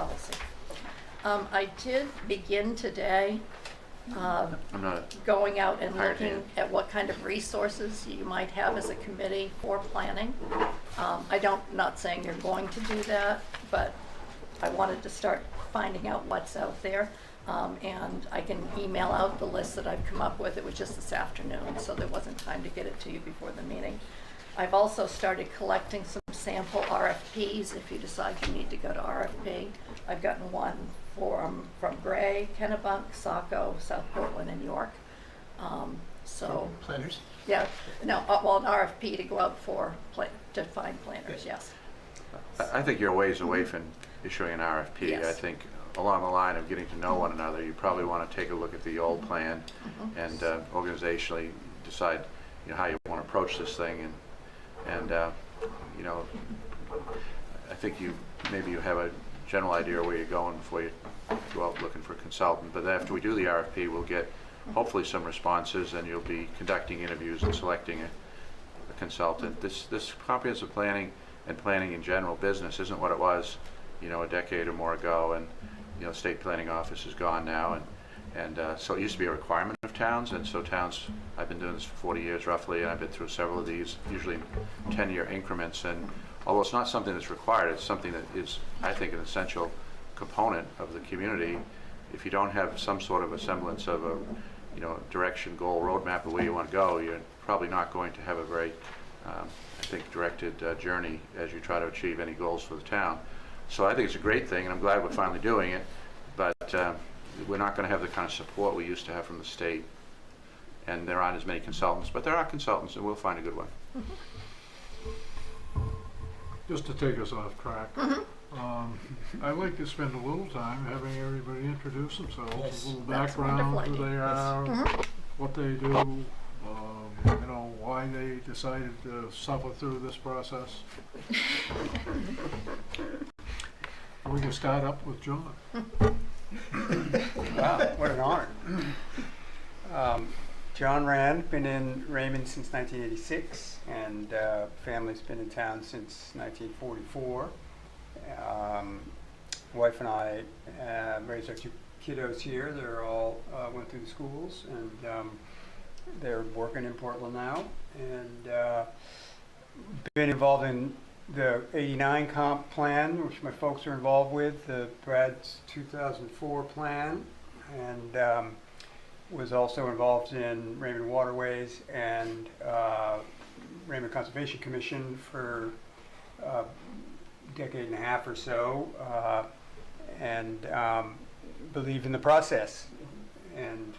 policy. I did begin today I'm not going out and hired looking hand. at what kind of resources you might have as a committee for planning. Not saying you're going to do that, but I wanted to start finding out what's out there. And I can email out the list that I've come up with. It was just this afternoon, so there wasn't time to get it to you before the meeting. I've also started collecting some sample RFPs if you decide you need to go to RFP. I've gotten one from Gray, Kennebunk, Saco, South Portland, and York. Planners? Yeah, no, well, an RFP to go out to find planners, yes. I think you're a ways away from issuing an RFP. Yes. I think along the line of getting to know one another, you probably want to take a look at the old plan and organizationally decide how you want to approach this thing. And I think maybe you have a general idea where you're going before you go out looking for a consultant. But after we do the RFP, we'll get hopefully some responses, and you'll be conducting interviews and selecting a consultant. This comprehensive planning and planning in general business isn't what it was, a decade or more ago, and state planning office is gone now, and so it used to be a requirement of towns, and so towns, I've been doing this for 40 years roughly, and I've been through several of these, usually 10-year increments, and although it's not something that's required, it's something that is, I think, an essential component of the community. If you don't have some sort of a semblance of a direction, goal, roadmap of where you want to go, you're probably not going to have a very, I think, directed journey as you try to achieve any goals for the town. So I think it's a great thing, and I'm glad we're finally doing it, but we're not going to have the kind of support we used to have from the state, and there aren't as many consultants, but there are consultants, and we'll find a good one. Just to take us off track, I'd like to spend a little time having everybody introduce themselves, Yes. a little That's a background, wonderful who they idea. are, what they do, why they decided to suffer through this process. We can start up with John. Wow, what an honor. John Rand, been in Raymond since 1986, and family's been in town since 1944. Wife and I raised our two kiddos here. They're all went through the schools, and they're working in Portland now. And been involved in the '89 comp plan, which my folks are involved with, the Brad's 2004 plan, and was also involved in Raymond Waterways and Raymond Conservation Commission for a decade and a half or so, and believe in the process. And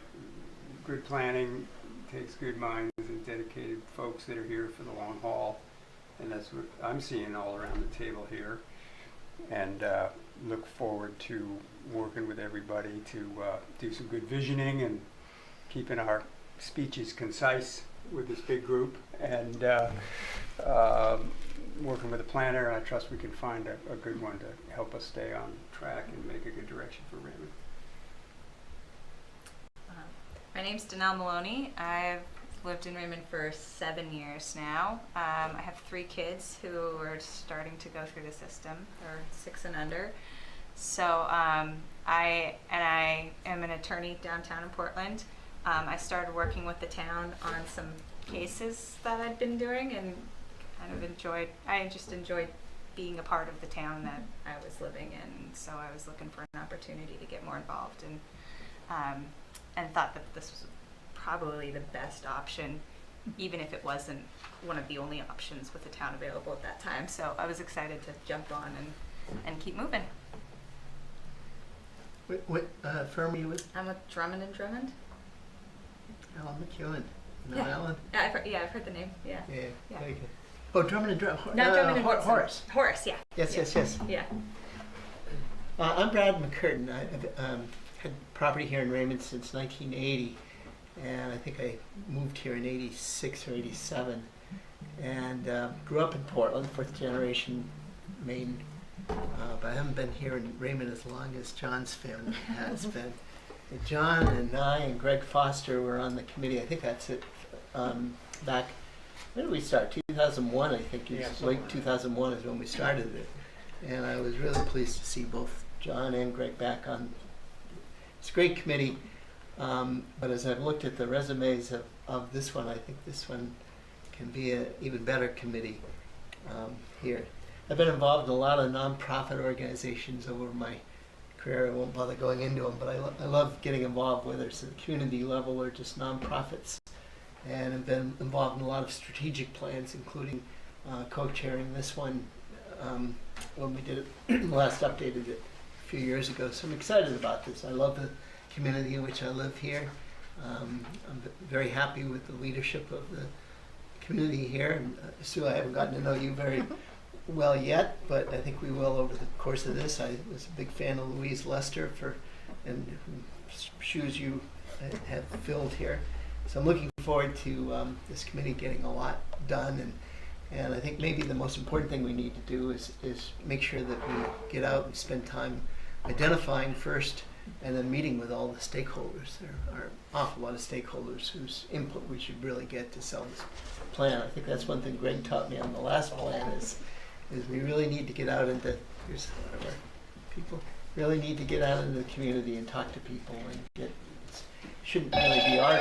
good planning takes good minds and dedicated folks that are here for the long haul. And that's what I'm seeing all around the table here, and look forward to working with everybody to do some good visioning and keeping our speeches concise with this big group, and working with a planner. And I trust we can find a good one to help us stay on track and make a good direction for Raymond. My name's Danelle Maloney. I've lived in Raymond for 7 years now. I have 3 kids who are starting to go through the system. They're 6 and under. So I am an attorney downtown in Portland. I started working with the town on some cases that I'd been doing, and I just enjoyed being a part of the town that I was living in. So I was looking for an opportunity to get more involved, and thought that this was probably the best option, even if it wasn't one of the only options with the town available at that time. So I was excited to jump on and keep moving. What firm are you with? I'm with Drummond and Drummond. Alan McEwen. No, Yeah. Alan? I've heard the name. Yeah. Yeah. Very good. Oh, Drummond and Drummond. Not Drummond and Woodson. Horace. Horace, yeah. Yes. Yeah. I'm Brad McCurtain. I've had property here in Raymond since 1980, and I think I moved here in 86 or 87, and grew up in Portland, 4th generation Maine, but I haven't been here in Raymond as long as John's family has been. And John and I and Greg Foster were on the committee. I think that's it. Back, when did we start? 2001, I think. Yeah, Late 2001 is when we started it. And I was really pleased to see both John and Greg back on. It's a great committee, but as I've looked at the resumes of this one, I think this one can be an even better committee here. I've been involved in a lot of nonprofit organizations over my career. I won't bother going into them, but I love getting involved, whether it's at the community level or just nonprofits. And I've been involved in a lot of strategic plans, including co-chairing this one when we did it, last updated it a few years ago. So I'm excited about this. I love the community in which I live here. I'm very happy with the leadership of the community here. And, Sue, I haven't gotten to know you very well yet, but I think we will over the course of this. I was a big fan of Louise Lester and whose shoes you have filled here. So I'm looking forward to this committee getting a lot done, and I think maybe the most important thing we need to do is make sure that we get out and spend time identifying first and then meeting with all the stakeholders. There are an awful lot of stakeholders whose input we should really get to sell this plan. I think that's one thing Greg taught me on the last plan is we really need to get out into, here's our people, really need to get out into the community and talk to people and get, shouldn't really be our,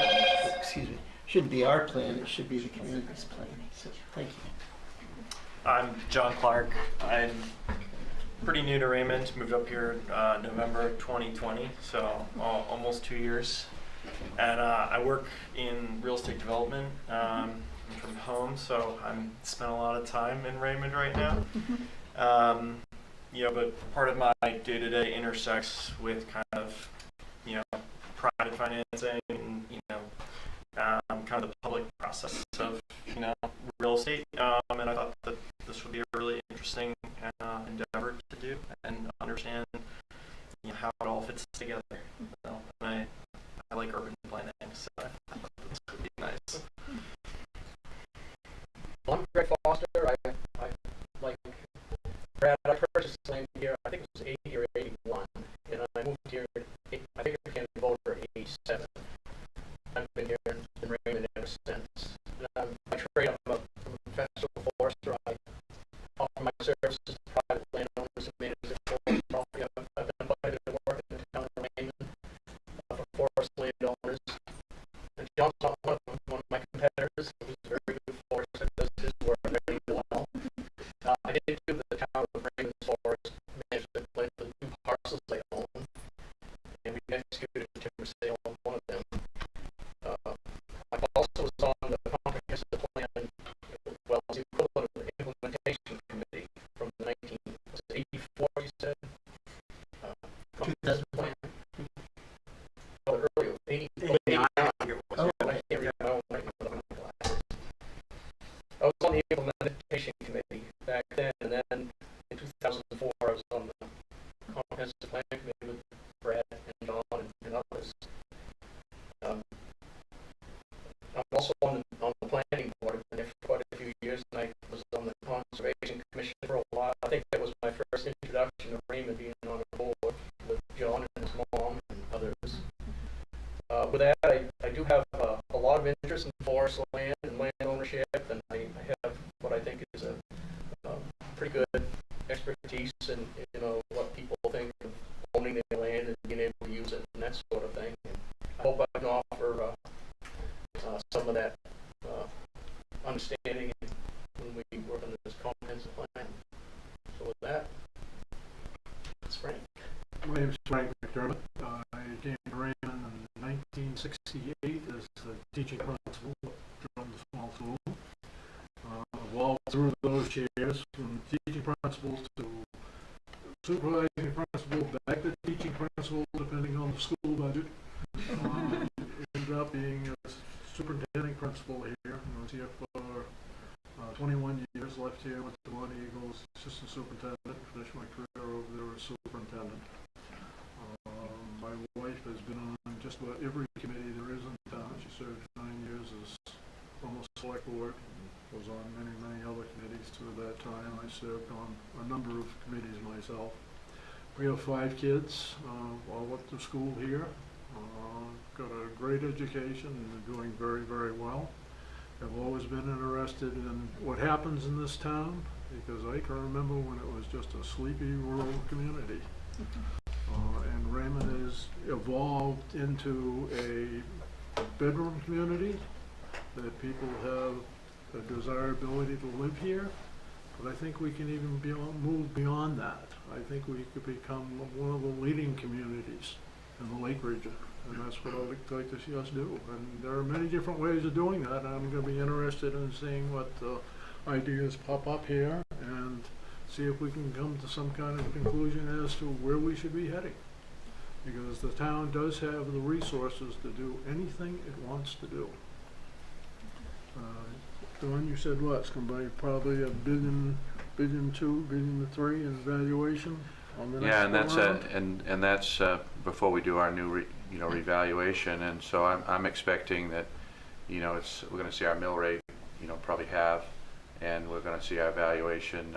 shouldn't be our plan, it should be the community's plan. So, thank you. I'm John Clark. I'm pretty new to Raymond, moved up here November 2020, so almost 2 years. And I work in real estate development from home, so I'm spent a lot of time in Raymond right now. But part of my day-to-day intersects with kind of, private financing and, kind of the public process of, real estate. And I thought that this would be a really interesting endeavor to do and understand, how it all fits together. So, and I like urban planning, so I thought this would be nice. Well, I'm Greg Foster. I like Brad. I purchased land here. I think it was 80 or 81, and I moved here. I think I became a voter at 87. I've been here in Raymond ever since. And I trade. I'm a professional forester. I offer my services to private landowners and manage their forest property. I've done quite a bit of work in the town of Raymond for forest landowners. And John's not one of my competitors. He's a very good forester. Does his work very well. I did do the town of Raymond's forest management plan for the 2 parcels they own, and we executed a timber sale on one of them. I also was on the comprehensive plan, well, it's the equivalent of the implementation committee from the 1984, you said? 2000 plan. Oh, earlier, 89. Oh, I can't read my own writing with my glasses. I was on the implementation committee back then, and then in 2004 I was on the comprehensive plan committee with Brad and John and others. I'm also on the planning board. I've been there for quite a few years, and I was on the conservation commission for a while. I think that was my first introduction to Raymond being on a board with John and his mom and others. With that, I do have a lot of interest in forest land and land ownership, and I have what I think is a pretty good expertise in what people think of owning their land and being able to use it and that sort of thing. And I hope I can offer some of that understanding when we work on this comprehensive plan. So with that, it's Frank. My name is Frank McDermott. I came to Raymond in 1968 as the teaching principal at Drum's Small School. Evolved through those years from teaching principals to supervising principal, back to teaching principal, depending on the school budget. Ended up being a superintendent principal here. I was here for 21 years, left here, went to Monte Eagles, assistant superintendent, finished my career over there as superintendent. My wife has been on just about every committee there is in town. She served 9 years as almost select board, was on many other committees through that time. I served on a number of committees myself. We have 5 kids, all went to school here, got a great education and are doing very, very well. I've always been interested in what happens in this town because I can remember when it was just a sleepy rural community. evolved into a bedroom community, that people have a desirability to live here. But I think we can even move beyond that. I think we could become one of the leading communities in the Lake region, and that's what I'd like to see us do. And there are many different ways of doing that, and I'm going to be interested in seeing what ideas pop up here and see if we can come to some kind of conclusion as to where we should be heading. Because the town does have the resources to do anything it wants to do. Dawn, you said what? It's going to be probably $1 billion, $1.2 billion, $1.3 billion in valuation on the next Yeah, and that's round? and that's before we do our new revaluation, and so I'm expecting that, we're going to see our mill rate, probably halve, and we're going to see our valuation,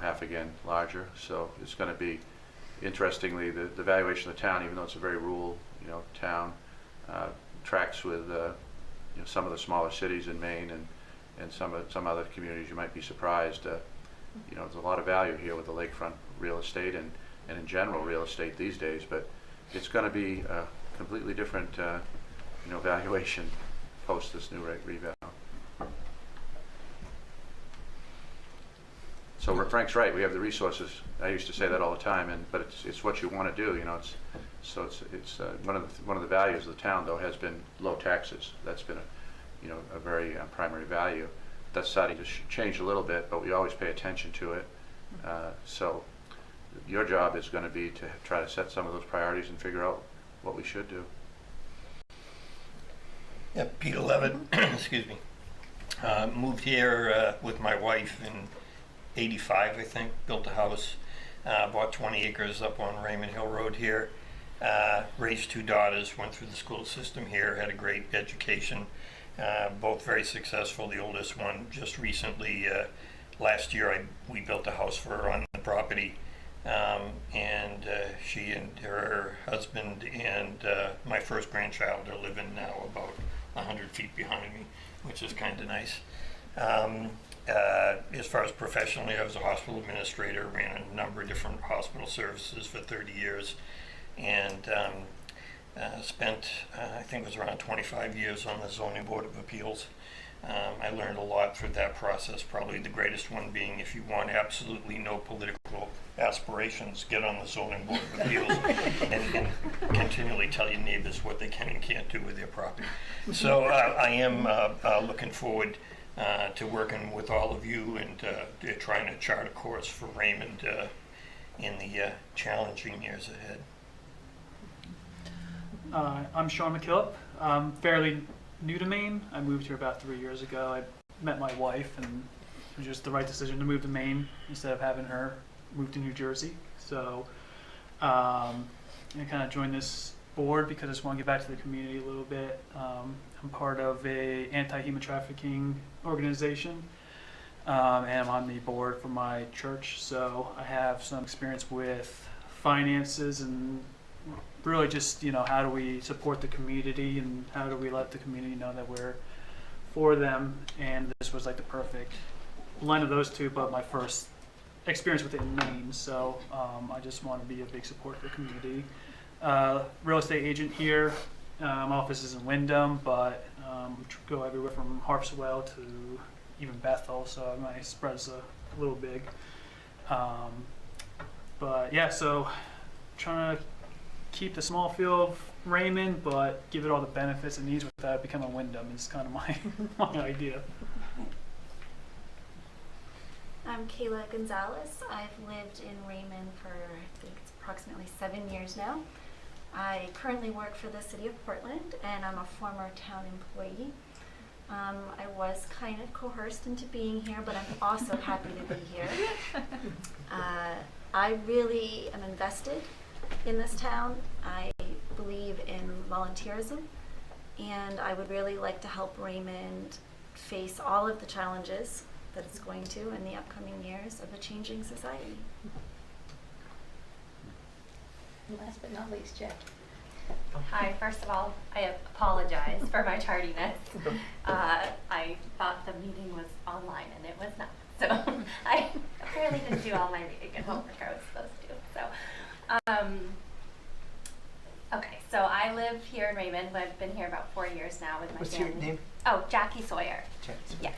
half again larger. So it's going to be, interestingly, the valuation of the town, even though it's a very rural, town, tracks with some of the smaller cities in Maine and some other communities. You might be surprised. There's a lot of value here with the lakefront real estate and in general real estate these days, but it's going to be a completely different valuation post this new reval. So Frank's right. We have the resources. I used to say that all the time, but it's what you want to do. It's one of the values of the town, though, has been low taxes. That's been a very primary value. That's starting to change a little bit, but we always pay attention to it. So your job is going to be to try to set some of those priorities and figure out what we should do. Yeah, Peter Levitt, excuse me. Moved here with my wife in '85, I think. Built a house, bought 20 acres up on Raymond Hill Road here. Raised 2 daughters, went through the school system here, had a great education, both very successful. The oldest one just recently, last year, we built a house for her on the property, and she and her husband and my first grandchild are living now about 100 feet behind me, which is kind of nice. As far as professionally, I was a hospital administrator, ran a number of different hospital services for 30 years, and spent, I think it was around 25 years on the Zoning Board of Appeals. I learned a lot through that process, probably the greatest one being, if you want absolutely no political aspirations, get on the Zoning Board of Appeals and continually tell your neighbors what they can and can't do with their property. So I am looking forward to working with all of you and trying to chart a course for Raymond in the challenging years ahead. I'm Sean McKillop. I'm fairly new to Maine. I moved here about 3 years ago. I met my wife, and it was just the right decision to move to Maine instead of having her move to New Jersey. So I kind of joined this board because I just want to get back to the community a little bit. I'm part of a anti-human trafficking organization, and I'm on the board for my church. So I have some experience with finances and really just, how do we support the community and how do we let the community know that we're for them. And this was like the perfect blend of those two, but my first experience within Maine. So I just want to be a big support for the community. Real estate agent here. My office is in Wyndham, but we go everywhere from Harpswell to even Bethel, so my spread's a little big. But yeah, so trying to keep the small feel of Raymond, but give it all the benefits it needs without it becoming Wyndham is kind of my idea. I'm Kayla Gonzalez. I've lived in Raymond for, I think it's approximately 7 years now. I currently work for the City of Portland, and I'm a former town employee. I was kind of coerced into being here, but I'm also happy to be here. I really am invested in this town. I believe in volunteerism, and I would really like to help Raymond face all of the challenges that it's going to in the upcoming years of a changing society. Last but not least, Jackie. Hi, first of all, I apologize for my tardiness. I thought the meeting was online and it was not. So I apparently didn't do all my reading and homework I was supposed to. So Okay, so I live here in Raymond. I've been here about 4 years now with my What's family. your name? Oh, Jackie Sawyer. Jackie. Yeah.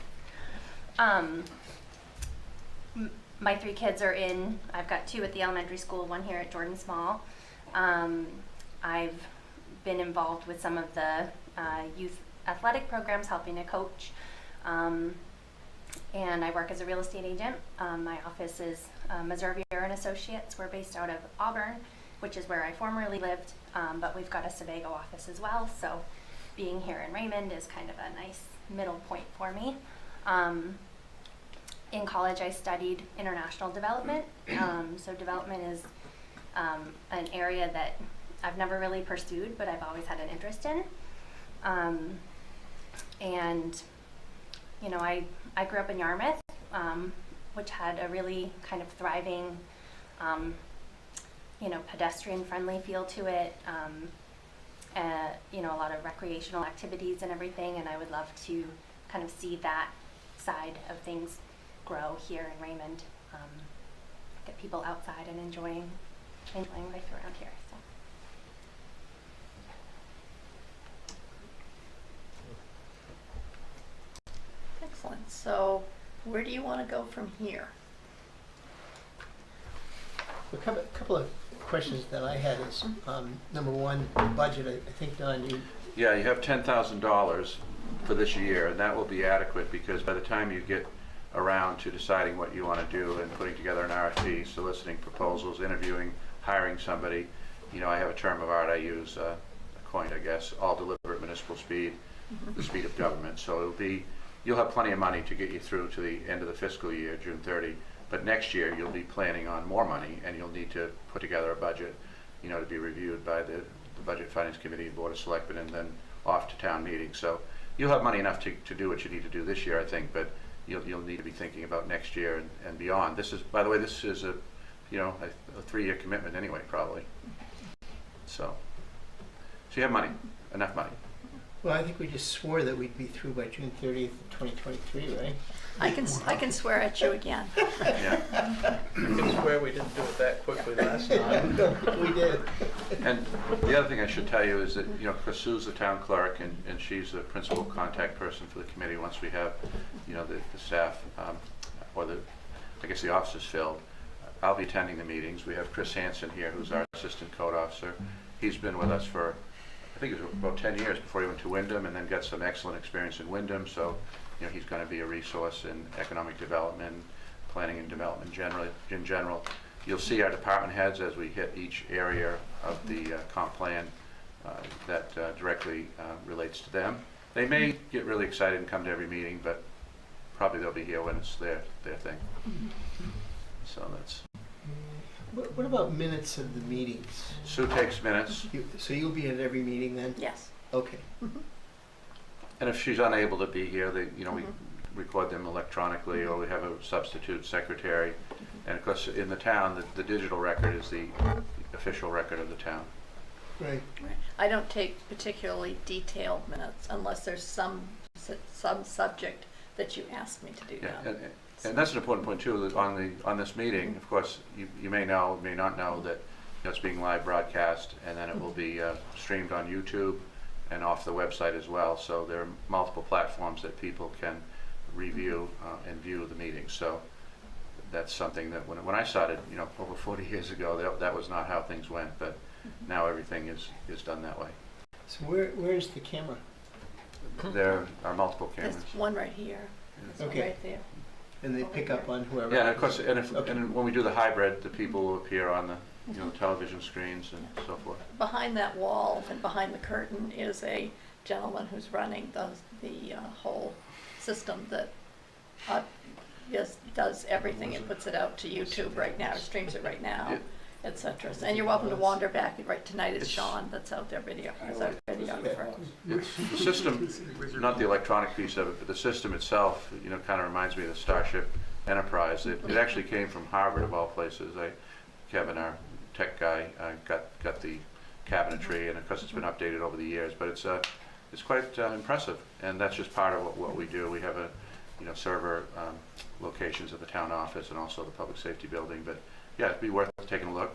My 3 kids are in, I've got 2 at the elementary school, 1 here at Jordan Small. I've been involved with some of the youth athletic programs, helping to coach. And I work as a real estate agent. My office is Meservier and Associates. We're based out of Auburn, which is where I formerly lived, but we've got a Sebago office as well. So being here in Raymond is kind of a nice middle point for me. In college, I studied international development. So development is an area that I've never really pursued, but I've always had an interest in. And you know, I grew up in Yarmouth, which had a really kind of thriving, you know, pedestrian-friendly feel to it. You know, a lot of recreational activities and everything, and I would love to kind of see that side of things grow here in Raymond. Get people outside and enjoying life around here. So. Excellent. So where do you want to go from here? A couple of questions that I had is, number one, budget. I think, Don, you... Yeah, you have $10,000 for this year, and that will be adequate because by the time you get around to deciding what you want to do and putting together an RFP, soliciting proposals, interviewing, hiring somebody, you know, I have a term of art I use, a coin, I guess, all deliberate municipal speed, the speed of government. So it'll be, you'll have plenty of money to get you through to the end of the fiscal year, June 30. But next year you'll be planning on more money, and you'll need to put together a budget, you know, to be reviewed by the Budget Finance Committee, Board of Selectmen, and then off to town meeting. So you'll have money enough to do what you need to do this year, I think, but you'll need to be thinking about next year and beyond. This is, by the way, this is a, you know, a 3-year commitment anyway, probably. So you have money, enough money. Well, I think we just swore that we'd be through by June 30th, 2023, right? I can swear at you again. Yeah. You can swear we didn't do it that quickly last time. We did. And the other thing I should tell you is that, you know, because Sue's the town clerk, and she's the principal contact person for the committee once we have, you know, the staff, or I guess the offices filled. I'll be attending the meetings. We have Chris Hansen here, who's our assistant code officer. He's been with us for, I think it was about 10 years before he went to Wyndham, and then got some excellent experience in Wyndham. So, you know, he's going to be a resource in economic development, planning and development in general. You'll see our department heads as we hit each area of the comp plan that directly relates to them. They may get really excited and come to every meeting, but probably they'll be here when it's their thing. So that's. What about minutes of the meetings? Sue takes minutes. So you'll be at every meeting then? Yes. Okay. And if she's unable to be here, we record them electronically, or we have a substitute secretary. And of course, in the town, the digital record is the official record of the town. Right. I don't take particularly detailed minutes unless there's some subject that you ask me to do Yeah, that. and that's an important point too. That on this meeting, of course, you may know, may not know that, you know, it's being live broadcast, and then it will be streamed on YouTube and off the website as well. So there are multiple platforms that people can review and view the meetings. So that's something that when I started, you know, over 40 years ago, that was not how things went. But now everything is done that way. So where's the camera? There are multiple cameras. There's one right here. There's Okay. one right there. And they pick up on whoever. Yeah, and of course, and Okay. when we do the hybrid, the people will appear on the, you know, television screens and so forth. Behind that wall and behind the curtain is a gentleman who's running the whole system that does everything and puts it out to YouTube right now, streams it right now, Yeah. etc. And you're welcome to wander back. Right tonight is Sean that's out there as our videographer. It's the system, not the electronic piece of it, but the system itself, you know, kind of reminds me of the Starship Enterprise. It actually came from Harvard, of all places. Kevin, our tech guy, got the cabinetry, and of course it's been updated over the years, but it's quite impressive, and that's just part of what we do. We have server locations at the town office and also the public safety building, but yeah, it'd be worth worth taking a look,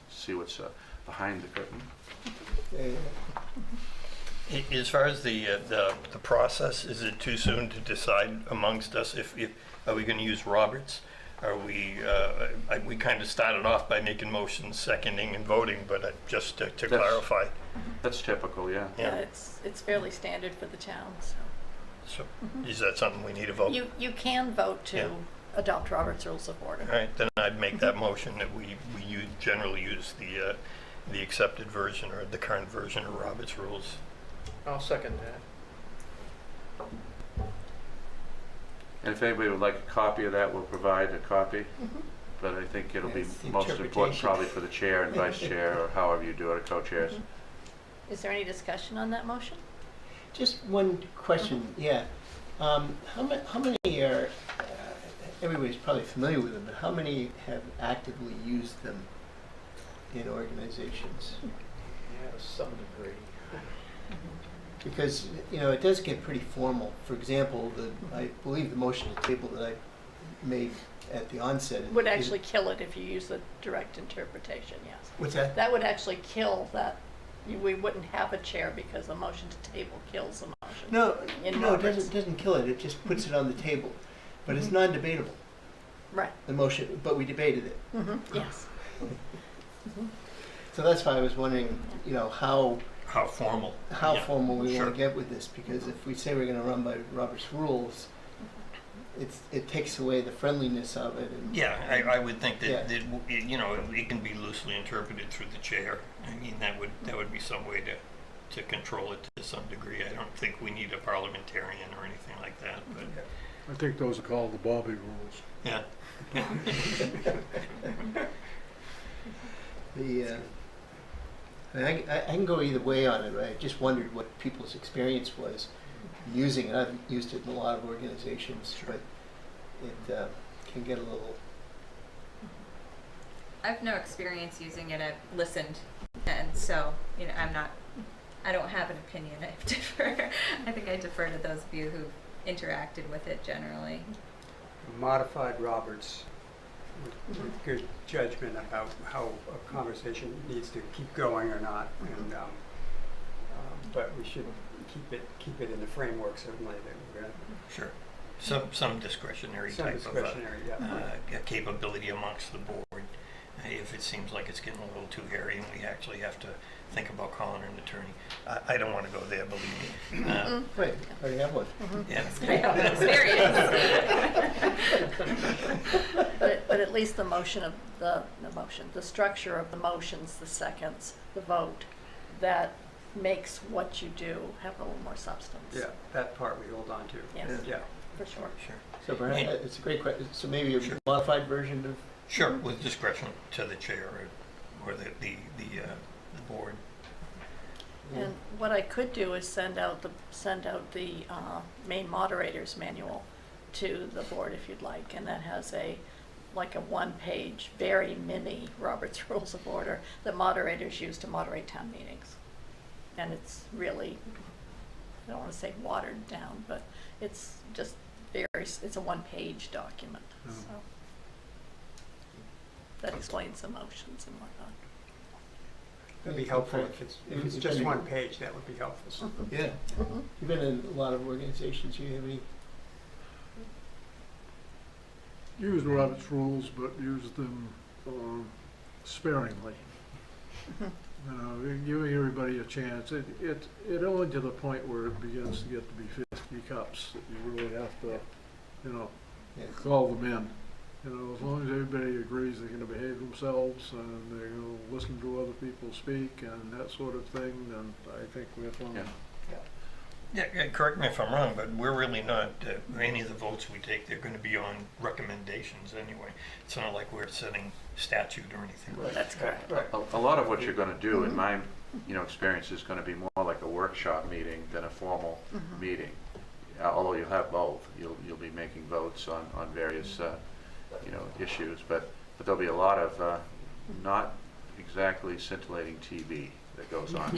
see what's behind the curtain. As far as the process, is it too soon to decide amongst us if are we going to use Roberts? Are we kind of started off by making motions, seconding and voting, but just to clarify. That's typical, yeah. Yeah, it's fairly standard for the town, so. So is that something we need to vote? You can vote to Yeah. adopt Robert's Rules of Order. All right, then I'd make that motion that we generally use the accepted version or the current version of Robert's Rules. I'll second that. And if anybody would like a copy of that, we'll provide a copy. Mm-hmm. But I think it'll be It's the most important interpretation. probably for the chair and vice chair, or however you do it, or co-chairs. Mm-hmm. Is there any discussion on that motion? Just one question, yeah. How many are, everybody's probably familiar with them, but how many have actively used them in organizations? Yeah, to some degree. Because, it does get pretty formal. For example, I believe the motion to table that I made at the onset. Would actually kill it if you use the direct interpretation, yes. What's that? That would actually kill that. We wouldn't have a chair because a motion to table kills a motion. No, In it Roberts. doesn't kill it. It just puts it on the table. But it's non-debatable, Right. the motion, but we debated it. Yes. So that's why I was wondering, How formal? Yeah, formal we sure. want to get with this, because if we say we're going to run by Robert's rules, it takes away the friendliness of it. And, Yeah, I would think that, Yeah. it can be loosely interpreted through the chair. I mean, that would be some way to control it to some degree. I don't think we need a parliamentarian or anything like that, but I think those are called the Bobby rules. yeah. I can go either way on it. I just wondered what people's experience was using it. I've used it in a lot of organizations, but it can get a little. I've no experience using it. I've listened, and so I don't have an opinion. I defer. I think I defer to those of you who've interacted with it generally. Modified Roberts with good judgment about how a conversation needs to keep going or not, and but we should keep it in the framework certainly that we're going to. Sure. Some discretionary Some type discretionary, of capability amongst the board. If it seems like it's getting a little too hairy and we actually have to think about calling an attorney. I don't want to go there, believe me. Wait, I already have one. Yeah. I have experience. But at least the motion of the structure of the motions, the seconds, the vote, that makes what you do have a little more substance. Yeah, that part we hold on to. Yes. Yeah. For sure. Sure. So perhaps it's a great question. So maybe a Sure. modified version of. Sure, with discretion to the chair or the board. And what I could do is send out the main moderator's manual to the board if you'd like, and that has a one-page, very mini Robert's Rules of Order that moderators use to moderate town meetings. And it's really, I don't want to say watered down, but it's just it's a one-page document. So that explains the motions and whatnot. It'd be helpful if it's just one page. That would be helpful. Yeah. You've been in a lot of organizations. You have any? Use Robert's rules, but use them sparingly. Giving everybody a chance. It only to the point where it begins to get to be 50 cups that you really have to, call them in. As long as everybody agrees they're going to behave themselves and they're going to listen to other people speak and that sort of thing, then I think we have fun. Yeah, correct me if I'm wrong, but we're really not, any of the votes we take, they're going to be on recommendations anyway. It's not like we're setting statute or anything. Right. That's correct. A lot of what you're going to do, in my experience, is going to be more like a workshop meeting than a formal meeting. Although you'll have both, you'll be making votes on various issues, but there'll be a lot of not exactly scintillating TV that goes on.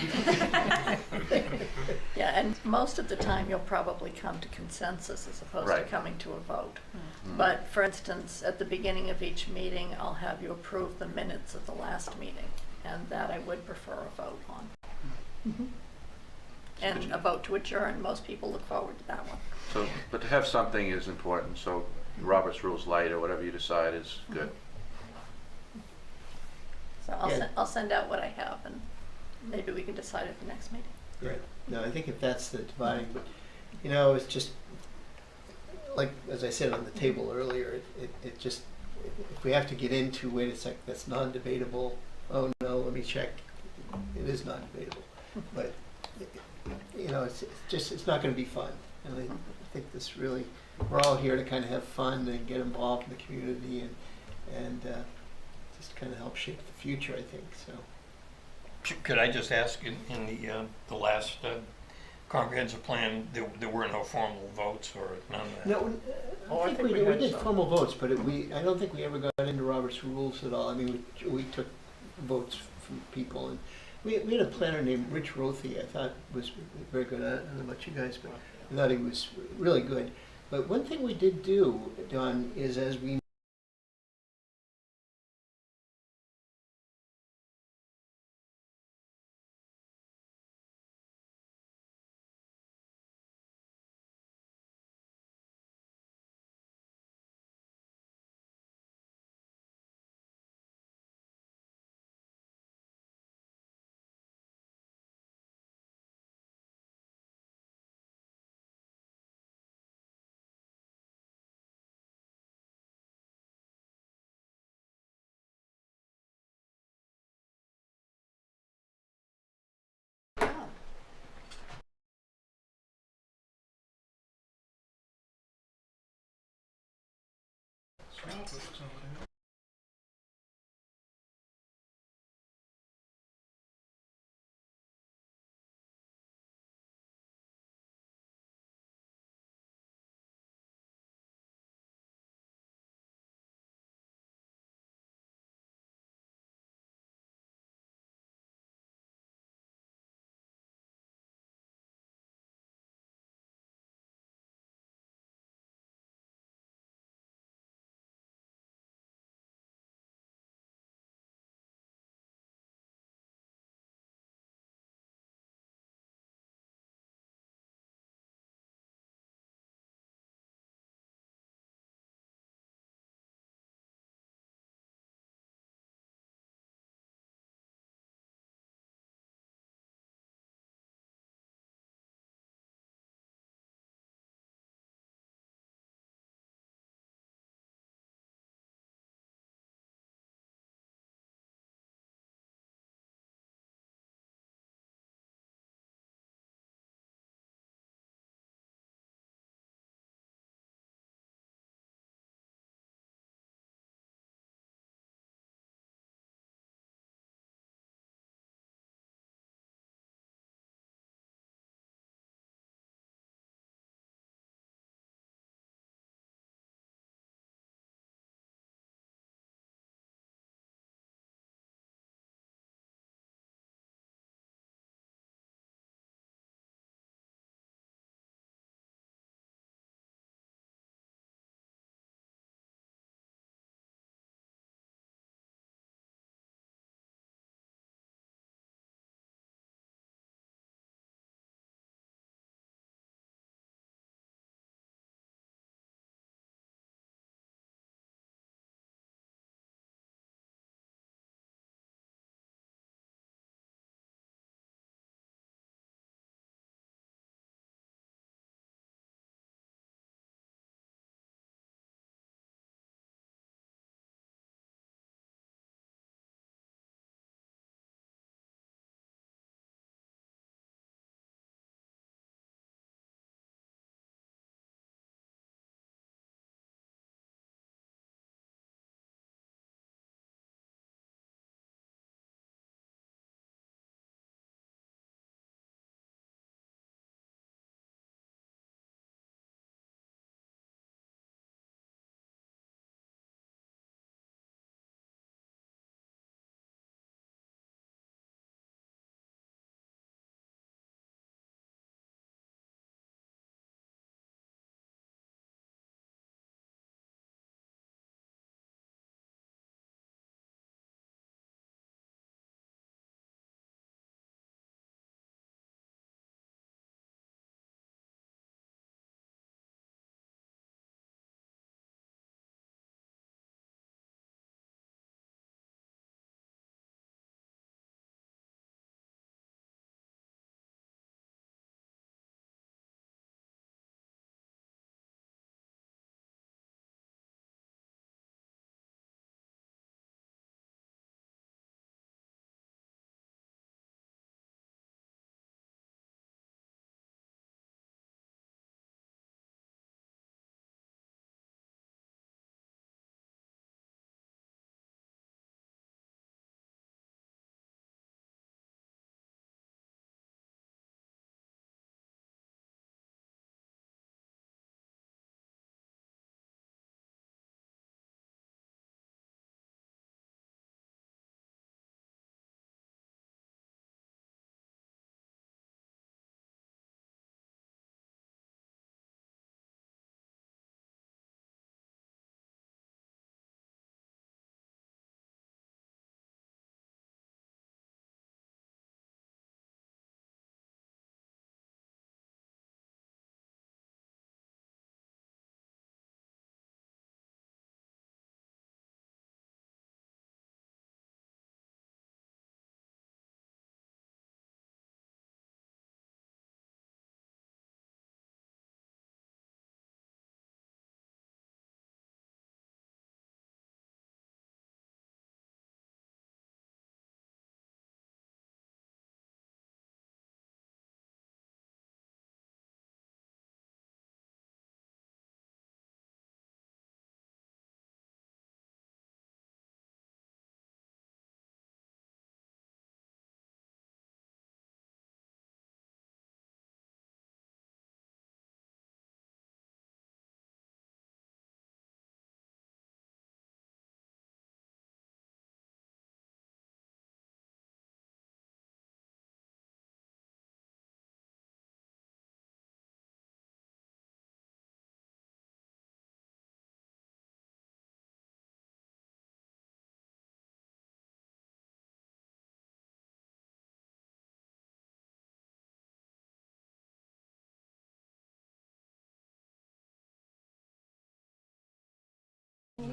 Yeah, and most of the time you'll probably come to consensus as opposed to Right. coming to a vote. But for instance, at the beginning of each meeting, I'll have you approve the minutes of the last meeting, and that I would prefer a vote on. And a vote to adjourn, most people look forward to that one. So, but to have something is important, so Robert's Rules Light or whatever you decide is good. So I'll send out what I have, and maybe we can decide at the next meeting. Right. No, I think if that's the dividing, but, you know, it's just, like, as I said on the table earlier, it just, if we have to get into, wait a sec, that's non-debatable, oh no, let me check, it is non-debatable. But, you know, it's just, it's not gonna be fun. And I think this really, we're all here to kind of have fun and get involved in the community and just kind of help shape the future, I think, so. Could I just ask, in the last comprehensive plan, there were no formal votes or none of that? No, Oh, I think we did formal votes, but I don't think we ever got into Robert's rules at all. I mean, we took votes from people, and we had a planner named Rich Rothy. I thought was very good. I don't know about you guys, but I thought he was really good. But one thing we did do, Don, is as we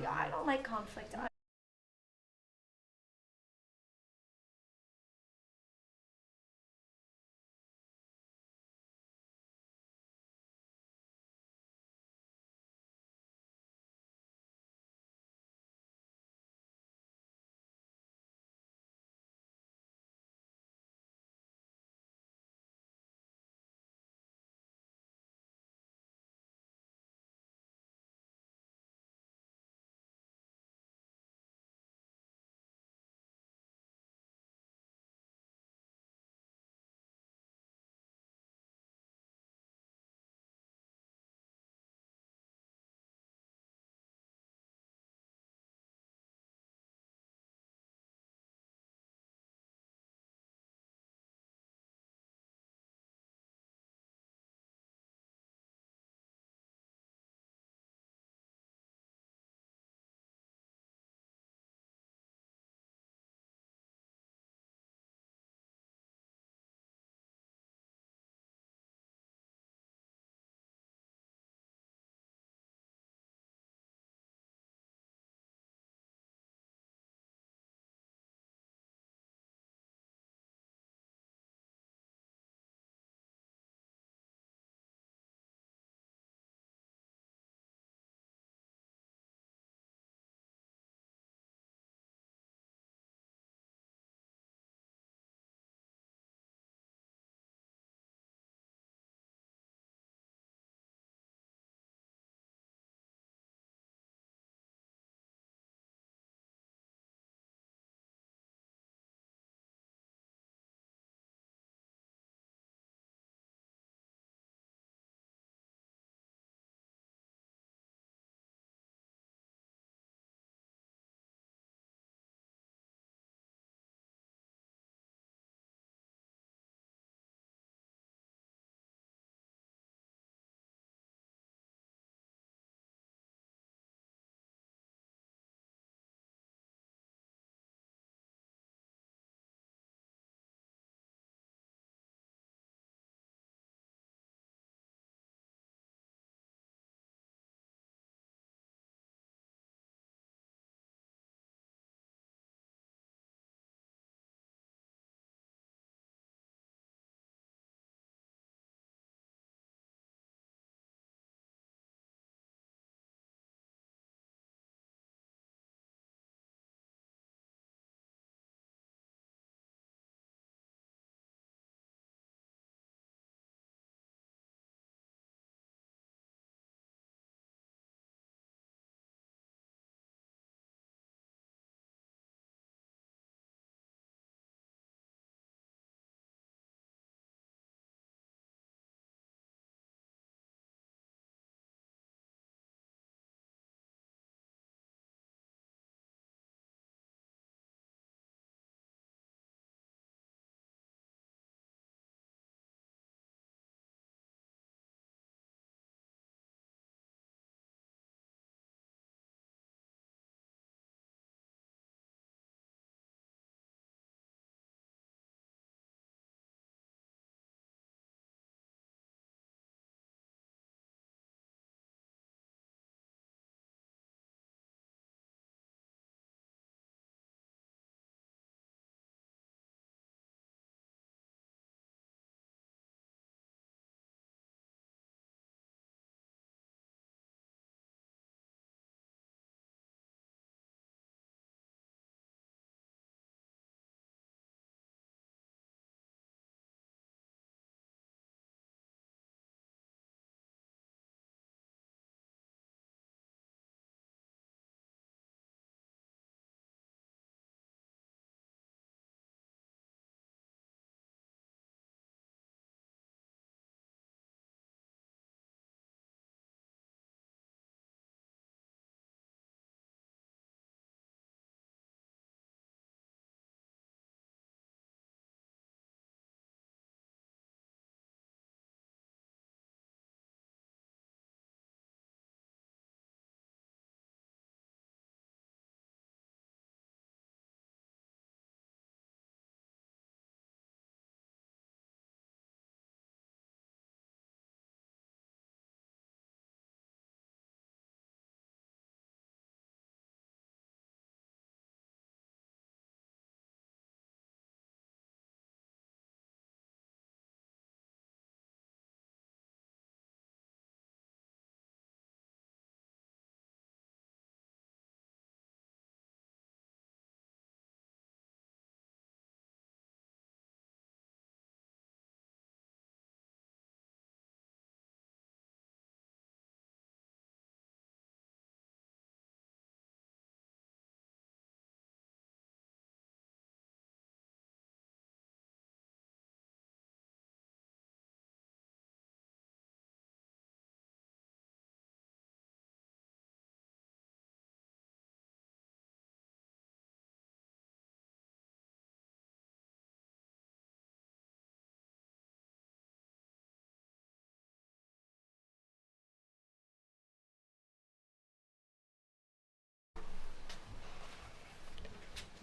I don't like conflict.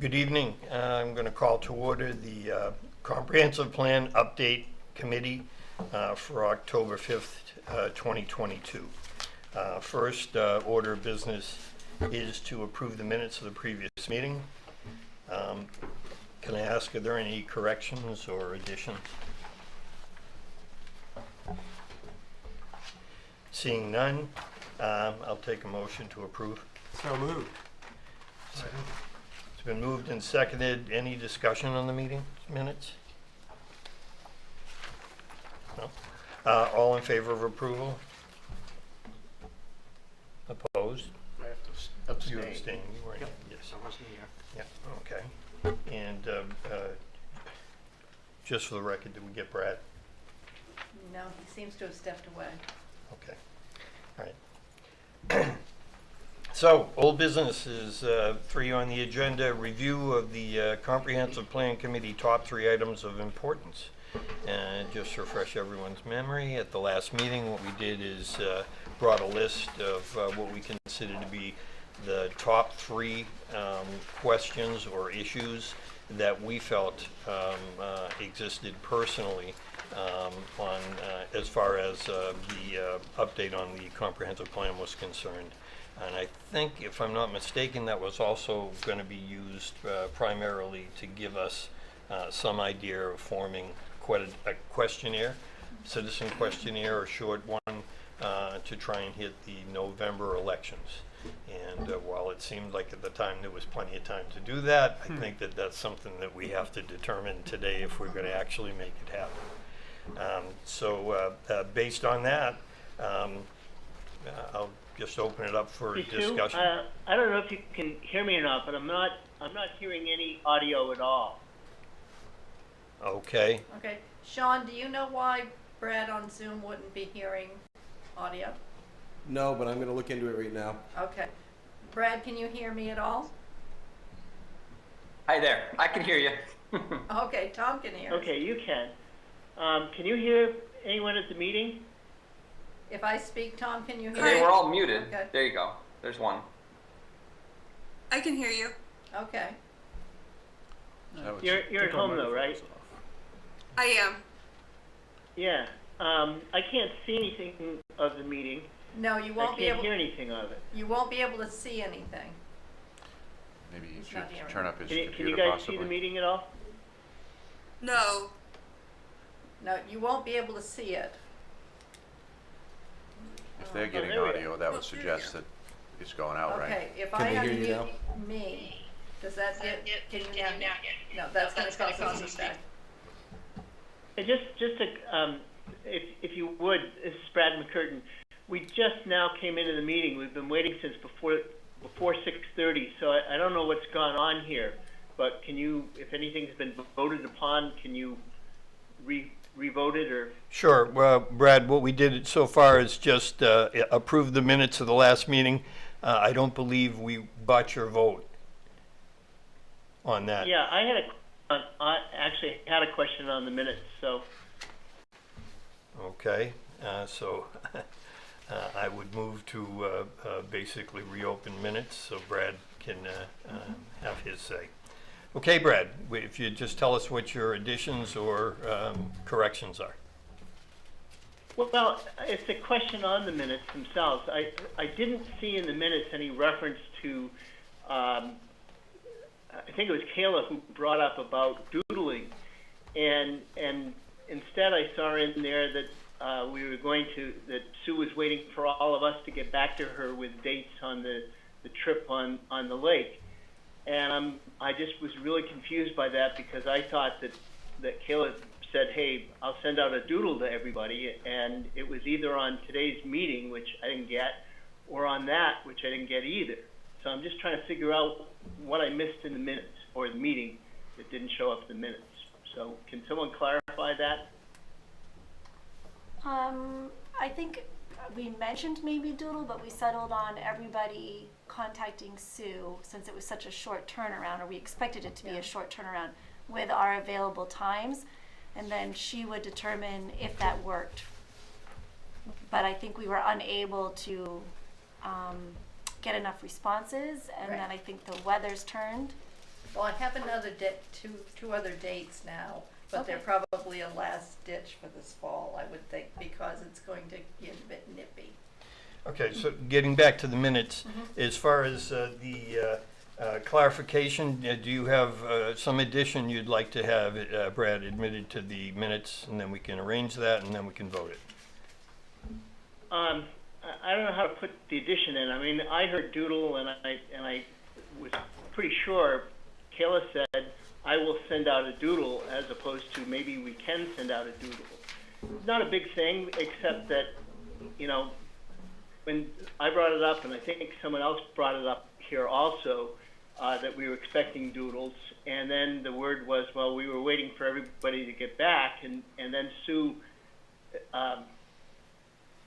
Good evening. I'm going to call to order the Comprehensive Plan Update Committee for October 5th, 2022. First order of business is to approve the minutes of the previous meeting. Can I ask, are there any corrections or additions? Seeing none, I'll take a motion to approve. So moved. It's been moved and seconded. Any discussion on the meeting minutes? No? All in favor of approval? Opposed? I have to You abstain. abstained, you weren't, Yep. yes. I wasn't here. Yeah, okay. And just for the record, did we get Brad? No, he seems to have stepped away. Okay, all right. So, old business is 3 on the agenda, review of the Comprehensive Plan Committee top 3 items of importance. And just to refresh everyone's memory, at the last meeting, what we did is brought a list of what we consider to be the top 3 questions or issues that we felt existed personally on as far as the update on the comprehensive plan was concerned. And I think, if I'm not mistaken, that was also going to be used primarily to give us some idea of forming quite a questionnaire, citizen questionnaire, a short one, to try and hit the November elections. And while it seemed like at the time there was plenty of time to do that, I think that that's something that we have to determine today if we're going to actually make it happen. So based on that, I'll just open it up for discussion. I don't know if you can hear me or not, but I'm not hearing any audio at all. Okay. Okay, Sean, do you know why Brad on Zoom wouldn't be hearing audio? No, but I'm going to look into it right now. Okay. Brad, can you hear me at all? Hi there, I can hear you. Okay, Tom can hear. Okay, you can. Can you hear anyone at the meeting? If I speak, Tom, can you hear They me? were all muted. Okay. There you go. There's one. I can hear you. Okay. You're at home though, right? I am. Yeah. I can't see anything of the meeting. No, you won't I be can't able. hear anything of it. You won't be able to see anything. Maybe you He's should not hearing. turn up his Can computer you guys possibly. see the meeting at all? No. No, you won't be able to see it. If they're getting there we go. audio, that would suggest that it's going out, right? Okay, if Can I they hear you now? unmute me, does that get? Can you now? No, that's going to cause us feedback. Just to, if you would, this is Brad McCurtain. We just now came into the meeting. We've been waiting since before 6:30, so I don't know what's gone on here. But can you, if anything's been voted upon, can you re-vote it or? Sure. Well, Brad, what we did so far is just approve the minutes of the last meeting. I don't believe we bought your vote on that. Yeah, I actually had a question on the minutes, so. Okay. So I would move to basically reopen minutes so Brad can have his say. Okay, Brad, if you just tell us what your additions or corrections are. Well, it's a question on the minutes themselves. I didn't see in the minutes any reference to, I think it was Kayla who brought up about doodling, and instead I saw in there that that Sue was waiting for all of us to get back to her with dates on the trip on the lake. And I just was really confused by that because I thought that Kayla said, hey, I'll send out a doodle to everybody, and it was either on today's meeting, which I didn't get, or on that, which I didn't get either. So I'm just trying to figure out what I missed in the minutes, or the meeting that didn't show up in the minutes. So can someone clarify that? I think we mentioned maybe doodle, but we settled on everybody contacting Sue since it was such a short turnaround, or we expected it to be a short turnaround, with our available times, and then she would determine if that worked. But I think we were unable to get enough responses, and then I think the weather's turned, Well, I have another two other dates now, but Okay. they're probably a last ditch for this fall, I would think, because it's going to get a bit nippy. Okay, so getting back to the minutes, Mhm. as far as the clarification, do you have some addition you'd like to have, Brad, admitted to the minutes, and then we can arrange that, and then we can vote it? I don't know how to put the addition in. I mean, I heard doodle, and I was pretty sure Kayla said, I will send out a doodle, as opposed to maybe we can send out a doodle. It's not a big thing, except that, you know, when I brought it up, and I think someone else brought it up here also, that we were expecting doodles, and then the word was, well, we were waiting for everybody to get back, and then Sue,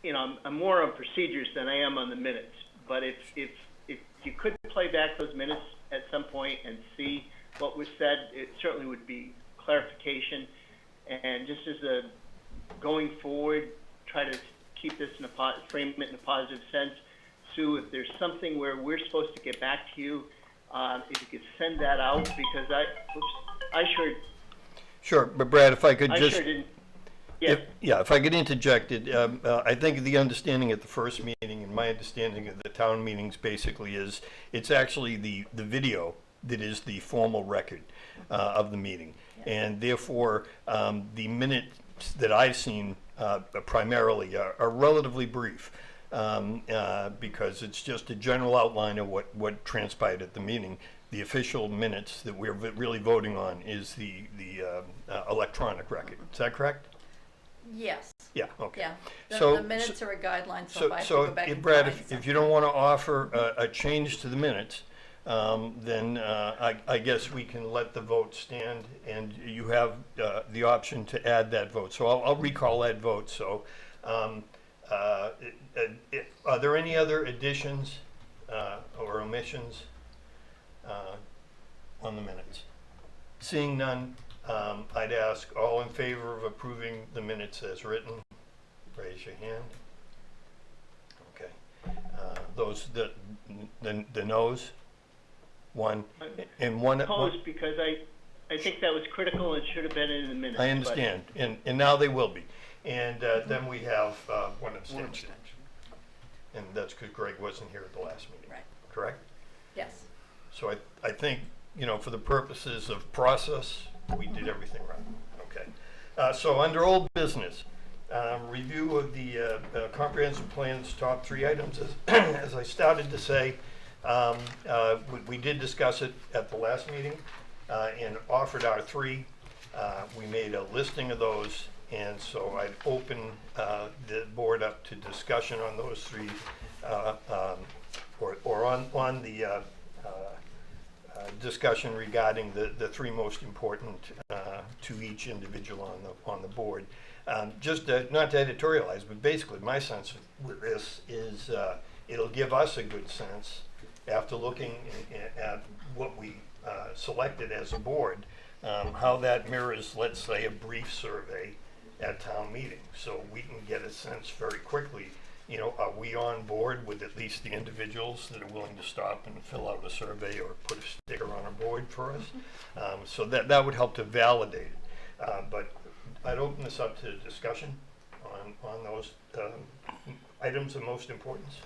you know, I'm more on procedures than I am on the minutes, but if you could play back those minutes at some point and see what was said, it certainly would be clarification, and just as a going forward, try to keep this in frame it in a positive sense. Sue, if there's something where we're supposed to get back to you, if you could send that out, because I sure. Sure, but Brad, if I could I just... sure didn't. Yeah. If I could interject it, I think the understanding at the first meeting, and my understanding of the town meetings basically is, it's actually the video that is the formal record of the meeting. And therefore, the minutes that I've seen primarily are relatively brief, because it's just a general outline of what transpired at the meeting. The official minutes that we're really voting on is the electronic record. Is that correct? Yes. Yeah, okay. Yeah, So- the minutes are a guideline, so So, if I have to go back and Brad, find if you don't want to offer a change to the minutes, then I guess we can let the vote stand, and you have the option to add that vote. So I'll recall that vote. So are there any other additions or omissions on the minutes? Seeing none, I'd ask all in favor of approving the minutes as written, raise your hand. Okay. Those, the noes? One, and one. Opposed, because I think that was critical and should have been in the minutes. I understand, and now they will be. And then we have one abstention. And that's because Greg wasn't here at the last meeting. Right. Correct? Yes. So I think, you know, for the purposes of process, we did everything right. Okay. So under old business, review of the comprehensive plan's top 3 items. As I started to say, we did discuss it at the last meeting and offered our 3. We made a listing of those, and so I'd open the board up to discussion on those 3, or on the discussion regarding the 3 most important to each individual on the board. Just not to editorialize, but basically my sense with this is it'll give us a good sense, after looking at what we selected as a board, how that mirrors, let's say, a brief survey at town meeting. So we can get a sense very quickly, you know, are we on board with at least the individuals that are willing to stop and fill out a survey or put a sticker on a board for us? So that would help to validate it. But I'd open this up to discussion on those items of most importance.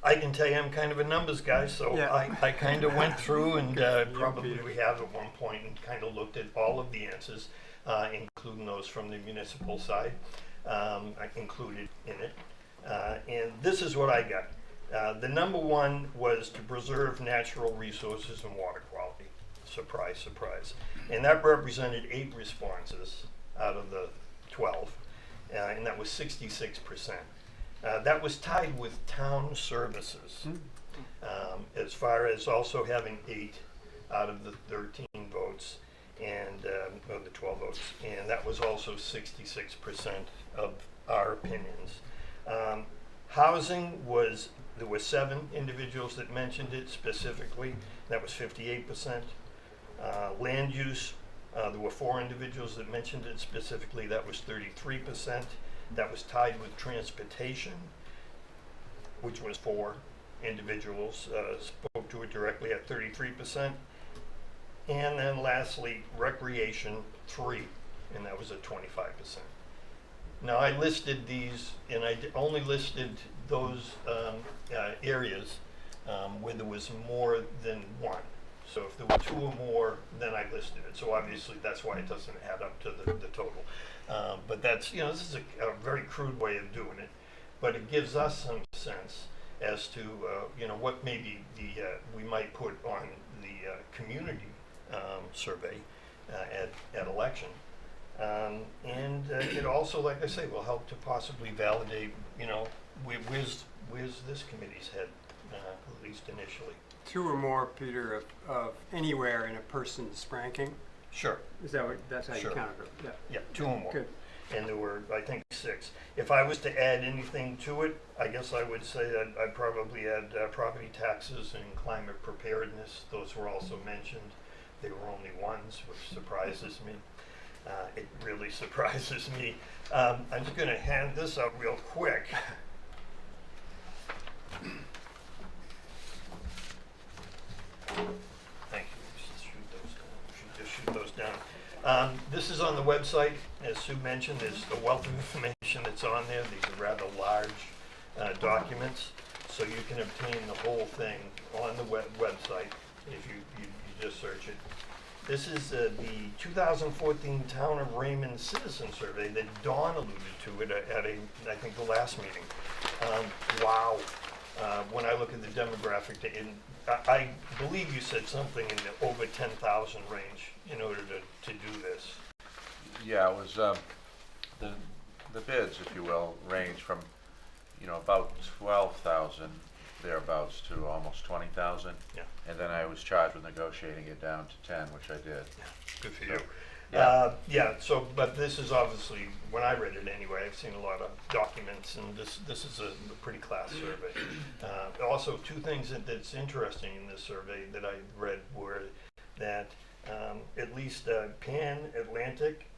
I can tell you I'm kind of a numbers guy, so Yeah. I kind of went through and probably we have at one point and kind of looked at all of the answers, including those from the municipal side, I included in it. And this is what I got. The number 1 was to preserve natural resources and water quality. Surprise, surprise. And that represented 8 responses out of the 12, and that was 66%. That was tied with town services, as far as also having 8 out of the 13 votes, and of the 12 votes, and that was also 66% of our opinions. Housing was, there were 7 individuals that mentioned it specifically. That was 58%. Land use There were 4 individuals that mentioned it specifically. That was 33%. That was tied with transportation, which was 4 individuals spoke to it directly at 33%. And then lastly, recreation, 3, and that was at 25%. Now I listed these, and I only listed those areas where there was more than 1. So if there were 2 or more, then I listed it. So obviously that's why it doesn't add up to the total. But that's, this is a very crude way of doing it, but it gives us some sense as to what maybe we might put on the community survey at election. And it also, like I say, will help to possibly validate, where's this committee's head, at least initially. 2 or more, Peter, of anywhere in a person's ranking. Sure. Is that that's how Sure. you counted it? Yeah. Yeah, 2 or more. Good. And there were, I think, 6. If I was to add anything to it, I guess I would say that I'd probably add property taxes and climate preparedness. Those were also mentioned. They were only ones, which surprises me. It really surprises me. I'm just going to hand this out real quick. Thank you. Just shoot those down. This is on the website. As Sue mentioned, there's a wealth of information that's on there. These are rather large documents, so you can obtain the whole thing on the website if you just search it. This is the 2014 Town of Raymond Citizen Survey that Dawn alluded to it at I think the last meeting. Wow. When I look at the demographic, I believe you said something in the over 10,000 range in order to do this. Yeah, it was, the bids, if you will, range from, about 12,000 thereabouts to almost 20,000. Yeah. And then I was charged with negotiating it down to 10, which I did. Yeah, good for So, you. Yeah, but this is obviously, when I read it anyway, I've seen a lot of documents, and this is a pretty class survey. Also, 2 things that's interesting in this survey that I read were that at least Pan Atlantic,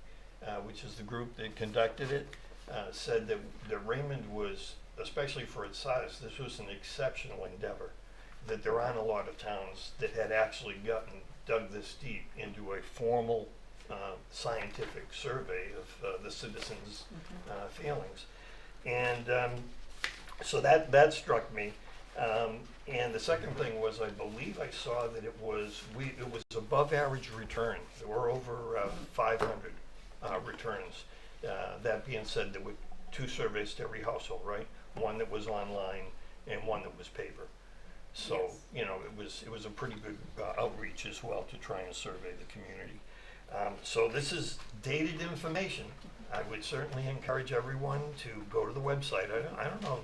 which is the group that conducted it, said that Raymond was, especially for its size, this was an exceptional endeavor, that there aren't a lot of towns that had actually dug this deep into a formal scientific survey of the citizens' feelings. And so that struck me. And the second thing was, I believe I saw that it was above average return. There were over 500 returns. That being said, there were 2 surveys to every household, right? One that was online and one that was paper. So, it was a pretty good outreach as well to try and survey the community. So this is dated information. I would certainly encourage everyone to go to the website. I don't know,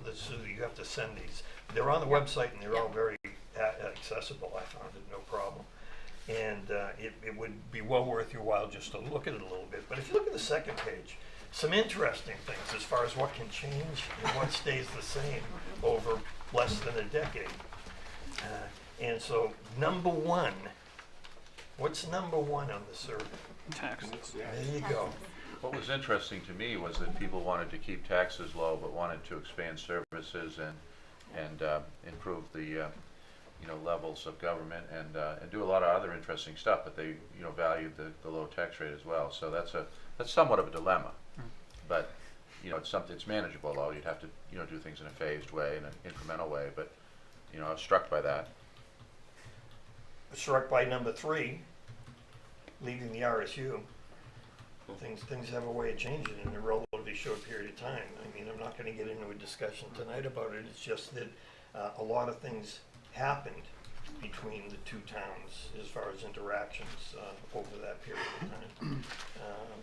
you have to send these. They're on the website and they're all very accessible. I found it no problem. And it would be well worth your while just to look at it a little bit. But if you look at the second page, some interesting things as far as what can change and what stays the same over less than a decade. And so number 1, what's number 1 on the survey? Taxes. There you go. What was interesting to me was that people wanted to keep taxes low, but wanted to expand services and improve the levels of government and do a lot of other interesting stuff. But they valued the low tax rate as well. So that's somewhat of a dilemma. But it's manageable. Though you'd have to do things in a phased way, in an incremental way. But I was struck by that. Struck by number 3, leaving the RSU. Things have a way of changing in a relatively short period of time. I mean, I'm not going to get into a discussion tonight about it. It's just that a lot of things happened between the 2 towns as far as interactions over that period of time.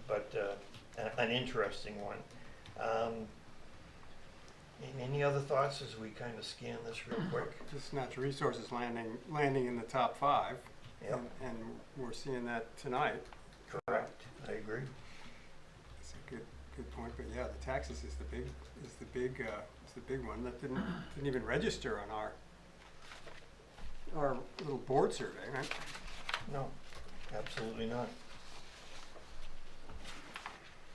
But an interesting one. Any other thoughts as we kind of scan this real quick? Just natural resources landing in the top 5. Yep. And we're seeing that tonight. Correct. I agree. It's a good point. But yeah, the taxes is the big one that didn't even register on our little board survey, right? No, absolutely not.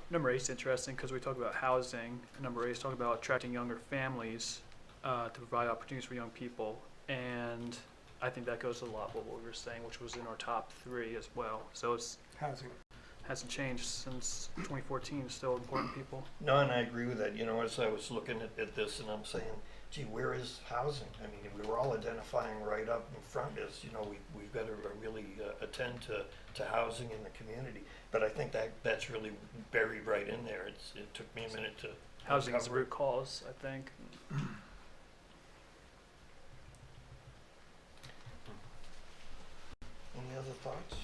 number 8 is interesting because we talk about housing. Number 8 is talking about attracting younger families to provide opportunities for young people. And I think that goes a lot with what we were saying, which was in our top 3 as well. So it's Housing. hasn't changed since 2014. It's still important people. No, and I agree with that. You know, as I was looking at this and I'm saying, gee, where is housing? I mean, we were all identifying right up in front as, you know, we've got to really attend to housing in the community. But I think that's really buried right in there. It took me a minute to Housing is the uncover it. root cause, I think. Any other thoughts?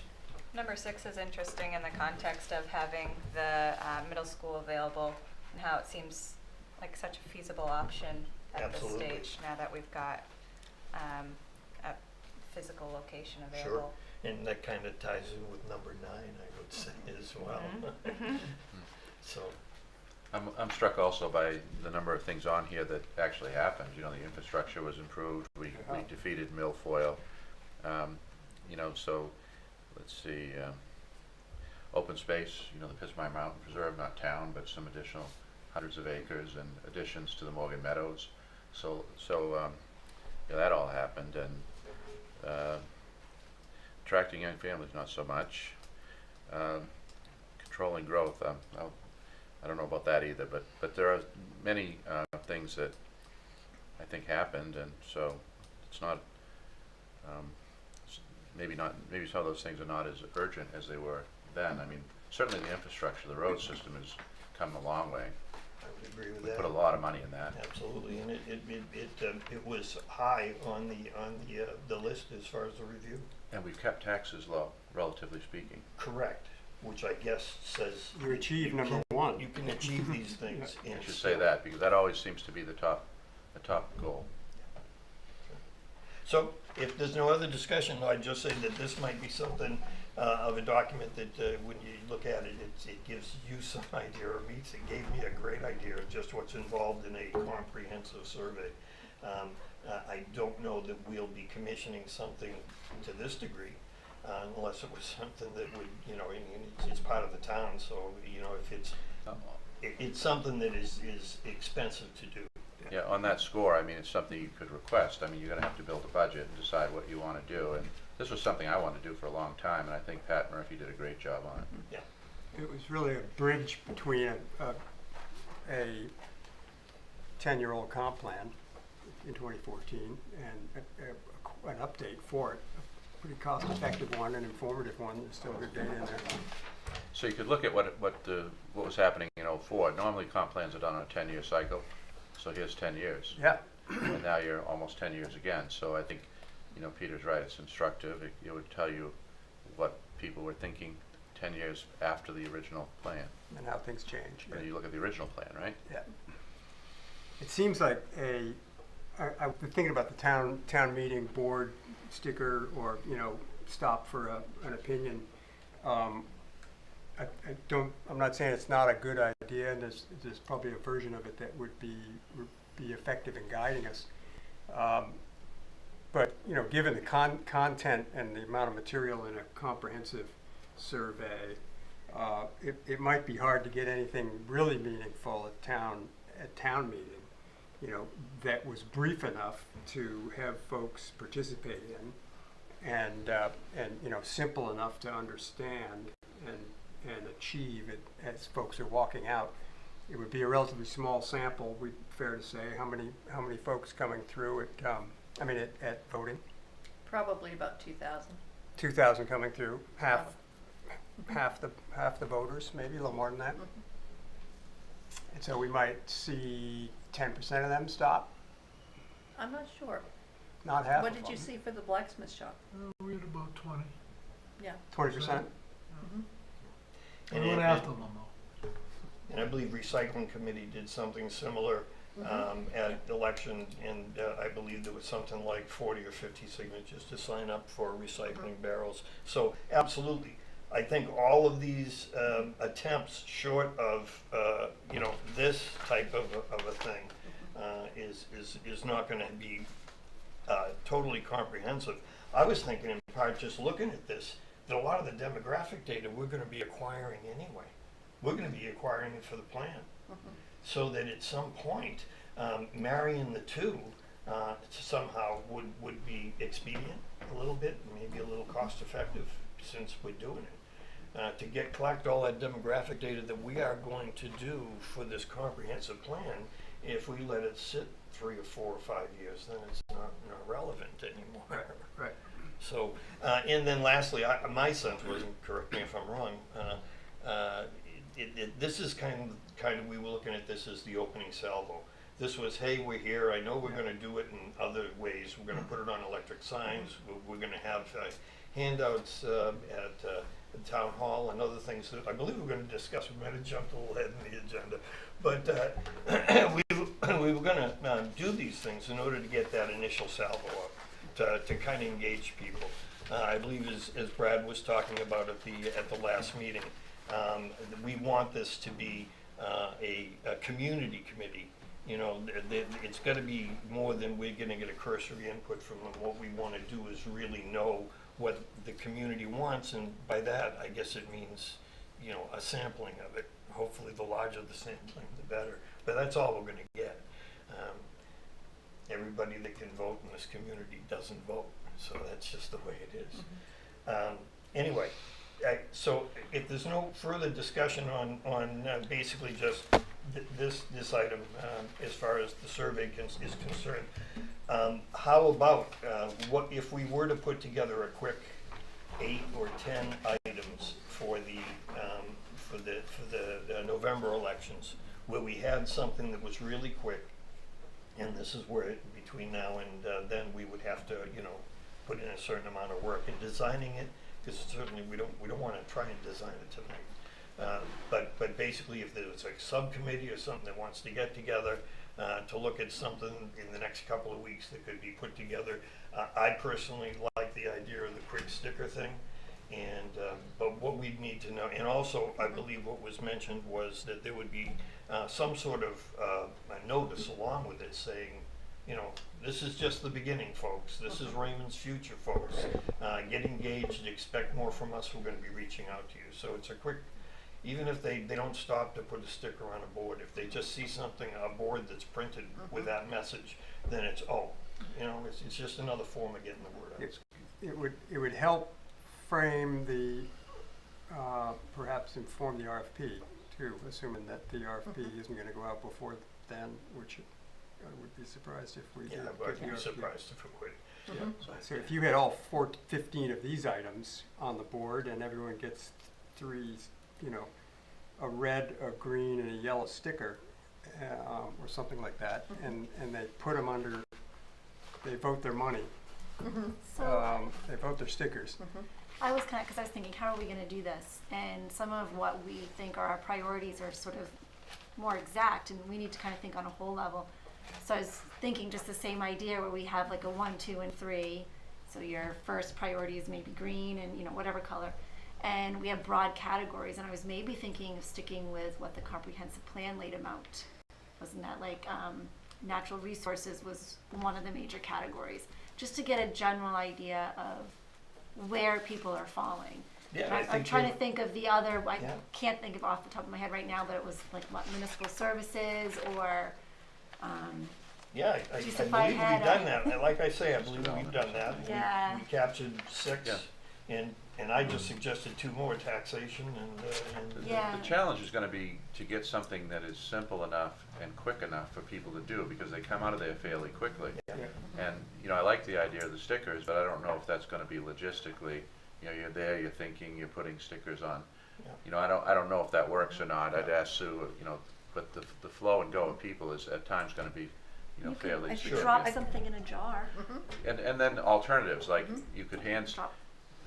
Number 6 is interesting in the context of having the middle school available and how it seems like such a feasible option at Absolutely. this stage now that we've got a physical location Sure. available. And that kind of ties in with number 9, I would say, as well. Mhm. So, I'm struck also by the number of things on here that actually happened. You know, the infrastructure was improved. We defeated milfoil. You know, so let's see. Open space. You know, the Pismire Mountain Preserve, not town, but some additional hundreds of acres and additions to the Morgan Meadows. So yeah, that all happened. And attracting young families, not so much. Controlling growth. I don't know about that either, but there are many things that I think happened, and so it's not, maybe some of those things are not as urgent as they were then. I mean, certainly the infrastructure, the road system has come a long way. I would agree with We that. put a lot of money in that. Absolutely, and it was high on the list as far as the review. And we've kept taxes low, relatively speaking. Correct, which I guess says You achieve you number can- 1. You can achieve these things. I and should say still- that, because that always seems to be the top goal. So, if there's no other discussion, I'd just say that this might be something of a document that when you look at it, it gives you some idea, or it gave me a great idea of just what's involved in a comprehensive survey. I don't know that we'll be commissioning something to this degree unless it was something that would, you know, it's part of the town, so, you know, if it's something that is expensive to do. Yeah, on that score, I mean, it's something you could request. I mean, you're gonna have to build a budget and decide what you wanna do, and this was something I wanted to do for a long time, and I think Pat Murphy did a great job on it. Yeah. It was really a bridge between a 10-year-old comp plan in 2014 and an update for it. A pretty cost-effective one, an informative one. There's still good data in there. So you could look at what was happening in '04. Normally comp plans are done on a 10-year cycle, so here's 10 years. Yeah. And now you're almost 10 years again, so I think, you know, Peter's right, it's instructive. It would tell you what people were thinking 10 years after the original plan. And how things change. And you look at the original plan, right? Yeah. It seems like I've been thinking about the town meeting board sticker, or, you know, stop for an opinion. I'm not saying it's not a good idea, and there's probably a version of it that would be effective in guiding us. But, you know, given the content and the amount of material in a comprehensive survey, it might be hard to get anything really meaningful at town meeting, you know, that was brief enough to have folks participate in, and you know, simple enough to understand and achieve it as folks are walking out. It would be a relatively small sample, fair to say. How many folks coming through at voting? Probably about 2,000. 2,000 coming through, half the voters, maybe a little more than that. And so we might see 10% of them stop, I'm not sure. not half What of did them. you see for the blacksmith shop? We had about 20. Yeah. 20%? We went after them though. And I believe recycling committee did something similar at election, and I believe there was something like 40 or 50 signatures to sign up for recycling barrels. So absolutely, I think all of these attempts, short of you know, this type of a thing, is not going to be totally comprehensive. I was thinking, in part, just looking at this, that a lot of the demographic data we're going to be acquiring anyway. we're gonna be acquiring it for the plan. So that at some point, marrying the two, somehow would be expedient a little bit, maybe a little cost effective since we're doing it. To collect all that demographic data that we are going to do for this comprehensive plan, if we let it sit 3 or 4 or 5 years, then it's not relevant anymore. Right. So, and then lastly, my sense was, and correct me if I'm wrong, this is kind of, we were looking at this as the opening salvo. This was, hey, we're here, I know we're gonna do it in other ways, we're gonna put it on electric signs, we're gonna have handouts at the town hall and other things that I believe we're gonna discuss. We might have jumped a little ahead in the agenda. But we were gonna do these things in order to get that initial salvo up, to kind of engage people. I believe as Brad was talking about at the last meeting, we want this to be a community committee. You know, it's got to be more than we're going to get a cursory input from them. What we want to do is really know what the community wants, and by that, I guess it means, you know, a sampling of it. Hopefully, the larger the sampling, the better. But that's all we're going to get. Everybody that can vote in this community doesn't vote, so that's just the way it is. Anyway, so if there's no further discussion on basically just this item as far as the survey is concerned, how about what if we were to put together a quick 8 or 10 items for the November elections, where we had something that was really quick, and this is where between now and then we would have to, you know, put in a certain amount of work in designing it, because certainly we don't want to try and design it tonight. But basically, if there was a subcommittee or something that wants to get together to look at something in the next couple of weeks that could be put together, I personally like the idea of the quick sticker thing. And but what we need to know, and also I believe what was mentioned was that there would be some sort of a notice along with it saying, you know, this is just the beginning, folks. This is Raymond's future, folks. Get engaged, expect more from us. We're going to be reaching out to you. So it's a quick, even if they don't stop to put a sticker on a board, if they just see something, a board that's printed with that message, then it's, oh, you know, it's just another form of getting the word out. It would help frame the, perhaps inform the RFP too, assuming that the RFP isn't going to go out before then, which I would be surprised if we did. Yeah, but I'd be surprised if it would. So if you had all 15 of these items on the board and everyone gets 3, you know, a red, a green, and a yellow sticker, or something like that, and they put them under, they vote their money, they vote their stickers. I was because I was thinking, how are we going to do this? And some of what we think are our priorities are sort of more exact, and we need to kind of think on a whole level. So I was thinking just the same idea where we have like a 1, 2, and 3. So your first priority is maybe green and, you know, whatever color. And we have broad categories, and I was maybe thinking of sticking with what the comprehensive plan laid them out. Wasn't that like natural resources was one of the major categories, just to get a general idea of where people are falling. Yeah, I'm trying to think of the other, I can't think of off the top of my head right now, but it was like what, municipal services or yeah, I believe we've done that. Like I say, I believe we've done that. Yeah. We captured 6, and I just suggested 2 more, taxation and yeah. The challenge is going to be to get something that is simple enough and quick enough for people to do, because they come out of there fairly quickly. And, you know, I like the idea of the stickers, but I don't know if that's going to be logistically, you know, you're there, you're thinking, you're putting stickers on. You know, I don't know if that works or not. I'd ask Sue, you know, but the flow and go of people is at times going to be, you know, fairly significant. Drop something in a jar. And then alternatives, like you could hand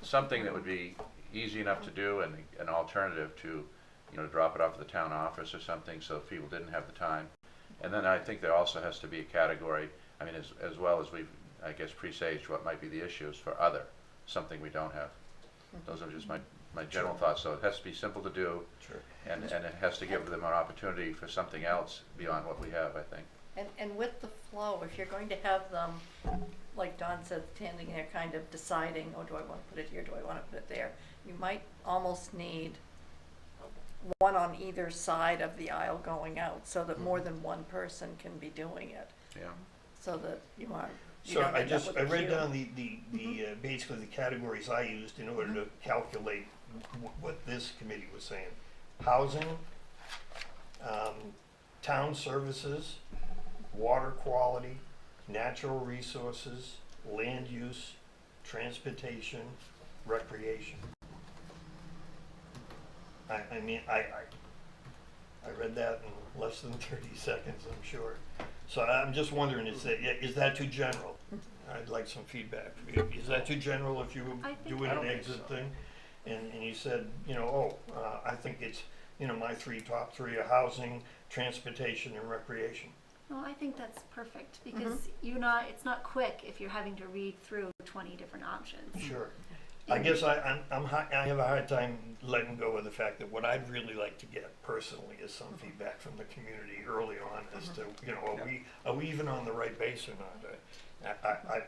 something that would be easy enough to do and an alternative to, you know, drop it off at the town office or something, so if people didn't have the time. And then I think there also has to be a category, I mean, as well as we've, I guess, presaged what might be the issues for other, something we don't have. Those are just my general thoughts. So it has to be simple to do, and it has to give them an opportunity for something else beyond what we have, I think. And with the flow, if you're going to have them, like Don said, standing there kind of deciding, oh, do I want to put it here, do I want to put it there? You might almost need one on either side of the aisle going out, so that more than one person can be doing it, Yeah. so that you aren't. You So don't I end up just, with I a read queue. down basically the categories I used in order to calculate what this committee was saying. Housing, town services, water quality, natural resources, land use, transportation, recreation. I mean, I read that in less than 30 seconds, I'm sure. So I'm just wondering, is that too general? I'd like some feedback. Is that too general if you were I think- doing I an don't think exit so. thing? And you said, I think it's, my top three are housing, transportation, and recreation. Well, I think that's perfect because it's not quick if you're having to read through 20 different options. Sure. I guess I have a hard time letting go of the fact that what I'd really like to get personally is some feedback from the community early on as to, are we even on the right base or not?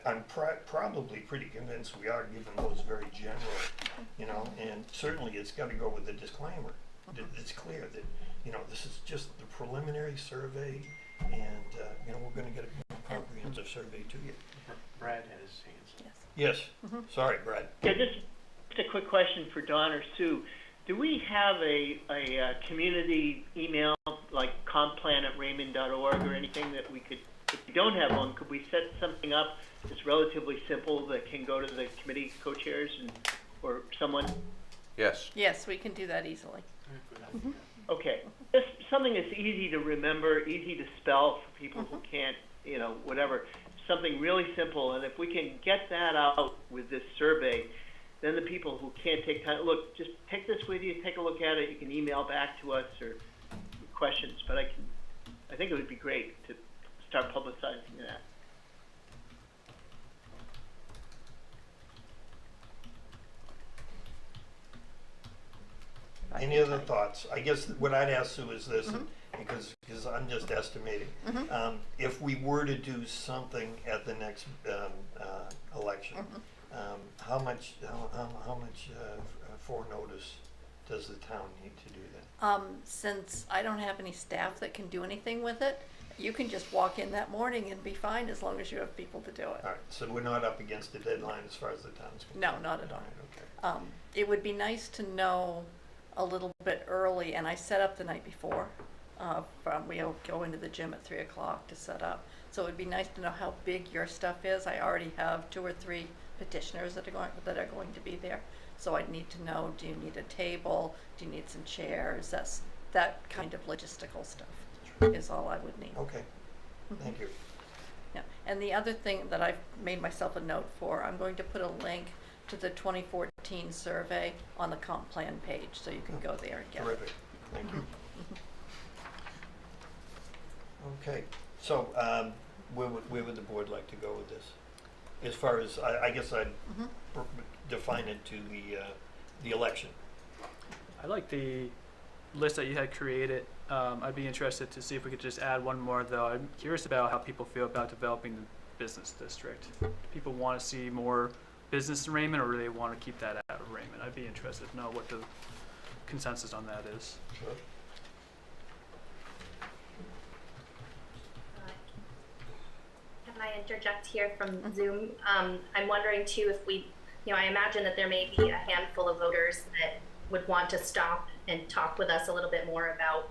I'm probably pretty convinced we are, given those very general, and certainly it's got to go with the disclaimer. It's clear that, this is just the preliminary survey, and, we're going to get a more comprehensive survey to you. Brad has his hands up. Yes. Yes. Sorry, Brad. Yeah, just a quick question for Don or Sue. Do we have a community email like complan@raymond.org or anything that we could, if we don't have one, could we set something up that's relatively simple that can go to the committee co-chairs or someone? Yes. Yes, we can do that easily. Okay, just something that's easy to remember, easy to spell for people who can't, whatever. Something really simple, and if we can get that out with this survey, then the people who can't take time, look, just take this with you, take a look at it. You can email back to us or questions, but I think it would be great to start publicizing that. Any other thoughts? I guess what I'd ask Sue is this, because I'm just estimating. If we were to do something at the next election, how much forenotice does the town need to do that? Since I don't have any staff that can do anything with it, you can just walk in that morning and be fine as long as you have people to do it. All right, so we're not up against a deadline as far as the town's concerned? No, not at all. All right, okay. It would be nice to know a little bit early, and I set up the night before. We'll go into the gym at 3 o'clock to set up. So it would be nice to know how big your stuff is. I already have 2 or 3 petitioners that are going to be there. So I'd need to know, do you need a table? Do you need some chairs? That kind of logistical stuff is all I would need. Okay, thank you. Yeah. And the other thing that I've made myself a note for, I'm going to put a link to the 2014 survey on the comp plan page, so you can go there and get Terrific, it. thank you. Okay, so where would the board like to go with this? As far as, I guess I'd define it to the election. I like the list that you had created. I'd be interested to see if we could just add one more, though. I'm curious about how people feel about developing the business district. Do people want to see more business in Raymond, or do they want to keep that out of Raymond? I'd be interested to know what the consensus on that is. Sure. Can I interject here from Zoom? I'm wondering too if we, I imagine that there may be a handful of voters that would want to stop and talk with us a little bit more about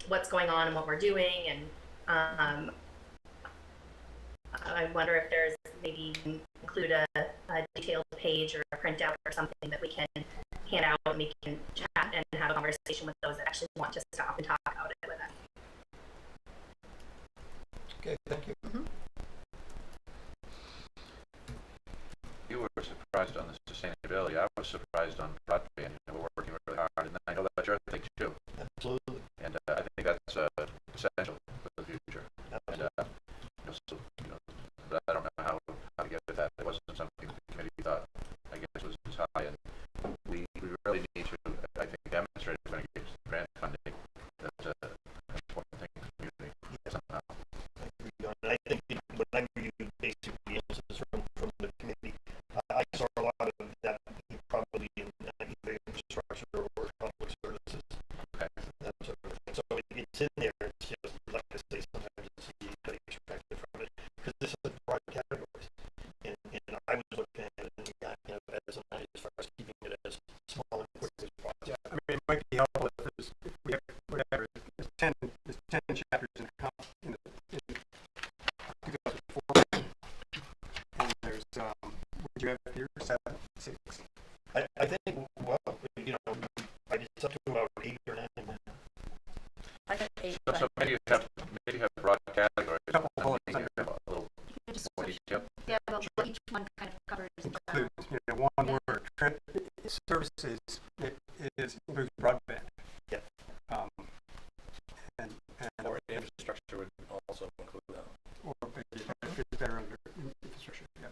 what's going on and what we're doing. And I wonder if there's maybe include a detailed page or a printout or something that we can hand out and we can chat and have a conversation with those that actually want to stop and talk about it with us. Okay, thank you. You were surprised on the sustainability. I was surprised on broadband. We're working really hard, and I know that's your thing too. Absolutely. And I think that's essential for the future. And but I don't know how to get at that. It wasn't something the committee thought, I guess, was as high. And we really need to, I think, demonstrate if we're going to get grant funding that 2.5 years, 7, 6. I think, well, you know, it's up to about 8 or 9 now. I got 8. So maybe you have broad categories. Couple bullets. Maybe you have a little Just more detail. yeah, but what each one kind of covers. Includes, you know, one word. Services, it includes broadband. Yeah. And Or infrastructure would also include that. or it's better under infrastructure. Yeah.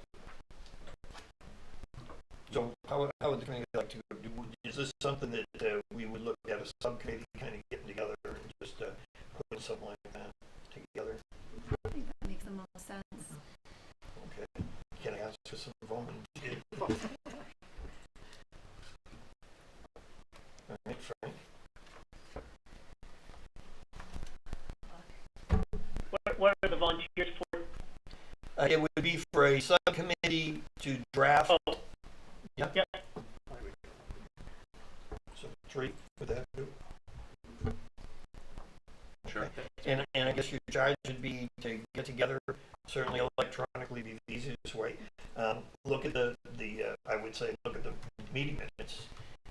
So how would the committee like to do? Is this something that we would look at a subcommittee kind of getting together and just putting something like that together? I think that makes the most sense. Okay. Can I ask for some volunteers? All right, Frank. What are the volunteers for? It would be for a subcommittee to draft. Oh, Yeah. yeah. So 3 would that do? Sure. And I guess your charge would be to get together, certainly electronically be the easiest way. Look at the I would say look at the meeting minutes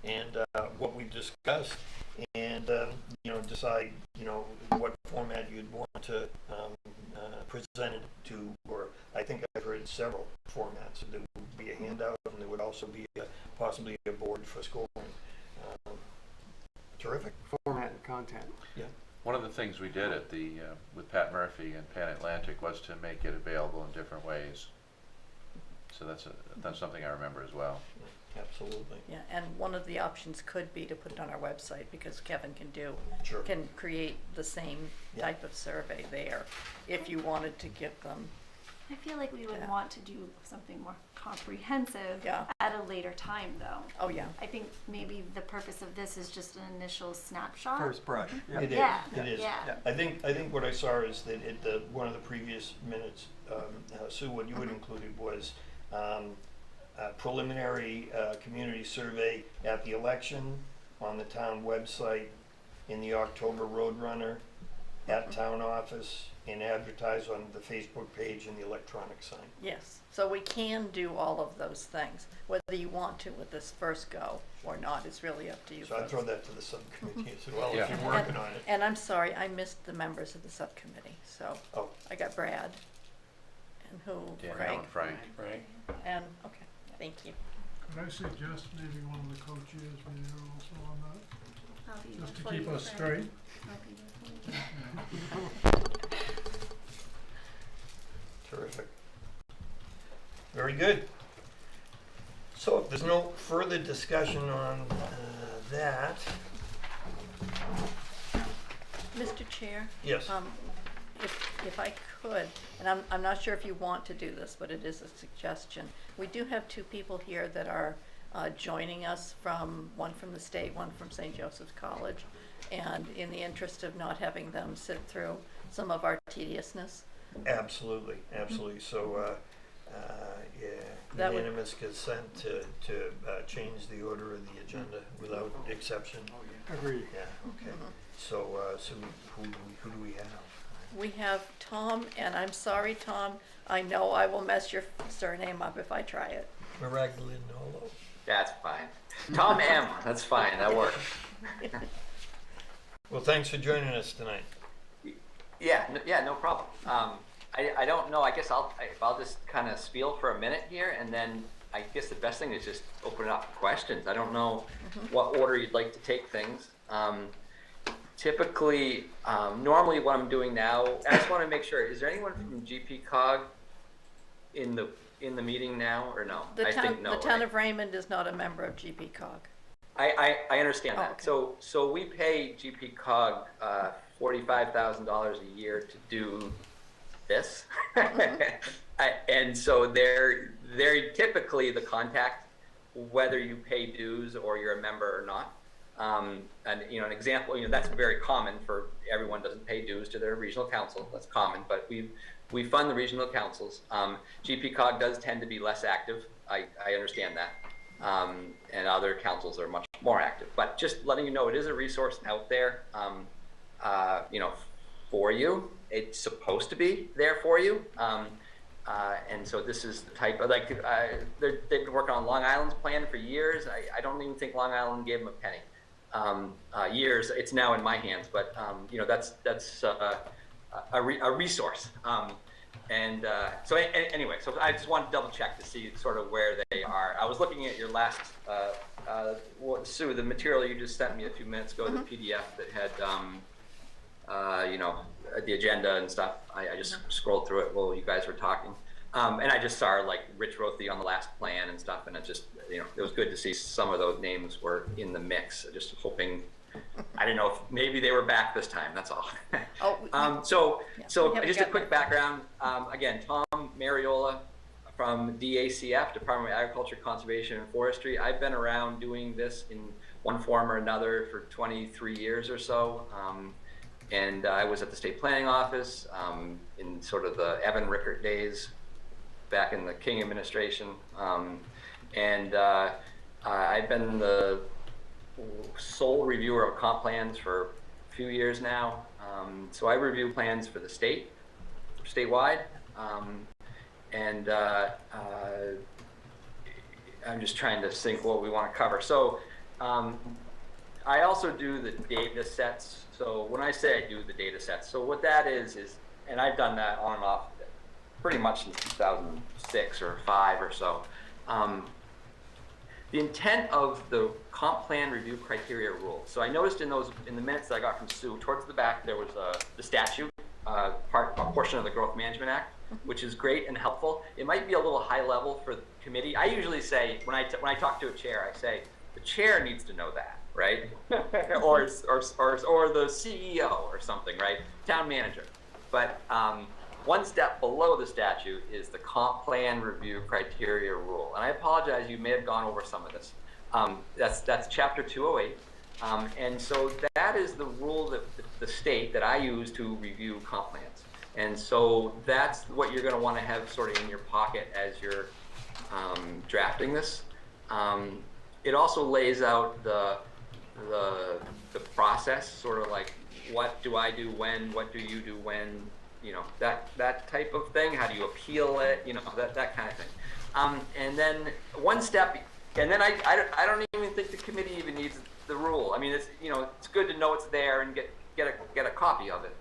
and what we've discussed, and you know, decide, you know, what format you'd want to present it to. Or I think I've heard several formats. There would be a handout, and there would also be possibly a board for scoring. Terrific. Format and content. Yeah. One of the things we did at the with Pat Murphy and Pan Atlantic was to make it available in different ways. So that's something I remember as well. Absolutely. Yeah, and one of the options could be to put it on our website, because Kevin Sure. can create the same Yeah. type of survey there if you wanted to give them. I feel like we would Yeah. want to do something more comprehensive Yeah. at a later time, though. Oh, yeah. I think maybe the purpose of this is just an initial snapshot. First brush. Yeah. It is. Yeah, It is. yeah. I think what I saw is that one of the previous minutes, Sue, what you had included was a preliminary community survey at the election, on the town website, in the October Roadrunner, at town office, and advertise on the Facebook page and the electronic sign. Yes, so we can do all of those things. Whether you want to with this first go or not is really up to you. So I'd folks. throw that to the subcommittee as well, Yeah. if you're working on it. And I'm sorry, I missed the members of the subcommittee. So Oh. I got Brad and who? Danielle Craig. and Frank. Right. And, okay, thank you. Could I suggest maybe one of the co-chairs be there also on that, I'll be just to there for keep you, us Frank. straight? I'll be there for you. Terrific. Very good. So if there's no further discussion on that, Mr. Chair? yes. If I could, and I'm not sure if you want to do this, but it is a suggestion. We do have 2 people here that are joining us one from the state, one from St. Joseph's College. And in the interest of not having them sit through some of our tediousness. Absolutely, absolutely. So, yeah, That would- unanimous consent to change the order of the agenda without exception. Agreed. Yeah, okay. So, who do we have? We have Tom, and I'm sorry, Tom, I know I will mess your surname up if I try it. Maraglianolo. That's fine. Tom M. That's fine. That works. Well, thanks for joining us tonight. Yeah, no problem. I don't know. I guess I'll just kind of spiel for a minute here, and then I guess the best thing is just open it up for questions. I don't know what order you'd like to take things. Typically, normally what I'm doing now, I just want to make sure, is there anyone from GPCOG in the meeting now, or no? The I think no, town right? of Raymond is not a member of GPCOG. I understand that. Oh, okay. So we pay GPCOG $45,000 a year to do this, and so they're typically the contact, whether you pay dues or you're a member or not. And an example, that's very common for everyone doesn't pay dues to their regional council. That's common, but we fund the regional councils. GPCOG does tend to be less active. I understand that. And other councils are much more active. But just letting you know, it is a resource out there, for you. It's supposed to be there for you. And so this is the type of, like, they've been working on Long Island's plan for years. I don't even think Long Island gave them a penny. Years, it's now in my hands, but you know, that's a resource. So anyway, so I just wanted to double check to see sort of where they are. I was looking at your last, Sue, the material you just sent me a few minutes ago, the PDF that had, you know, the agenda and stuff. I just scrolled through it while you guys were talking. And I just saw like Rich Rothy on the last plan and stuff, and it just, you know, it was good to see some of those names were in the mix. Just hoping, I didn't know if maybe they were back this time, that's all. So just a quick background. Again, Tom Mariola from DACF, Department of Agriculture, Conservation and Forestry. I've been around doing this in one form or another for 23 years or so. And I was at the State Planning Office in sort of the Evan Rickert days back in the King administration. I've been the sole reviewer of comp plans for a few years now. So I review plans for the state, statewide. I'm just trying to think what we want to cover. So I also do the data sets. So when I say I do the data sets, so what that is, and I've done that on and off pretty much since 2006 or 5 or so. The intent of the comp plan review criteria rules. So I noticed in the minutes that I got from Sue, towards the back there was the statute, a portion of the Growth Management Act, which is great and helpful. It might be a little high level for the committee. I usually say, when I talk to a chair, I say, the chair needs to know that, right? or the CEO or something, right? Town manager. But one step below the statute is the comp plan review criteria rule. And I apologize, you may have gone over some of this. That's chapter 208. And so that is the rule that the state that I use to review comp plans. And so that's what you're going to want to have sort of in your pocket as you're drafting this. It also lays out the process, sort of like, what do I do when, what do you do when, you know, that type of thing. How do you appeal it? You know, that kind of thing. And then one step, and then I don't even think the committee even needs the rule. I mean, it's, you know, it's good to know it's there and get a copy of it.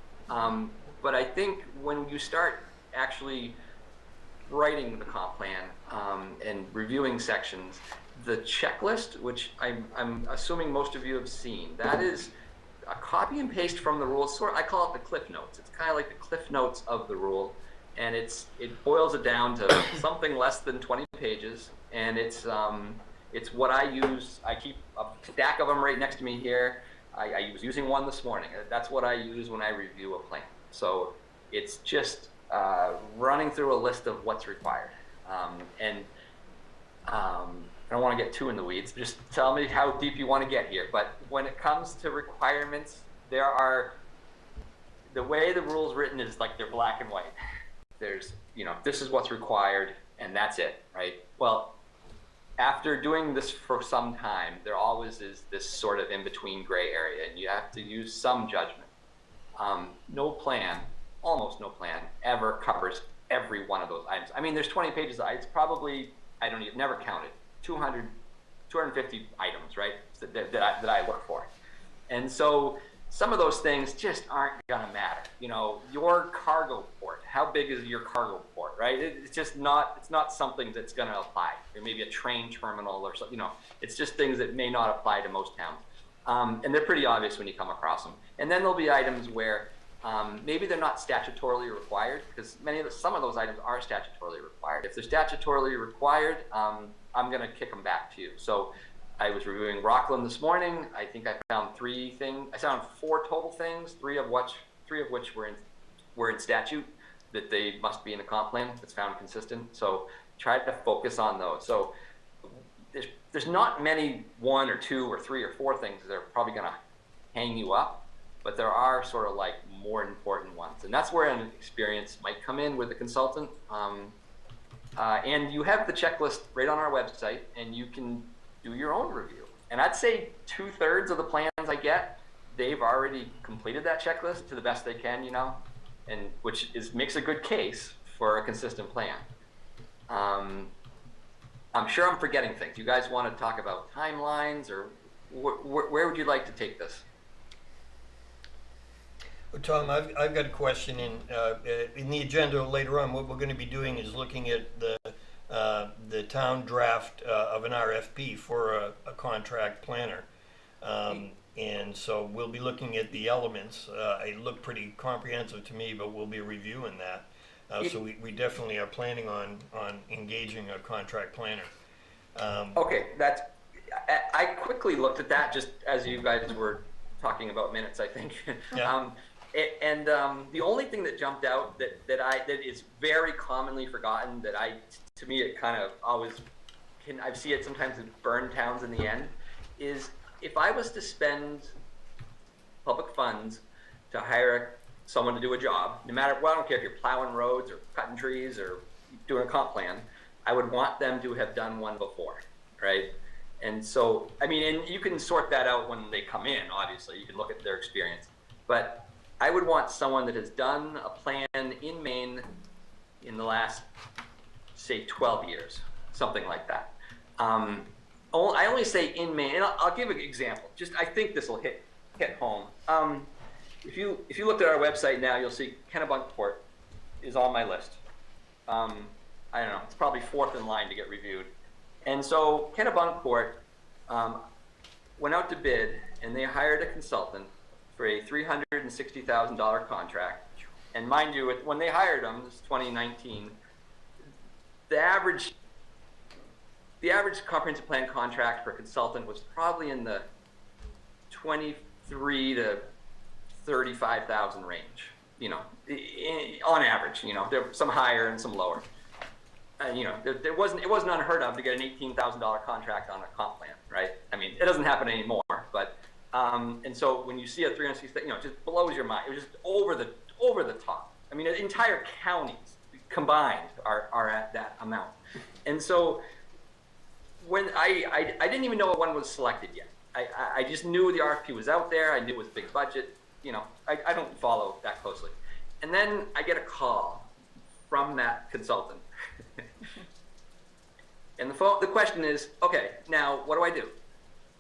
But I think when you start actually writing the comp plan and reviewing sections, the checklist, which I'm assuming most of you have seen, that is a copy and paste from the rules. I call it the cliff notes. It's kind of like the cliff notes of the rule, and it boils it down to something less than 20 pages, and it's what I use. I keep a stack of them right next to me here. I was using one this morning. That's what I use when I review a plan. So it's just running through a list of what's required. I don't want to get too in the weeds. Just tell me how deep you want to get here. But when it comes to requirements, the way the rule's written is like they're black and white. There's, you know, this is what's required, and that's it, right? Well, after doing this for some time, there always is this sort of in-between gray area, and you have to use some judgment. No plan, almost no plan, ever covers every one of those items. I mean, there's 20 pages. It's probably, never counted, 250 items, right, that I look for. And so some of those things just aren't gonna matter. You know, your cargo port, how big is your cargo port, right? It's just not, it's not something that's gonna apply. Or maybe a train terminal or something, you know, it's just things that may not apply to most towns. And they're pretty obvious when you come across them. And then there'll be items where maybe they're not statutorily required, because some of those items are statutorily required. If they're statutorily required, I'm going to kick them back to you. So I was reviewing Rockland this morning. I think I found 3 things. I found 4 total things, 3 of which were in statute, that they must be in a comp plan that's found consistent. So try to focus on those. So there's not many 1 or 2 or 3 or 4 things that are probably going to hang you up. But there are sort of like more important ones. And that's where an experience might come in with a consultant. And you have the checklist right on our website, and you can do your own review. And I'd say 2/3 of the plans I get, they've already completed that checklist to the best they can, you know, and which makes a good case for a consistent plan. I'm sure I'm forgetting things. You guys want to talk about timelines, or where would you like to take this? Well, Tom, I've got a question. In the agenda later on, what we're going to be doing is looking at the town draft of an RFP for a contract planner. And so we'll be looking at the elements. It looked pretty comprehensive to me, but we'll be reviewing that. So we definitely are planning on engaging a contract planner. Okay, I quickly looked at that just as you guys were talking about minutes, I think. Yeah. The only thing that jumped out that is very commonly forgotten, to me it kind of always I see it sometimes in burn towns in the end, is if I was to spend public funds to hire someone to do a job, no matter what, I don't care if you're plowing roads or cutting trees or doing a comp plan, I would want them to have done one before, right? And so, I mean, and you can sort that out when they come in, obviously, you can look at their experience, but I would want someone that has done a plan in Maine in the last, say, 12 years, something like that. I only say in Maine, and I'll give an example. I think this will hit home. If you looked at our website now, you'll see Kennebunkport is on my list. I don't know, it's probably fourth in line to get reviewed. And so Kennebunkport went out to bid, and they hired a consultant for a $360,000 contract. And mind you, when they hired him, this is 2019, the average comprehensive plan contract for a consultant was probably in the 23 to 35,000 range, on average. There were some higher and some lower. It wasn't unheard of to get an $18,000 contract on a comp plan, right? I mean, it doesn't happen anymore, but and so when you see a 360, it just blows your mind. It was just over the top. I mean, entire counties combined are at that amount, and so when I didn't even know what one was selected yet. I just knew the RFP was out there. I knew it was big budget. I don't follow that closely. And then I get a call from that consultant. And the question is, okay, now what do I do,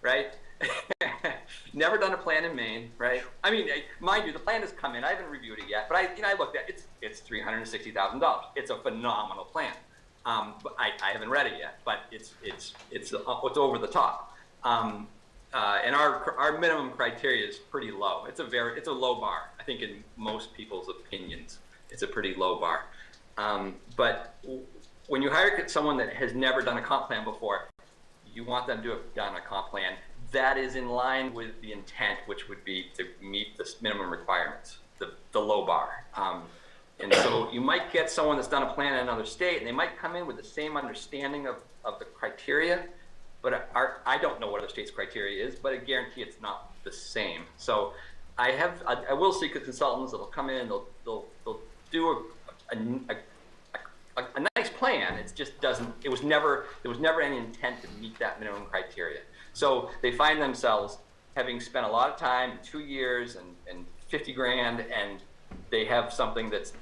right? Never done a plan in Maine, right? I mean, mind you, the plan has come in. I haven't reviewed it yet, but I looked at it. It's $360,000. It's a phenomenal plan. But I haven't read it yet, but it's over the top. And our minimum criteria is pretty low. It's a low bar. I think in most people's opinions, it's a pretty low bar. But when you hire someone that has never done a comp plan before, you want them to have done a comp plan that is in line with the intent, which would be to meet the minimum requirements, the low bar. And so you might get someone that's done a plan in another state, and they might come in with the same understanding of the criteria, but I don't know what other states' criteria is, but I guarantee it's not the same. So I will seek consultants that'll come in and they'll do a nice plan. It just doesn't. There was never any intent to meet that minimum criteria. So they find themselves having spent a lot of time, 2 years and 50 grand, and they have something that's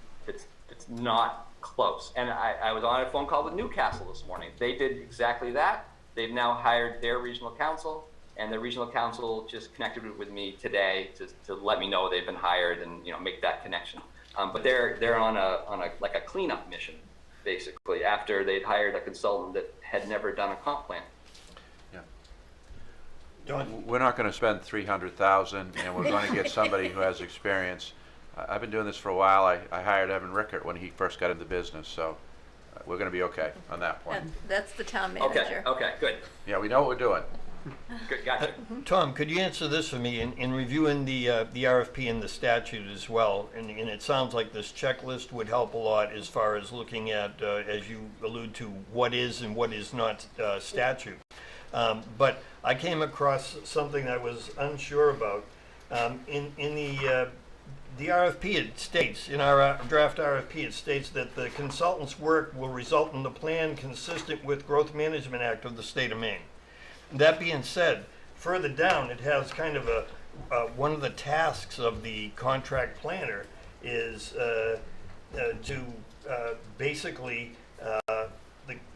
not close. And I was on a phone call with Newcastle this morning. They did exactly that. They've now hired their regional counsel, and the regional counsel just connected with me today to let me know they've been hired and make that connection. But they're on a cleanup mission, basically, after they'd hired a consultant that had never done a comp plan. We're not going to spend $300,000, and we're going to get somebody who has experience. I've been doing this for a while. I hired Evan Rickert when he first got into business, so we're going to be okay on that point. And that's the town manager. Okay, good. Yeah, we know what we're doing. Good, gotcha. Tom, could you answer this for me? In reviewing the RFP and the statute as well, and it sounds like this checklist would help a lot as far as looking at, as you allude to, what is and what is not statute. But I came across something I was unsure about. In the RFP, it states, in our draft RFP, it states that the consultant's work will result in the plan consistent with Growth Management Act of the state of Maine. That being said, further down, it has kind of one of the tasks of the contract planner is to basically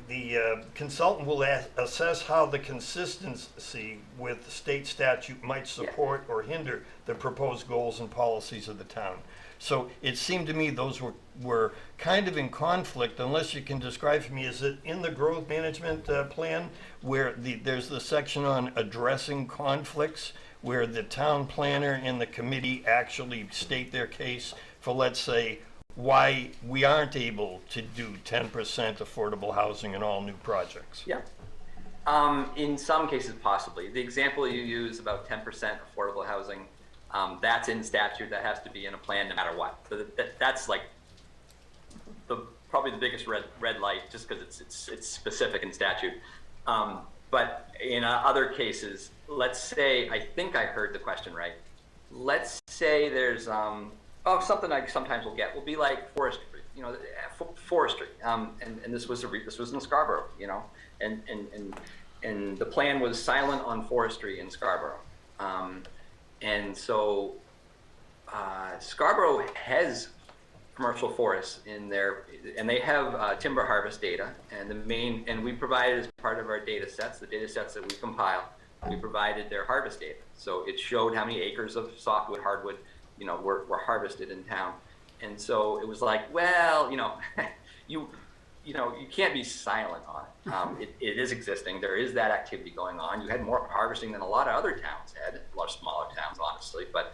the consultant will assess how the consistency with state statute might support or hinder the proposed goals and policies of the town. So it seemed to me those were kind of in conflict, unless you can describe for me, is it in the growth management plan where there's the section on addressing conflicts, where the town planner and the committee actually state their case for, let's say, why we aren't able to do 10% affordable housing in all new projects? Yeah. In some cases, possibly. The example you use about 10% affordable housing, that's in statute. That has to be in a plan no matter what. So that's like probably the biggest red light, just because it's specific in statute. But in other cases, let's say, I think I heard the question right. Let's say there's something I sometimes will get will be like forestry, forestry. And this was in Scarborough, and the plan was silent on forestry in Scarborough. And so Scarborough has commercial forests in there, and they have timber harvest data, and we provided as part of our data sets, the data sets that we compile, we provided their harvest data. So it showed how many acres of softwood, hardwood, were harvested in town. And so it was like, well, you can't be silent on it. It is existing. There is that activity going on. You had more harvesting than a lot of other towns had, a lot of smaller towns, honestly. But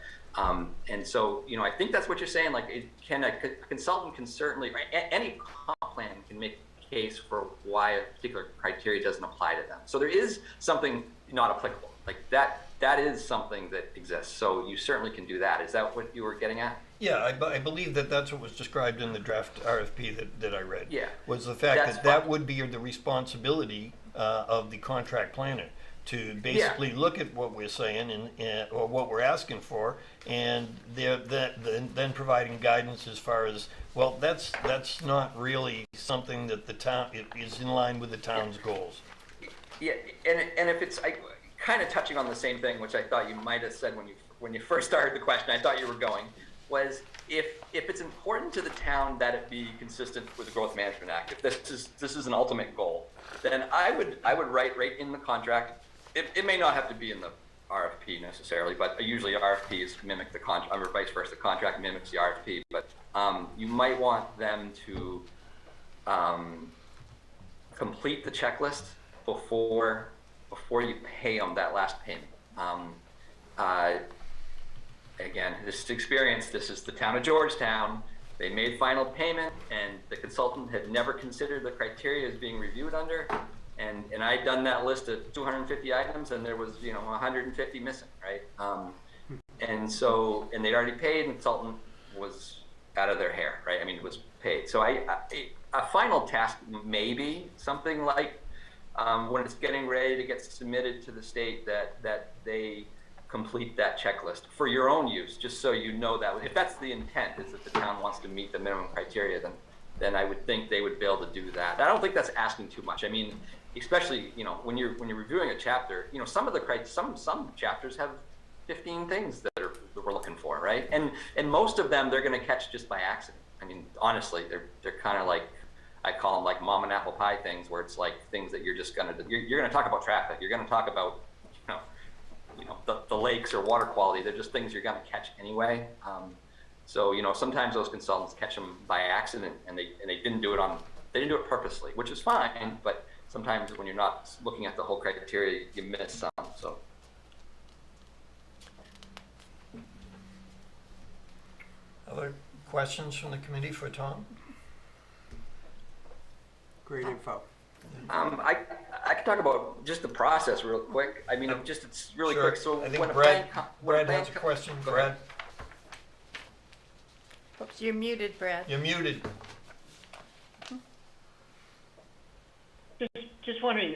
and so, I think that's what you're saying. Like, a consultant can certainly, any comp plan can make a case for why a particular criteria doesn't apply to them. So there is something not applicable. Like that is something that exists. So you certainly can do that. Is that what you were getting at? Yeah, I believe that's what was described in the draft RFP that I read. Yeah. Was the fact that would be the responsibility of the contract planner to basically look at what we're saying or what we're asking for, and then providing guidance as far as, well, that's not really something that the town is in line with the town's goals. Yeah, and if it's kind of touching on the same thing, which I thought you might have said when you first started the question, I thought you were going, was if it's important to the town that it be consistent with the Growth Management Act, if this is an ultimate goal, then I would write right in the contract. It may not have to be in the RFP necessarily, but usually RFPs mimic the contract, or vice versa. The contract mimics the RFP, but you might want them to complete the checklist before you pay them that last payment. Again, this experience, this is the town of Georgetown. They made final payment, and the consultant had never considered the criteria as being reviewed under. And I'd done that list of 250 items, and there was 150 missing, right? And they'd already paid, and the consultant was out of their hair, right? I mean, it was paid. So a final task may be something like when it's getting ready to get submitted to the state, that they complete that checklist for your own use, just so you know that if that's the intent, is that the town wants to meet the minimum criteria, then I would think they would be able to do that. I don't think that's asking too much. I mean, especially when you're reviewing a chapter, some chapters have 15 things that we're looking for, right? And most of them they're going to catch just by accident. I mean, honestly, they're kind of like, I call them like mom and apple pie things, where it's like things that you're just gonna you're gonna talk about traffic, you're gonna talk about the lakes or water quality. They're just things you're gonna catch anyway. So sometimes those consultants catch them by accident, and they didn't do it purposely, which is fine. But sometimes when you're not looking at the whole criteria, you miss some. So. Other questions from the committee for Tom? Great info. I can talk about just the process real quick. I mean, it's really quick. So I think when Brad has a question. Brad? Oops, you're muted, Brad. You're muted. Just wondering,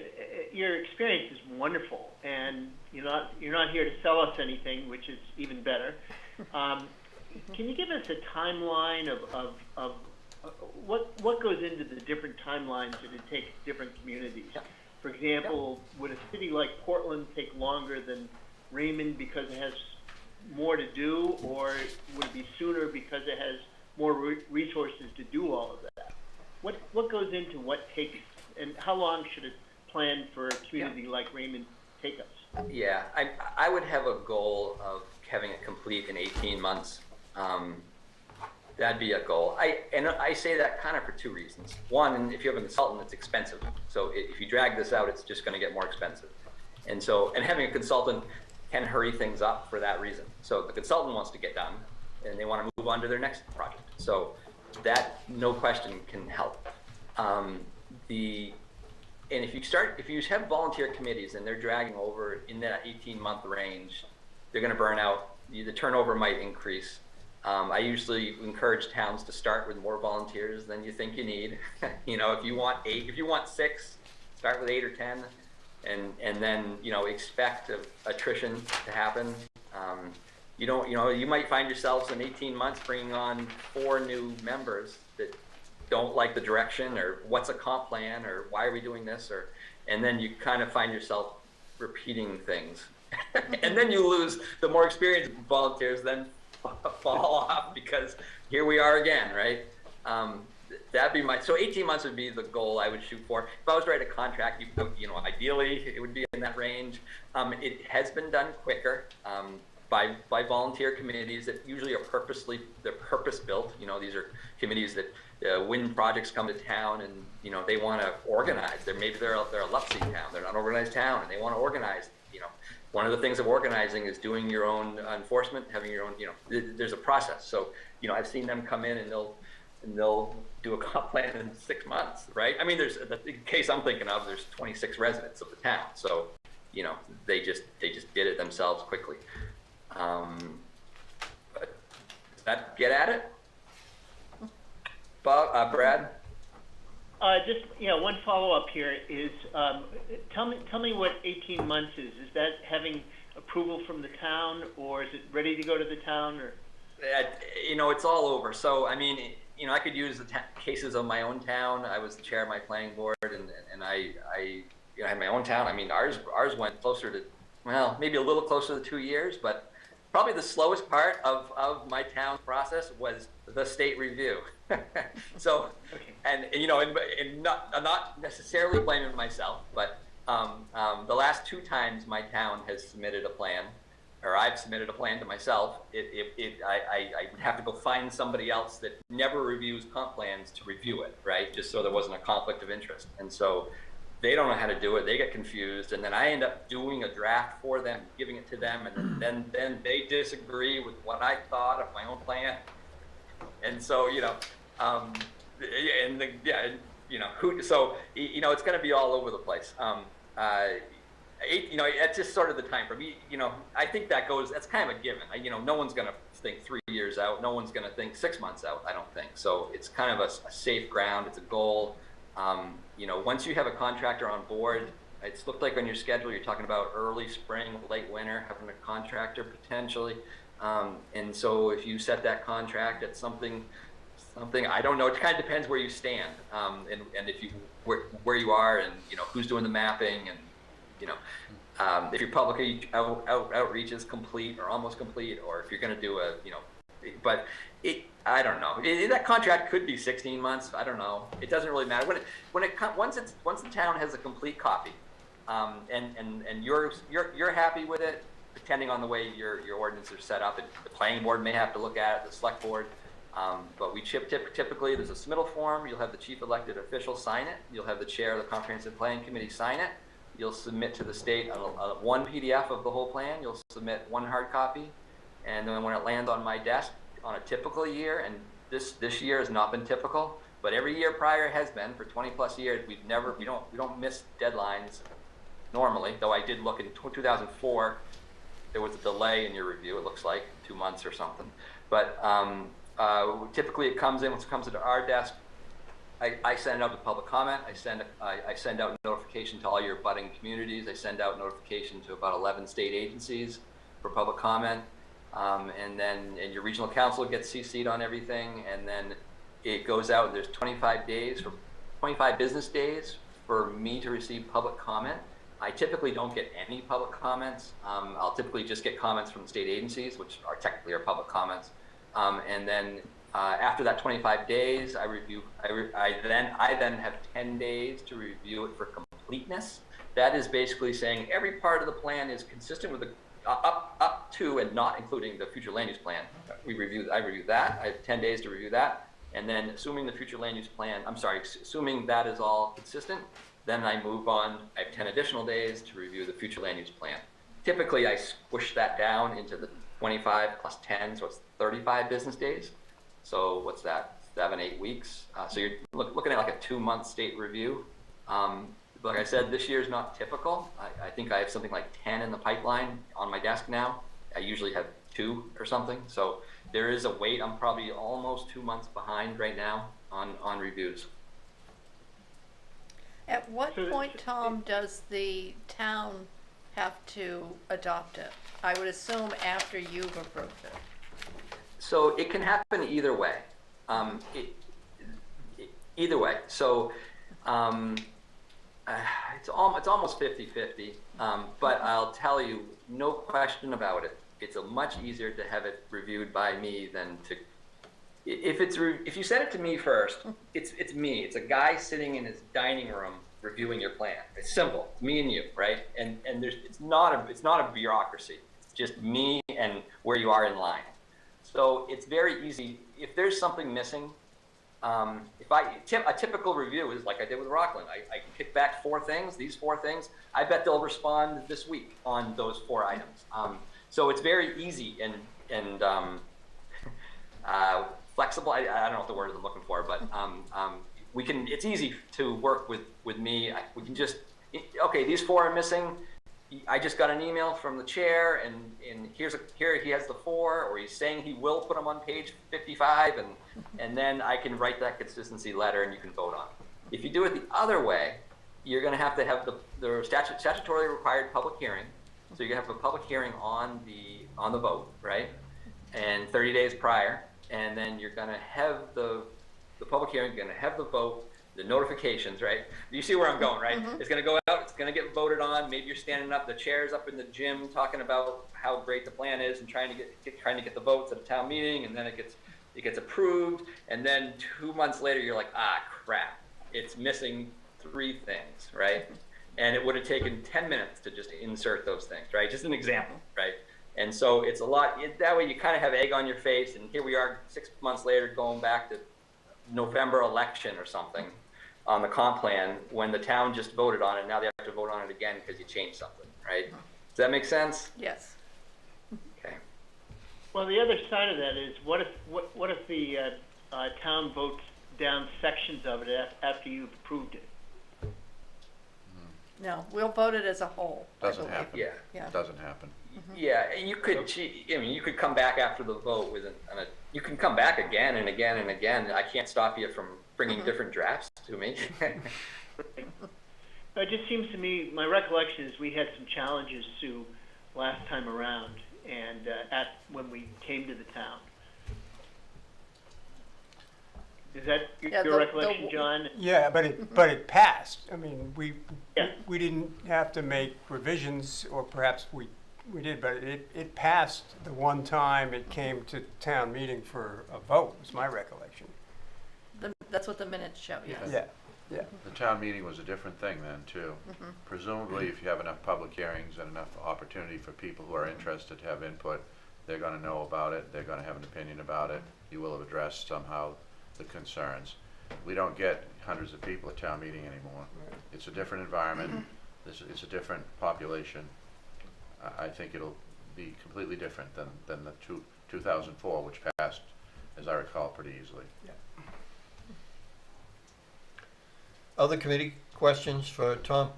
your experience is wonderful, and you're not here to sell us anything, which is even better. Can you give us a timeline of what goes into the different timelines that it takes different communities? For example, would a city like Portland take longer than Raymond because it has more to do, or would it be sooner because it has more resources to do all of that? goes into what takes, and how long should a plan for a community like Raymond take us? Yeah, I would have a goal of having it complete in 18 months. That'd be a goal. I say that kind of for two reasons. One, if you have a consultant, it's expensive. So if you drag this out, it's just going to get more expensive. And having a consultant can hurry things up for that reason. So the consultant wants to get done, and they want to move on to their next project. So that, no question, can help. And if you have volunteer committees and they're dragging over in that 18-month range, they're going to burn out. The turnover might increase. I usually encourage towns to start with more volunteers than you think you need. If you want 8, if you want 6, start with 8 or 10, and then expect attrition to happen. You might find yourselves in 18 months bringing on 4 new members that don't like the direction, or what's a comp plan, or why are we doing this, and then you kind of find yourself repeating things, and then you lose the more experienced volunteers. Then fall off because here we are again, right? That'd be so 18 months would be the goal I would shoot for. If I was to write a contract, ideally it would be in that range. It has been done quicker by volunteer committees that usually are they're purpose built. These are committees that when projects come to town and they want to organize. They're a Lupsy town, they're not an organized town, and they want to organize. One of the things of organizing is doing your own enforcement, having your own, there's a process. So, I've seen them come in and they'll do a comp plan in 6 months, right? I mean, there's the case I'm thinking of, there's 26 residents of the town. So, they just did it themselves quickly. But does that get at it? Brad? Just one follow-up here is, tell me what 18 months is. Is that having approval from the town, or is it ready to go to the town, or? It's all over. So I mean, I could use the cases of my own town. I was the chair of my planning board, and I had my own town. I mean, ours went closer to, well, maybe a little closer to 2 years, but probably the slowest part of my town's process was the state review. So, and I'm not necessarily blaming myself, but the last 2 times my town has submitted a plan, or I've submitted a plan to myself, I would have to go find somebody else that never reviews comp plans to review it, right? Just so there wasn't a conflict of interest. And so they don't know how to do it, they get confused, and then I end up doing a draft for them, giving it to them, and then they disagree with what I thought of my own plan. And so, so it's going to be all over the place. It's just sort of the time for me. I think that's kind of a given. No one's going to think 3 years out. No one's going to think 6 months out, I don't think. So it's kind of a safe ground. It's a goal. Once you have a contractor on board, it's looked like on your schedule, you're talking about early spring, late winter, having a contractor potentially. And so if you set that contract at something, I don't know, it kind of depends where you stand, and if where you are, and who's doing the mapping, and if your public outreach is complete or almost complete, or if you're going to do but I don't know. That contract could be 16 months. I don't know. It doesn't really matter. Once the town has a complete copy, and you're happy with it, depending on the way your ordinance are set up, and the planning board may have to look at it, the select board. But we typically, there's a submittal form. You'll have the chief elected official sign it. You'll have the chair of the comprehensive planning committee sign it. You'll submit to the state one PDF of the whole plan. You'll submit 1 hard copy, and then when it lands on my desk on a typical year, and this year has not been typical, but every year prior has been for 20+ years. We don't miss deadlines normally. Though I did look in 2004. There was a delay in your review, it looks like 2 months or something. But typically it comes in, once it comes into our desk, I send out the public comment, I send out notification to all your budding communities, I send out notification to about 11 state agencies for public comment, and your regional council gets CC'd on everything, and then it goes out, there's 25 business days for me to receive public comment. I typically don't get any public comments. I'll typically just get comments from the state agencies, which are technically our public comments. And then After that 25 days, I then have 10 days to review it for completeness. That is basically saying every part of the plan is consistent with the up to and not including the future land use plan. I review that. I have 10 days to review that. And then assuming the future land use plan, assuming that is all consistent, then I move on. I have 10 additional days to review the future land use plan. Typically, I squish that down into the 25 plus 10, so it's 35 business days. So what's that, 7-8 weeks? So you're looking at like a 2-month state review. Like I said, this year is not typical. I think I have something like 10 in the pipeline on my desk now. I usually have 2 or something. So there is a wait. I'm probably almost 2 months behind right now on reviews. At what point, Tom, does the town have to adopt it? I would assume after you've approved it. So it can happen either way. Either way. So it's almost 50-50. But I'll tell you, no question about it. It's much easier to have it reviewed by me than to. If you send it to me first, it's me. It's a guy sitting in his dining room reviewing your plan. It's simple. It's me and you, right? And it's not a bureaucracy. It's just me and where you are in line. So it's very easy. If there's something missing, a typical review is like I did with Rockland. I kick back 4 things. These 4 things. I bet they'll respond this week on those 4 items. So it's very easy and flexible. I don't know what the word I'm looking for, but we can. It's easy to work with me. We can just okay. These 4 are missing. I just got an email from the chair, and here he has the 4, or he's saying he will put them on page 55, and then I can write that consistency letter, and you can vote on it. If you do it the other way, you're going to have the statutorily required public hearing. So you're going to have a public hearing on the vote, right? And 30 days prior, and then you're going to have the public hearing, you're going to have the vote, the notifications, right? You see where I'm going, right? Mm-hmm. It's going to go out, it's going to get voted on. Maybe you're standing up, the chair's up in the gym talking about how great the plan is and trying to get the votes at a town meeting, and then it gets approved, and then 2 months later you're like, ah, crap, it's missing 3 things, right? And it would have taken 10 minutes to just insert those things, right? Just an example, right? And so it's a lot, that way you kind of have egg on your face, and here we are 6 months later going back to November election or something on the comp plan when the town just voted on it. Now they have to vote on it again because you changed something, right? Does that make sense? Yes. Okay. Well, the other side of that is, what if the town votes down sections of it after you've approved it? No, we'll vote it as a whole. Doesn't happen. Yeah. Doesn't happen. Mm-hmm. Yeah, and you could. You could come back after the vote with you can come back again and again and again. I can't stop you from bringing different drafts to me. It just seems to me, my recollection is we had some challenges, Sue, last time around, and when we came to the town. Is that your recollection, John? Yeah, but it passed. I mean, we didn't have to make revisions, or perhaps we did, but it passed the one time it came to town meeting for a vote, was my recollection. That's what the minutes show, yes. Yeah. The town meeting was a different thing then, too. Mm-hmm. Presumably, if you have enough public hearings and enough opportunity for people who are interested to have input, they're going to know about it, they're going to have an opinion about it, you will have addressed somehow the concerns. We don't get hundreds of people at town meeting anymore. Right. It's a different environment. It's a different population. I think it'll be completely different than the 2004, which passed, as I recall, pretty easily. Yeah. Other committee questions for Tom?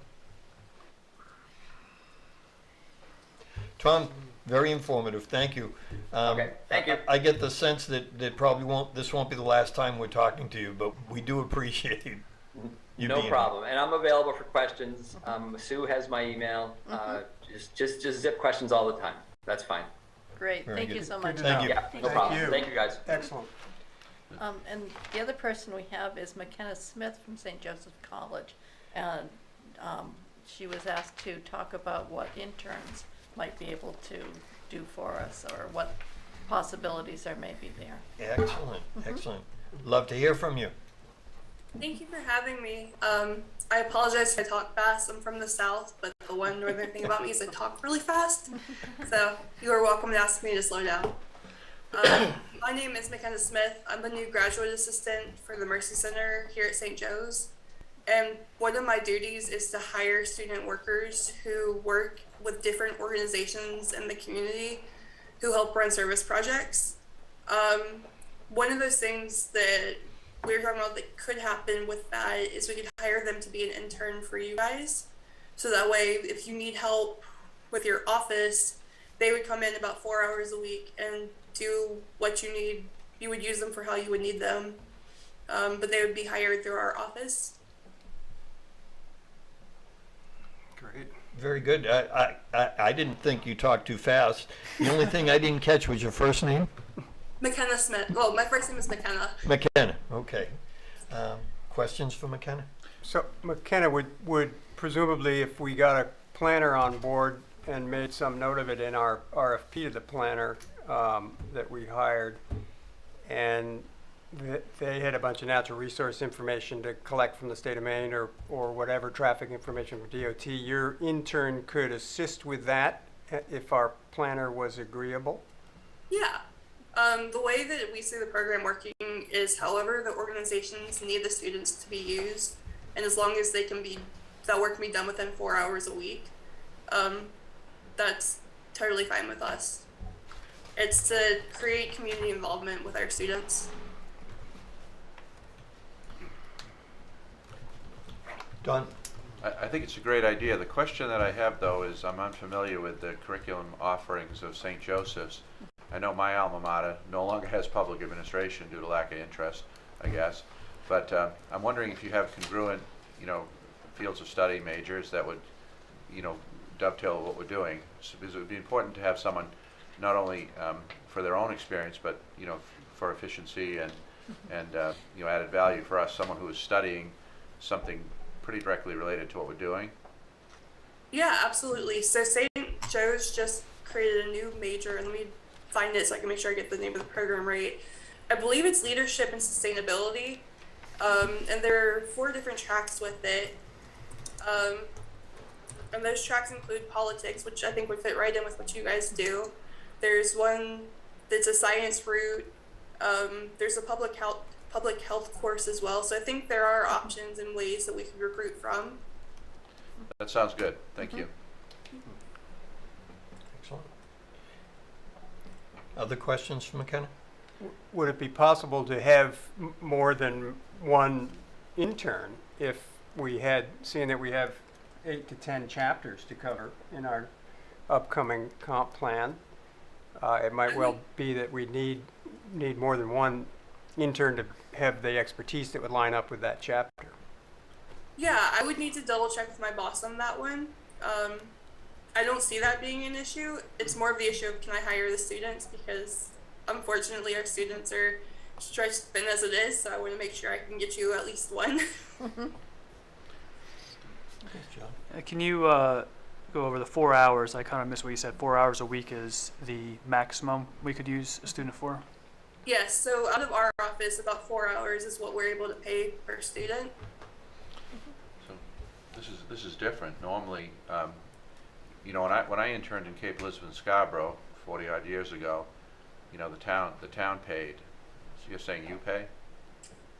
Tom, very informative. Thank you. Okay, thank you. I get the sense that this won't be the last time we're talking to you, but we do appreciate you. No problem, and I'm available for questions. Sue has my email. Just zip questions all the time. That's fine. Great, thank you so much. Thank you. Yeah, no problem. Thank you, guys. Excellent. And the other person we have is McKenna Smith from St. Joseph College, and she was asked to talk about what interns might be able to do for us, or what possibilities there may be there. Excellent, excellent. Love to hear from you. Thank you for having me. I apologize if I talk fast. I'm from the South, but the one northern thing about me is I talk really fast. So you are welcome to ask me to slow down. My name is McKenna Smith. I'm the new graduate assistant for the Mercy Center here at St. Joe's. And one of my duties is to hire student workers who work with different organizations in the community who help run service projects. One of those things that we were talking about that could happen with that is we could hire them to be an intern for you guys. So that way, if you need help with your office, they would come in about 4 hours a week and do what you need. You would use them for how you would need them, but they would be hired through our office. Great. Very good. I didn't think you talked too fast. The only thing I didn't catch was your first name? McKenna Smith. Well, my first name is McKenna. McKenna, okay. Questions for McKenna? So McKenna, would presumably, if we got a planner on board and made some note of it in our RFP to the planner that we hired, and they had a bunch of natural resource information to collect from the state of Maine or whatever traffic information from DOT, your intern could assist with that if our planner was agreeable? Yeah. The way that we see the program working is however the organizations need the students to be used, and as long as that work can be done within 4 hours a week, that's totally fine with us. It's to create community involvement with our students. Don? I think it's a great idea. The question that I have, though, is I'm unfamiliar with the curriculum offerings of St. Joseph's. I know my alma mater no longer has public administration due to lack of interest, I guess. But I'm wondering if you have congruent, fields of study majors that would, dovetail what we're doing. So, because it would be important to have someone not only for their own experience, but for efficiency and added value for us, someone who is studying something pretty directly related to what we're doing. Yeah, absolutely. So St. Joe's just created a new major, and let me find it so I can make sure I get the name of the program right. I believe it's Leadership and Sustainability, and there are 4 different tracks with it. And those tracks include politics, which I think would fit right in with what you guys do. There's one that's a science route. There's a public health course as well. So I think there are options and ways that we could recruit from. That sounds good. Thank you. Excellent. Other questions for McKenna? Would it be possible to have more than one intern if we had, seeing that we have 8 to 10 chapters to cover in our upcoming comp plan? It might well be that we need more than one intern to have the expertise that would line up with that chapter. Yeah, I would need to double check with my boss on that one. I don't see that being an issue. It's more of the issue of can I hire the students, because unfortunately our students are stretched thin as it is, so I want to make sure I can get you at least one. Can you go over the 4 hours? I kind of missed what you said. 4 hours a week is the maximum we could use a student for? Yes, so out of our office, about 4 hours is what we're able to pay per student. So this is different. Normally, when I interned in Cape Elizabeth and Scarborough 40 odd years ago, the town paid. So you're saying you pay?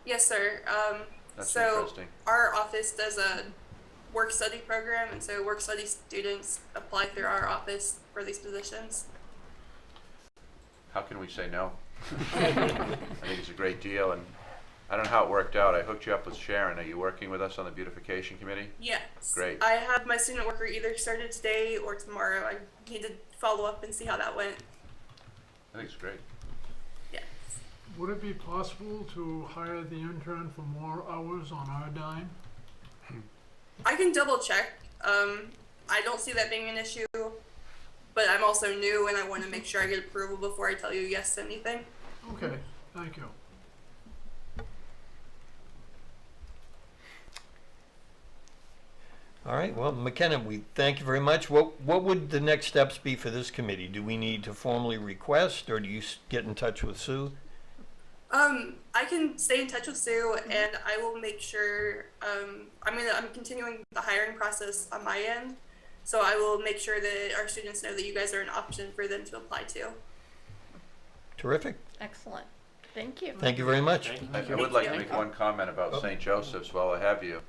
Yes, sir. That's so interesting. Our office does a work-study program, and so work-study students apply through our office for these positions. How can we say no? I think it's a great deal, and I don't know how it worked out. I hooked you up with Sharon. Are you working with us on the beautification committee? Yes. Great. I have my student worker either started today or tomorrow. I need to follow up and see how that went. I think it's great. Yes. Would it be possible to hire the intern for more hours on our dime? I can double check. I don't see that being an issue, but I'm also new and I want to make sure I get approval before I tell you yes to anything. Okay, thank you. All right, well, McKenna, we thank you very much. What would the next steps be for this committee? Do we need to formally request, or do you get in touch with Sue? I can stay in touch with Sue, and I will make sure. I'm continuing the hiring process on my end, so I will make sure that our students know that you guys are an option for them to apply to. Terrific. Excellent. Thank you. Thank you very much. I would like to make one comment about St. Joseph's while I have you.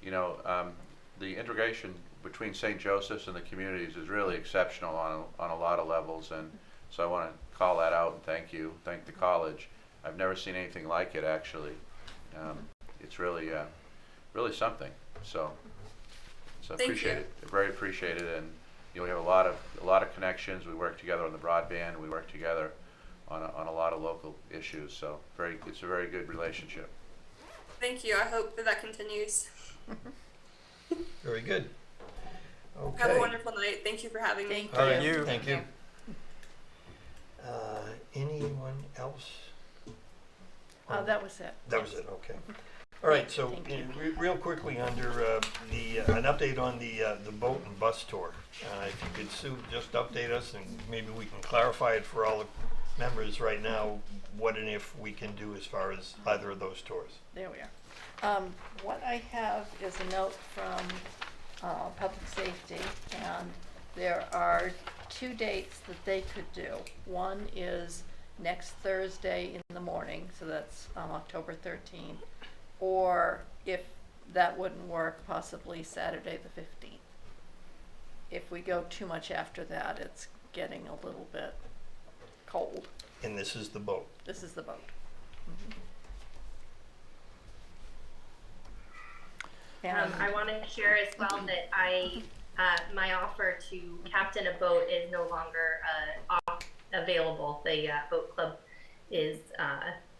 You know, the integration between St. Joseph's and the communities is really exceptional on a lot of levels, and so I want to call that out and thank the college. I've never seen anything like it, actually. It's really really something. So appreciate it. Very appreciate it, and you know, we have a lot of connections. We work together on the broadband. We work together on a lot of local issues. So it's a very good relationship. Thank you. I hope that continues. Very good. Okay. Have a wonderful night. Thank you for having me. Thank you. Thank you. Anyone else? That was it. That was it. Okay. All right. So real quickly, under an update on the boat and bus tour. If you could, Sue, just update us, and maybe we can clarify it for all the members right now. What and if we can do as far as either of those tours. There we are. What I have is a note from Public Safety, and there are 2 dates that they could do. One is next Thursday in the morning, so that's October 13th, or if that wouldn't work, possibly Saturday the 15th. If we go too much after that, it's getting a little bit cold. And this is the boat. This is the boat. I want to share as well that my offer to captain a boat is no longer available. The boat club is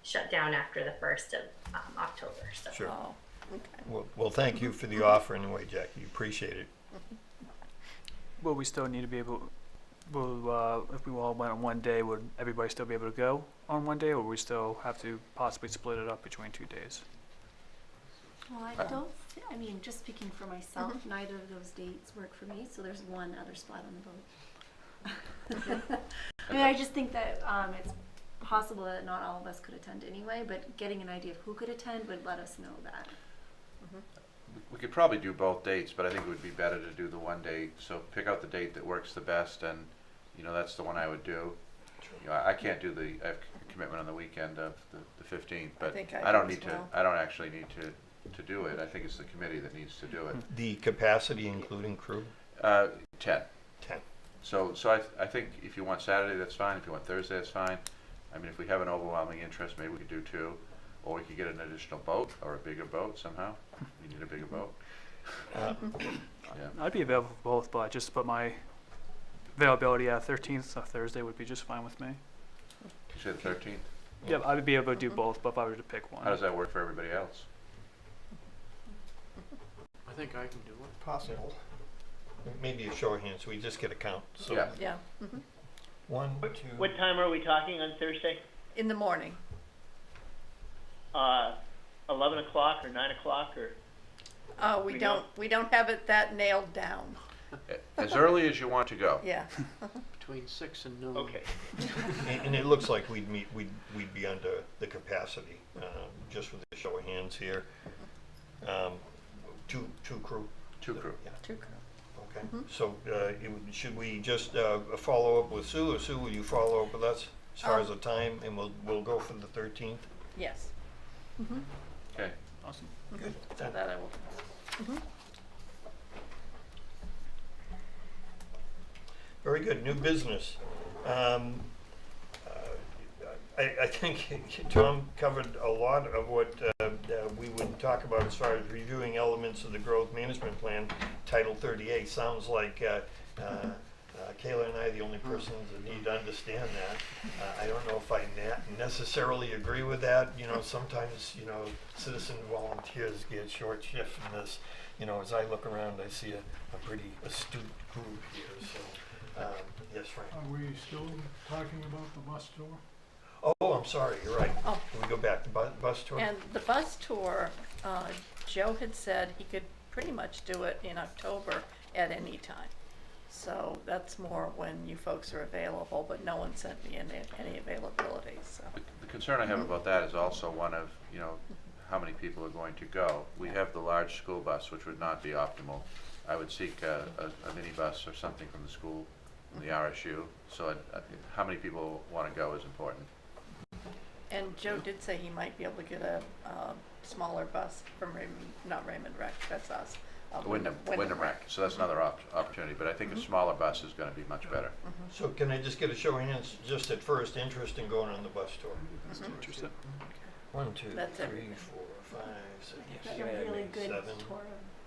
shut down after the 1st of October. So. Sure. Oh, okay. Well, thank you for the offer anyway, Jackie. Appreciate it. Will we still need to be able, if we all went on one day, would everybody still be able to go on one day, or would we still have to possibly split it up between 2 days? Well, I mean, just speaking for myself, neither of those dates work for me, so there's one other spot on the boat. I mean, I just think that it's possible that not all of us could attend anyway, but getting an idea of who could attend would let us know that. We could probably do both dates, but I think it would be better to do the one day. So pick out the date that works the best, and you know, that's the one I would do. You know, I can't do I have a commitment on the weekend of the 15th, but I don't need to. I don't actually need to do it. I think it's the committee that needs to do it. The capacity, including crew? 10. 10. So I think if you want Saturday, that's fine. If you want Thursday, that's fine. I mean, if we have an overwhelming interest, maybe we could do 2. Or we could get an additional boat or a bigger boat somehow. We need a bigger boat. Yeah. I'd be available for both, but just to put my availability at 13th, so Thursday would be just fine with me. You said 13th? Yeah, I would be able to do both, but if I were to pick one. How does that work for everybody else? I think I can do it. Possible. Maybe a show of hands, so we just get a count. So yeah. Yeah. 1, 2. What time are we talking on Thursday? In the morning. 11 o'clock or 9 o'clock or? We don't have it that nailed down. As early as you want to go. Yeah. Between 6 and noon. Okay. And it looks like we'd be under the capacity, just with the show of hands here. 2 crew. 2 crew. Yeah. 2 crew. Okay. So should we just follow up with Sue, or Sue, will you follow up with us as far as the time, and we'll go for the 13th? Yes. Okay. Awesome. Good. So that I will. Very good. New business. I think Tom covered a lot of what we would talk about as far as reviewing elements of the growth management plan, Title 38. Sounds like Kayla and I are the only persons that need to understand that. I don't know if I necessarily agree with that. You know, sometimes, you know, citizen volunteers get short shift in this. You know, as I look around, I see a pretty astute group here. So, yes, Frank. Are we still talking about the bus tour? Oh, I'm sorry. You're right. Oh. Can we go back to bus tour? And the bus tour, Joe had said he could pretty much do it in October at any time. So that's more when you folks are available, but no one sent me any availability, so. The concern I have about that is also one of, you know, how many people are going to go. We have the large school bus, which would not be optimal. I would seek a minibus or something from the school, from the RSU. So how many people want to go is important. And Joe did say he might be able to get a smaller bus from not Raymond Rec, that's us. Wyndham Rec, so that's another opportunity, but I think a smaller bus is going to be much better. So can I just get a show of hands, just at first, interest in going on the bus tour? Interested. 1, 2, That's 3, everything. 4, 5, 6, Got a really good 7, tour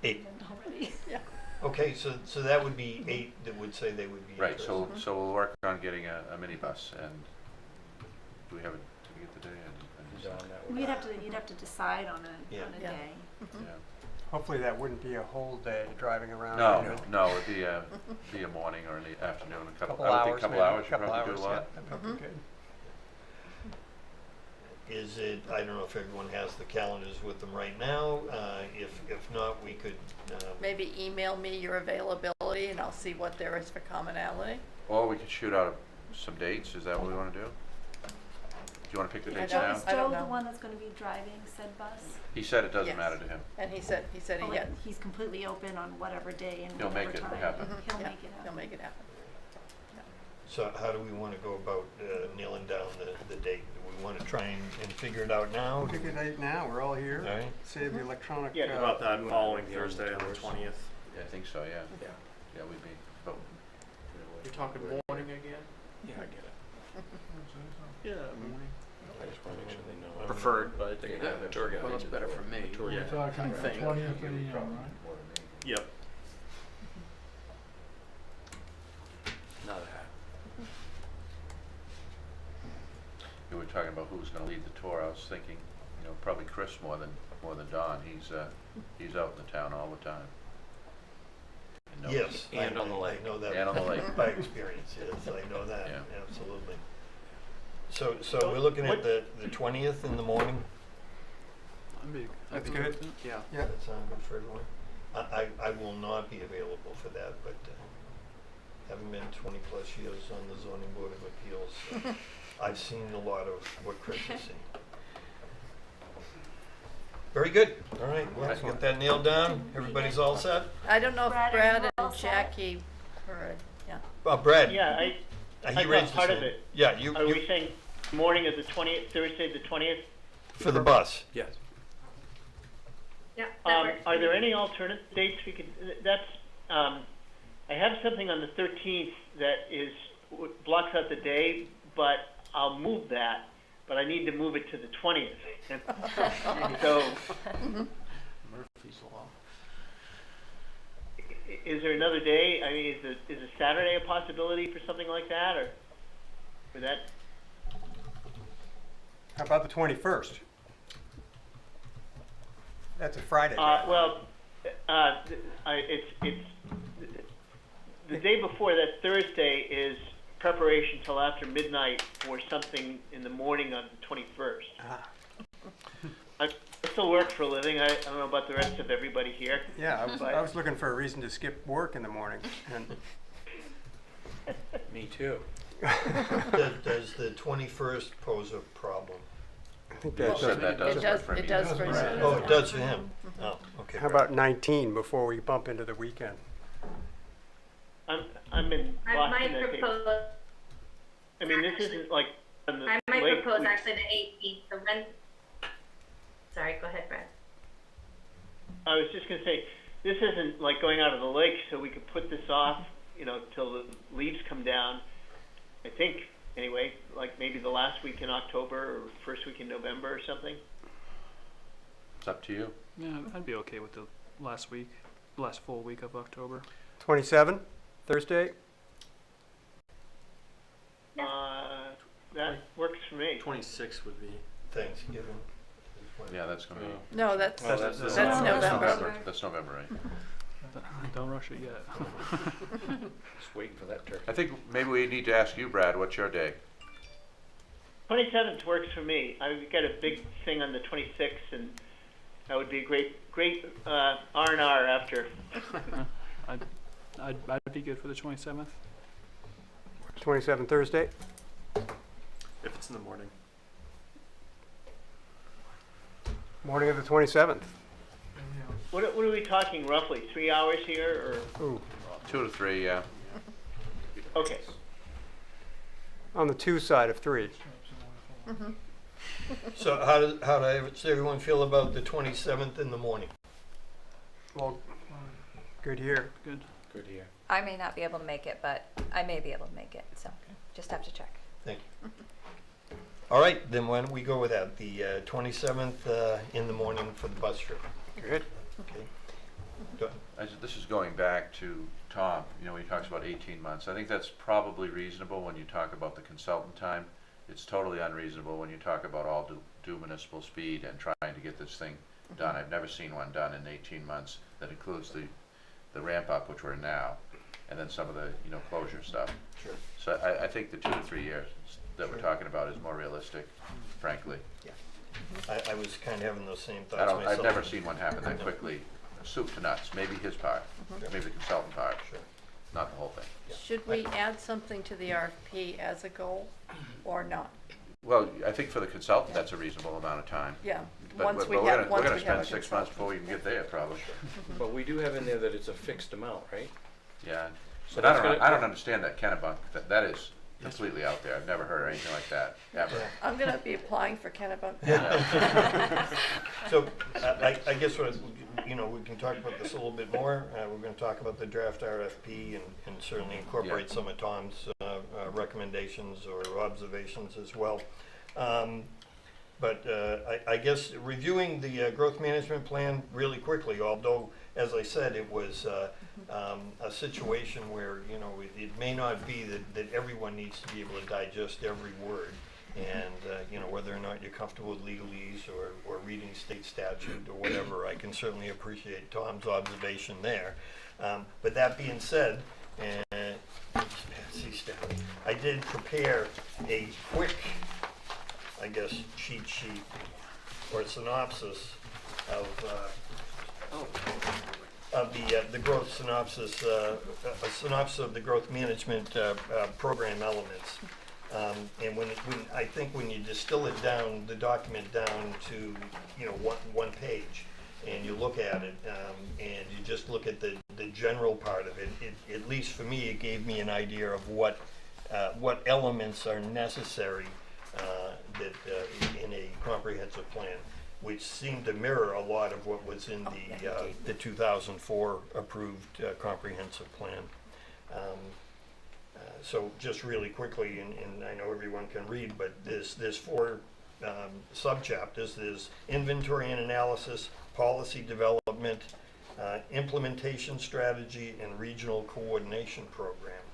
8. already. Yeah. Okay, so that would be 8 that would say they would be Right, interested. so we'll work on getting a minibus, and do we have a, did we get the day? You'd have to decide on a Yeah. day. Yeah. Hopefully that wouldn't be a whole day driving around. No, it'd be a morning or in the afternoon, a couple hours. I would think a couple maybe. hours, you probably do a lot. Yeah, that'd probably be good. Is it, I don't know if everyone has the calendars with them right now. If not, we could. Maybe email me your availability and I'll see what there is for commonality. Or we could shoot out some dates, is that what we want to do? Do you want to pick the dates don't- now? Is I don't Joe the know. one that's going to be driving said bus? He said it doesn't Yes. matter to him. And he said Oh, he had. he's completely open on whatever day and He'll whatever make it time. happen. He'll Yeah, make it He'll happen. make it happen. So how do we want to go about nailing down the date? Do we want to try and figure it out now? Pick a date now, we're all here. All right. Save the electronic. Yeah, about that following Thursday on the 20th. Yeah, I think so, yeah. Yeah. Yeah, we'd be, but You're talking morning again? Yeah, I get it. Yeah, morning. I just want to make sure they know. Preferred, but They can have a tour guide. Well, that's better for me. Tour We're guide. talking I think. 20th AM, right? yep. Not a hat. you were talking about who's going to lead the tour. I was thinking, you know, probably Chris more than Don. He's out in the town all the time. And knows- Yes. And on the lake. I know that. And on the lake. By experience, yes, I know that, Yeah. absolutely. So we're looking at the 20th in the morning? That's good. Yeah. Yeah. That sound good for everyone? I will not be available for that, but having been 20-plus years on the zoning board of appeals, I've seen a lot of what Chris has seen. Very good. All right, let's get that nailed down. Everybody's all set? I don't know if Brad, are Brad you all and set? Jackie heard, yeah. Brad. Yeah, he I got raised his part of hand. it. Yeah, you Are we saying morning of the 20th, Thursday the 20th? for the bus. Yes. Yeah, that works. Are there any alternate dates we could, that's, I have something on the 13th that blocks out the day, but I'll move that, but I need to move it to the 20th. So, Murphy's Law. is there another day? I mean, is a Saturday a possibility for something like that, or for that? How about the 21st? That's a Friday. It's the day before that Thursday is preparation till after midnight for something in the morning on the 21st. I still work for a living. I don't know about the rest of everybody here. Yeah, but I was looking for a reason to skip work in the morning. And Me too. Does the 21st pose a problem? I think You said that doesn't work for me. It does for me. Oh, it does for him? Oh, okay. how about 19 before we bump into the weekend? I'm in I Boston. might I think. propose. I mean, this isn't like on the I might lake propose weeks. actually the 18th. The rent. Sorry, go ahead, Brad. I was just gonna say, this isn't like going out of the lake, so we could put this off, till the leaves come down. I think, anyway, like maybe the last week in October or first week in November or something. It's up to you. Yeah, I'd be okay with the last full week of October. 27, Thursday? That works for me. 26 would be. Thanksgiving. Yeah, that's going to be. No, that's November. November. That's November, right? Don't rush it yet. Just waiting for that turkey. I think maybe we need to ask you, Brad, what's your day? 27th works for me. I've got a big thing on the 26th, and That would be a great R&R after. I'd be good for the 27th. 27th Thursday? If it's in the morning. Morning of the 27th. What are we talking roughly? 3 hours here, or? Ooh. 2 to 3, yeah. Okay. On the 2 side of 3. Mhm. So how does everyone feel about the 27th in the morning? Well, good here. Good. Good here. I may not be able to make it, but I may be able to make it, so just have to check. Thank you. All right, then why don't we go with that? The 27th in the morning for the bus trip. Good. Okay. Go ahead. This is going back to Tom, you know, he talks about 18 months. I think that's probably reasonable when you talk about the consultant time. It's totally unreasonable when you talk about all due municipal speed and trying to get this thing done. I've never seen one done in 18 months that includes the ramp up, which we're in now, and then some of the, you know, closure stuff. Sure. So I think the 2 to 3 years that we're talking about is more realistic, frankly. Yeah. I was kind of having those same thoughts myself. I've never seen one happen that quickly, soup to nuts. Maybe his part, maybe the consultant part, not the whole thing. Should we add something to the RFP as a goal or not? Well, I think for the consultant, that's a reasonable amount of time. Yeah, But once we we're have gonna a spend 6 months consultant. before we can get there, probably. But we do have in there that it's a fixed amount, right? Yeah, So but that's I don't understand that Kennebunk, that is completely out there. I've never heard anything like that, ever. I'm gonna be applying for Kennebunk. So I guess what, you know, we can talk about this a little bit more. We're going to talk about the draft RFP and certainly incorporate some of Tom's recommendations or observations as well. But I guess reviewing the growth management plan really quickly, although, as I said, it was a situation where, you know, it may not be that everyone needs to be able to digest every word. And, you know, whether or not you're comfortable with legalese or reading state statute or whatever, I can certainly appreciate Tom's observation there. But that being said, I did prepare a quick, I guess, cheat sheet or synopsis of the growth synopsis, a synopsis of the growth management program elements. And I think when you distill it down, the document down to, you know, one page, and you look at it, and you just look at the general part of it, at least for me, it gave me an idea of what elements are necessary in a comprehensive plan, which seemed to mirror a lot of what was in the 2004 approved comprehensive plan. So just really quickly, and I know everyone can read, but there's 4 subchapters. There's inventory and analysis, policy development, implementation strategy, and regional coordination program.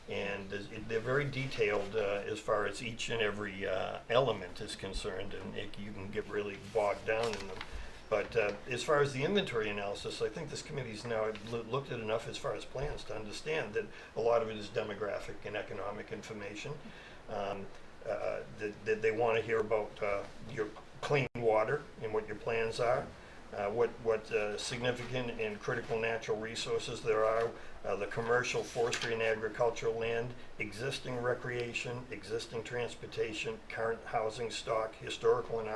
And they're very detailed as far as each and every element is concerned, and you can get really bogged down in them. But as far as the inventory analysis, I think this committee's now looked at enough as far as plans to understand that a lot of it is demographic and economic information. That they want to hear about your clean water and what your plans are, what significant and critical natural resources there are, the commercial, forestry, and agricultural land, existing recreation, existing transportation, current housing stock, historical and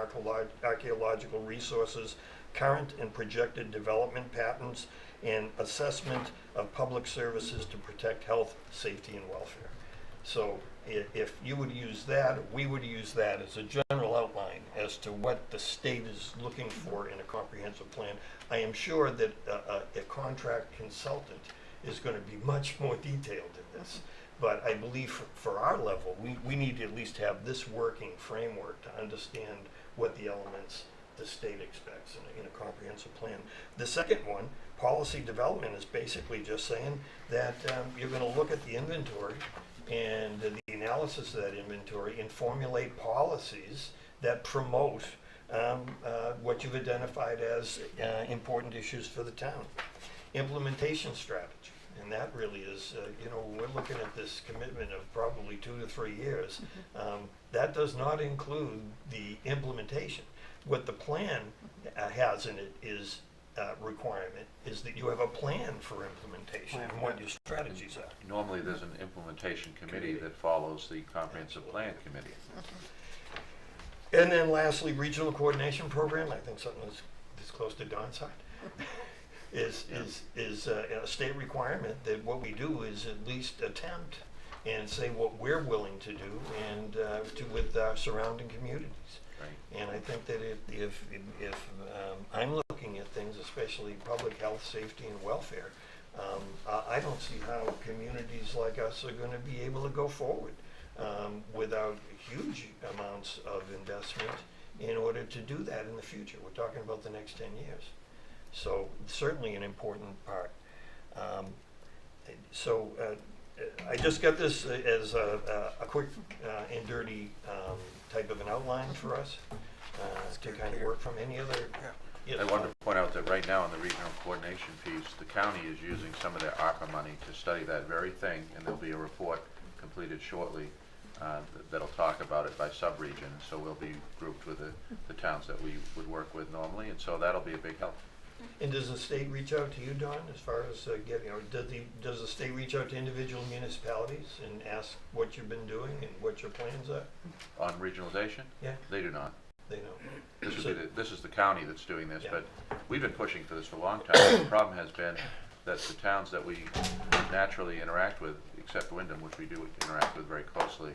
archaeological resources, current and projected development patterns, and assessment of public services to protect health, safety, and welfare. So if you would use that, we would use that as a general outline as to what the state is looking for in a comprehensive plan. I am sure that a contract consultant is going to be much more detailed in this. But I believe for our level, we need to at least have this working framework to understand what the elements the state expects in a comprehensive plan. The second one, policy development, is basically just saying that you're going to look at the inventory and the analysis of that inventory and formulate policies that promote what you've identified as important issues for the town. Implementation strategy, and that really is, you know, when we're looking at this commitment of probably 2 to 3 years, that does not include the implementation. What the plan has in it is requirement is that you have a plan for implementation and what your strategies are. Normally, there's an implementation committee that follows the comprehensive plan committee. And then lastly, regional coordination program, I think something that's close to Don's heart, is a state requirement that what we do is at least attempt and say what we're willing to do and with our surrounding communities. Right. And I think that if I'm looking at things, especially public health, safety, and welfare, I don't see how communities like us are going to be able to go forward without huge amounts of investment in order to do that in the future. We're talking about the next 10 years. So certainly an important part. I just got this as a quick and dirty type of an outline for us to kind of work from. Any other? Yes. I wanted to point out that right now in the regional coordination piece, the county is using some of their ARPA money to study that very thing, and there'll be a report completed shortly that'll talk about it by sub-region. So we'll be grouped with the towns that we would work with normally, and so that'll be a big help. And does the state reach out to you, Don, as far as getting, or does the state reach out to individual municipalities and ask what you've been doing and what your plans are? On regionalization? Yeah. They do not. They know. This is the county that's doing this, but we've been pushing for this for a long time. The problem has been that the towns that we naturally interact with, except Wyndham, which we do interact with very closely,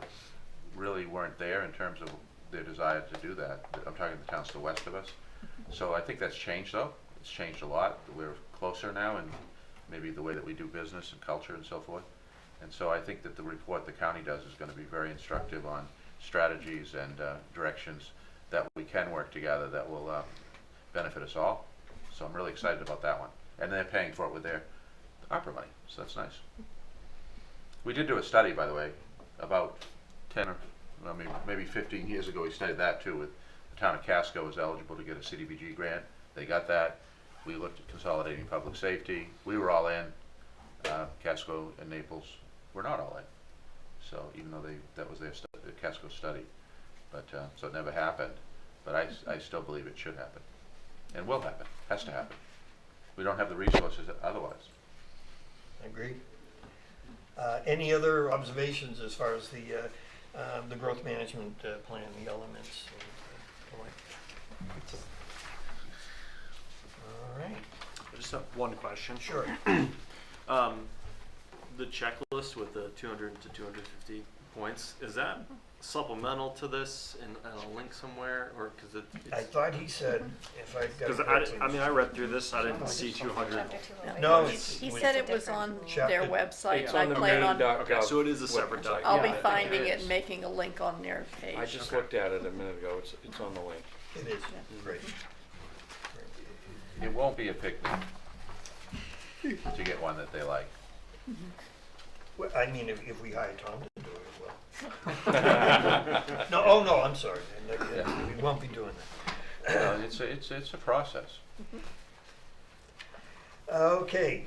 really weren't there in terms of their desire to do that. I'm talking the towns to the west of us. So I think that's changed, though. It's changed a lot. We're closer now, and maybe the way that we do business and culture and so forth. And so I think that the report the county does is going to be very instructive on strategies and directions that we can work together that will benefit us all. So I'm really excited about that one. And they're paying for it with their ARPA money, so that's nice. We did do a study, by the way, about 10 or maybe 15 years ago. We studied that too. With the town of Casco was eligible to get a CDBG grant. They got that. We looked at consolidating public safety. We were all in. Casco and Naples were not all in. So even though that was their Casco study, but so it never happened. But I still believe it should happen, and will happen. Has to happen. We don't have the resources otherwise. Agreed. Any other observations as far as the growth management plan, the elements? All right. I just have one question. Sure. The checklist with the 200 to 250 points, is that supplemental to this in a link somewhere, or because I thought he said, if I got because I read through this, I didn't see 200. No, he said it was on their website. It's I on the plan on. Okay, so it is a separate document. I'll be finding it and making a link on their page. I just looked at it a minute ago. It's on the link. it is. Great. It won't be a picnic to get one that they like. Well, I mean, if we hire Tom to do it, well. No, oh no, I'm sorry. We won't be doing that. No, it's a process. Okay,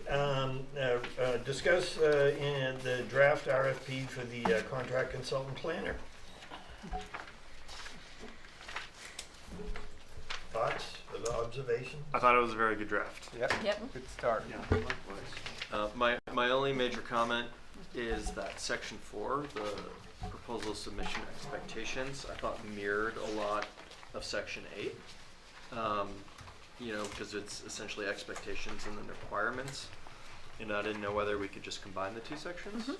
discuss in the draft RFP for the contract consultant planner. Thoughts, observations? I thought it was a very good draft. Yep. Good start. My only major comment is that section 4, the proposal submission expectations, I thought mirrored a lot of section 8. Because it's essentially expectations and then requirements. And I didn't know whether we could just combine the two sections. Mm-hmm.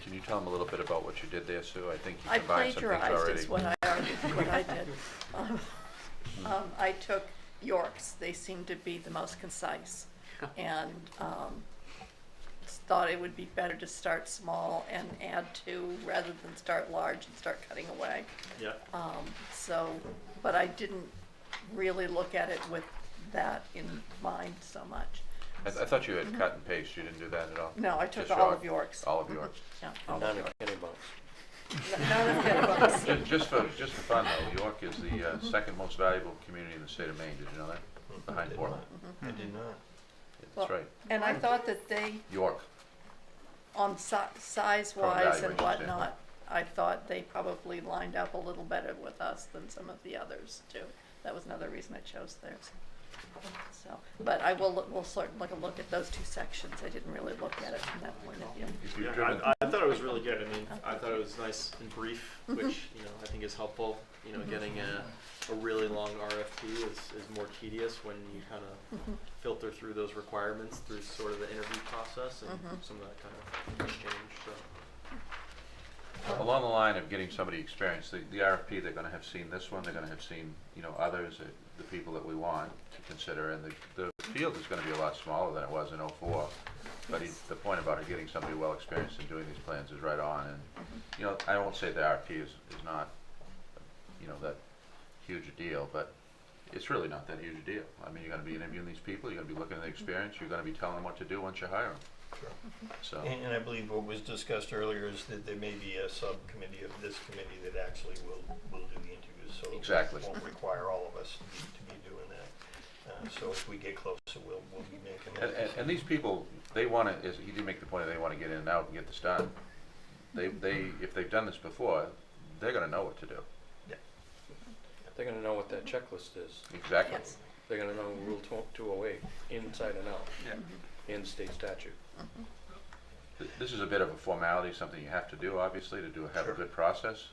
Can you tell them a little bit about what you did there, Sue? I think you combined some things already. I plagiarized is what I did. I took York's. They seemed to be the most concise. And thought it would be better to start small and add to rather than start large and start cutting away. Yeah. But I didn't really look at it with that in mind so much. I thought you had cut and paste. You didn't do that at all? No, I took just all of York's. All of York's. Yeah, None of Kennebunk's. None of Kennebunk's. Just for fun though, York is the second most valuable community in the state of Maine. Did you know that? Behind Portland. I did not. That's right. And I thought that they, York. on size-wise and whatnot, I thought they probably lined up a little better with us than some of the others too. That was another reason I chose theirs. So, but I will we'll sort of look at those two sections. I didn't really look at it from that point of view. Yeah, I thought it was really good. I mean, I thought it was nice and brief, which I think is helpful. Getting a really long RFP is more tedious when you kind of filter through those requirements through sort of the interview process and some of that kind of exchange. So. Along the line of getting somebody experienced, the RFP, they're going to have seen this one, they're going to have seen, others, the people that we want to consider, and the field is going to be a lot smaller than it was in '04. But the point about it, getting somebody well experienced in doing these plans is right on. And I won't say the RFP is not, that huge a deal, but it's really not that huge a deal. I mean, you're going to be interviewing these people, you're going to be looking at the experience, you're going to be telling them what to do once you hire them. Sure. So. And I believe what was discussed earlier is that there may be a subcommittee of this committee that actually will do the interviews, so exactly. it won't require all of us to be doing that. So as we get closer, we'll be making. And these people, they want to. He did make the point that they want to get in and out and get this done. If they've done this before, they're going to know what to do. Yeah. They're going to know what that checklist is. Exactly. Yes. They're going to know Rule 208 inside and out. Yeah. In state statute. This is a bit of a formality, something you have to do, obviously, to have a good process,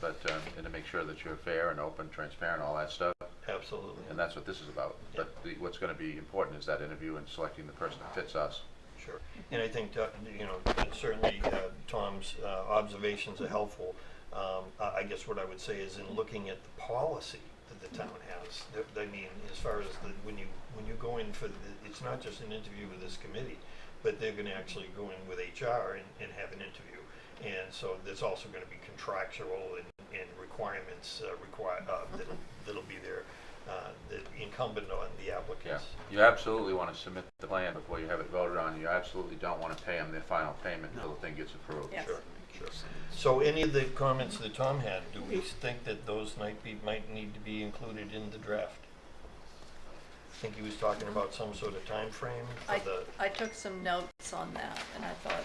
but and to make sure that you're fair and open, transparent, all that stuff. Absolutely. And that's what this is about. Yeah. But what's going to be important is that interview and selecting the person that fits us. Sure. And I think certainly Tom's observations are helpful. I guess what I would say is in looking at the policy that the town has. I mean, as far as when you go in for it's not just an interview with this committee, but they're going to actually go in with HR and have an interview. And so there's also going to be contractual and requirements that'll be there that incumbent on the applicants. Yeah. You absolutely want to submit the plan before you have it voted on. You absolutely don't want to pay them their final payment until the thing gets approved. Yes. Sure. So any of the comments that Tom had, do we think that those might need to be included in the draft? I think he was talking about some sort of time frame for I took some notes on that, and I thought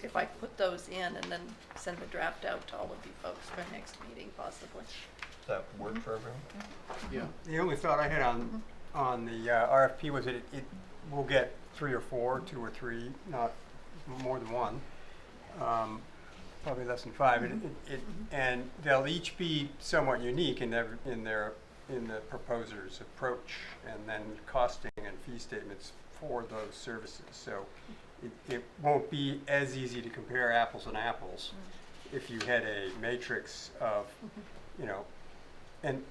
if I put those in and then send the draft out to all of you folks for next meeting, possibly. Does that work for everyone? Yeah. The only thought I had on the RFP was that it will get 3 or 4, 2 or 3, not more than one. Probably less than 5, and they'll each be somewhat unique in the proposer's approach, and then costing and fee statements for those services. So it won't be as easy to compare apples and apples if you had a matrix of, and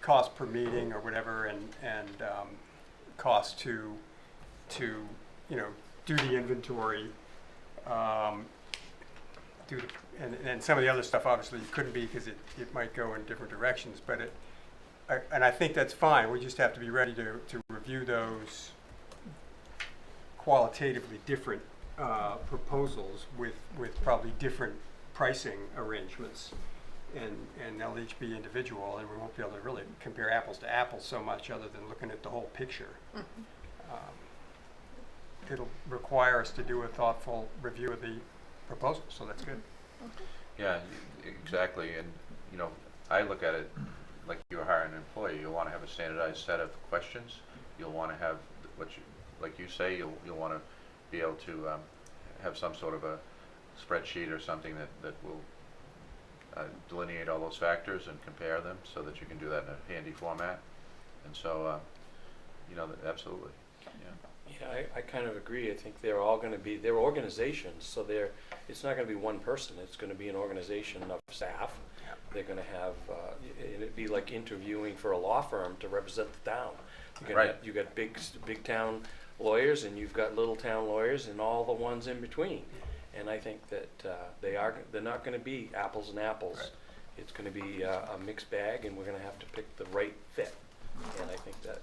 cost per meeting or whatever, and cost to do the inventory. And some of the other stuff obviously couldn't be because it might go in different directions, but and I think that's fine. We just have to be ready to review those qualitatively different proposals with probably different pricing arrangements, and they'll each be individual, and we won't be able to really compare apples to apples so much other than looking at the whole picture. It'll require us to do a thoughtful review of the proposal, so that's good. Yeah, exactly. And I look at it like you're hiring an employee. You'll want to have a standardized set of questions. You'll want to have like you say, you'll want to be able to have some sort of a spreadsheet or something that will delineate all those factors and compare them so that you can do that in a handy format. And so, absolutely. Yeah, I kind of agree. I think they're all going to be, they're organizations, so it's not going to be one person. It's going to be an organization of staff. Yeah. They're going to have, it'd be like interviewing for a law firm to represent the town. You got big town lawyers, and you've got little town lawyers, and all the ones in between. And I think that they're not going to be apples and apples. Right. It's going to be a mixed bag, and we're going to have to pick the right fit. And I think that,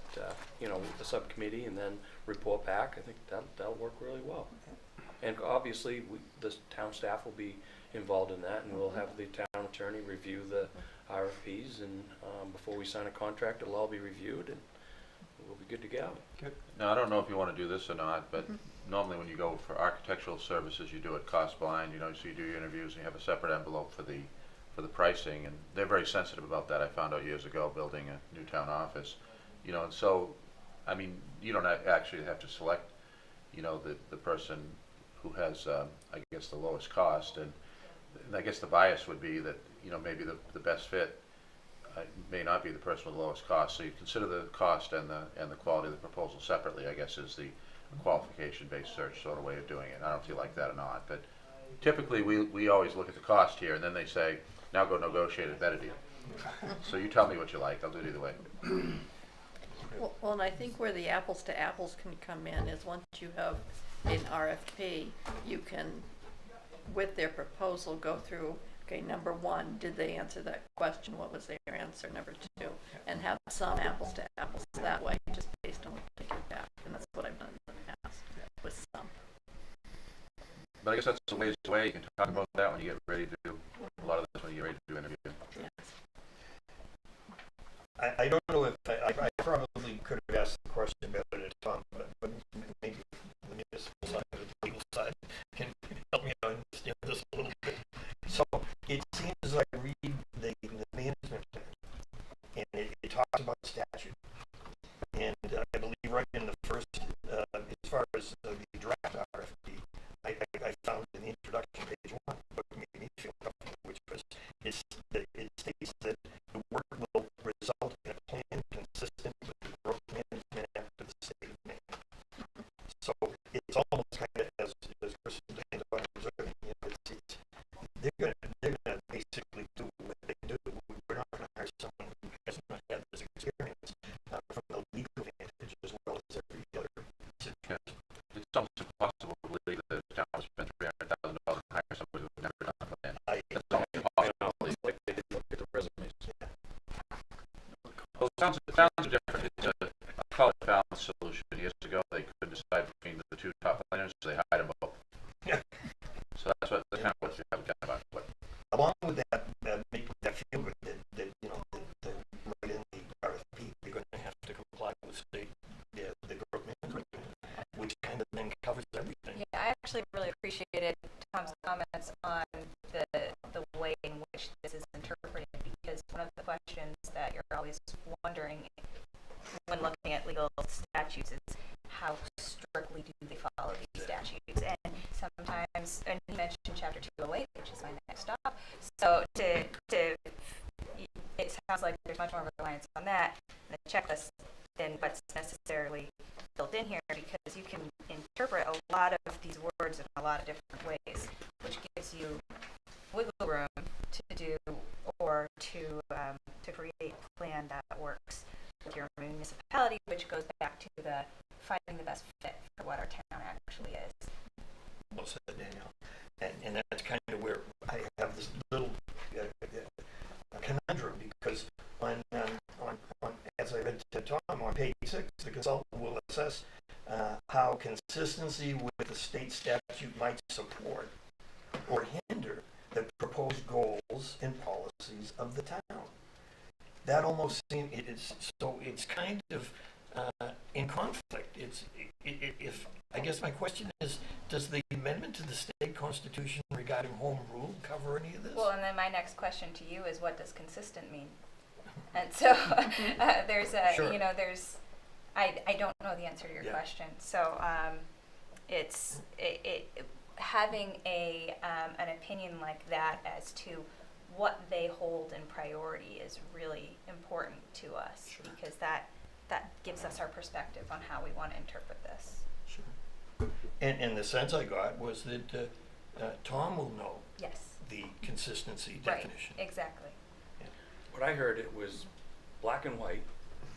with the subcommittee and then report back, I think that'll work really well. And obviously, the town staff will be involved in that, and we'll have the town attorney review the RFPs, and before we sign a contract, it'll all be reviewed, and we'll be good to go. Good. Now, I don't know if you want to do this or not, but normally when you go for architectural services, you do it cost blind, you know, so you do your interviews and you have a separate envelope for the pricing, and they're very sensitive about that. I found out years ago building a new town office, you know, and so, I mean, you don't actually have to select, you know, the person who has, I guess, the lowest cost, and I guess the bias would be that, you know, maybe the best fit may not be the person with the lowest cost. So you consider the cost and the quality of the proposal separately, I guess, is the qualification-based search sort of way of doing it. I don't know if you like that or not, but typically we always look at the cost here, and then they say, now go negotiate a better deal. So you tell me what you like, I'll do it either way. Well, and I think where the apples to apples can come in is once you have an RFP, you can, with their proposal, go through, okay, number one, did they answer that question? What was their answer? Number two, and have some apples to apples that way, just based on what they get back. And that's what I've done in the past with some. But I guess that's a ways away. You can talk about that when you get ready to do a lot of this when you get ready to do interview. Yes. I don't know if I probably could have asked the question better to Tom, but maybe the municipal side or the legal side can help me understand this a little bit. So it seems like I read the management plan, and it talks about statute, and I believe right in the first, as far as the draft RFP, I found in the introduction, page 1, what made me feel comfortable, which was it states that the work will result in a plan consistent with the Growth Management Act of the State of Maine. So it's almost kind of as Chris and Dan are observing, you know, they're gonna basically do what they do. We're not gonna hire someone who has not had this experience from the legal advantage as well as every other situation. It's almost impossible to believe that the town would spend $300,000 and hire somebody who's never done a plan. That's almost impossible. Like they did look at the resumes. Well, towns are different. It's a call it balance solution. Years ago, they couldn't decide between the two top planners, so they hired them both. Yeah. So that's kind of what you have to about. But along with that, make that feel good that you know that right in the RFP, you're going to have to comply with state the growth management, which kind of then covers everything. Yeah, I actually really appreciated Tom's comments on the way in which this is interpreted, because one of the questions that you're always wondering when looking at legal statutes is how strictly do they follow these statutes, and sometimes, and he mentioned chapter 208, which is my next stop, so it sounds like there's much more reliance on that, the checklist, than what's necessarily built in here, because you can interpret a lot of these words in a lot of different ways, which gives you wiggle room to do or to create a plan that works with your municipality, which goes back to the finding the best fit for what our town actually is. Well said, Danielle. And that's kind of where I have this little conundrum, because on as I read to Tom on page 6, the consultant will assess how consistency with the state statute might support or hinder the proposed goals and policies of the town. That almost seems it's kind of in conflict. If I guess my question is, does the amendment to the state constitution regarding home rule cover any of this? Well, and then my next question to you is, what does consistent mean? And so there's a, sure. you know, I don't know the answer to your Yeah. question. So it's having an opinion like that as to what they hold in priority is really important to us, Sure. because that gives us our perspective on how we want to interpret this. Sure. And the sense I got was that Tom will know Yes. the consistency Right. definition. Exactly. What I heard, it was black and white,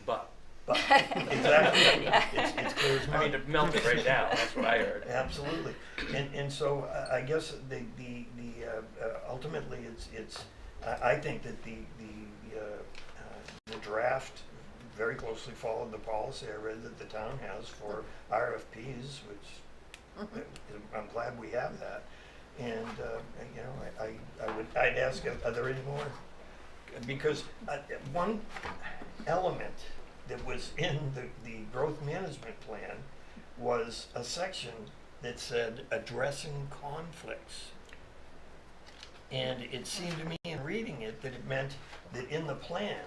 but. But exactly, Yeah. it's clear as mud. I mean, to melt it right down, that's what I heard. Absolutely, and so I guess the ultimately it's I think that the draft very closely followed the policy I read that the town has for RFPs, which I'm glad we have that, and you know I'd ask, are there any more? Because one element that was in the growth management plan was a section that said addressing conflicts. And it seemed to me in reading it that it meant that in the plan,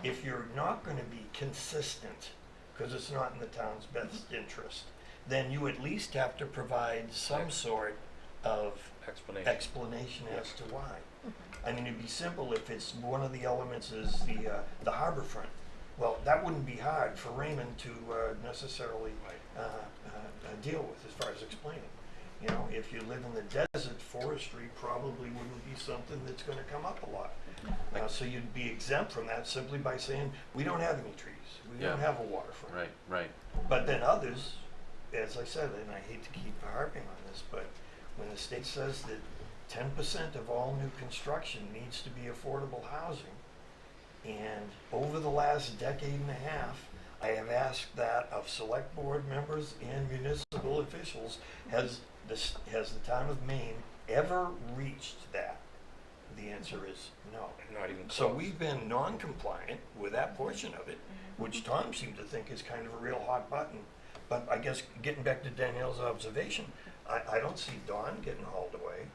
if you're not going to be consistent, because it's not in the town's best interest, then you at least have to provide some sort of explanation as to why. I mean, it'd be simple if it's one of the elements is the harbor front. Well, that wouldn't be hard for Raymond to necessarily deal with as far as explaining. You know, if you live in the desert, forestry probably wouldn't be something that's going to come up a lot. So you'd be exempt from that simply by saying, we don't have any trees. We don't have a waterfront. Right, right. But then others, as I said, and I hate to keep harping on this, but when the state says that 10% of all new construction needs to be affordable housing, and over the last decade and a half, I have asked that of select board members and municipal officials, has the town of Maine ever reached that? The answer is no. Not even So close. we've been non-compliant with that portion of it, which Tom seemed to think is kind of a real hot button. But I guess getting back to Danielle's observation, I don't see Dawn getting hauled away.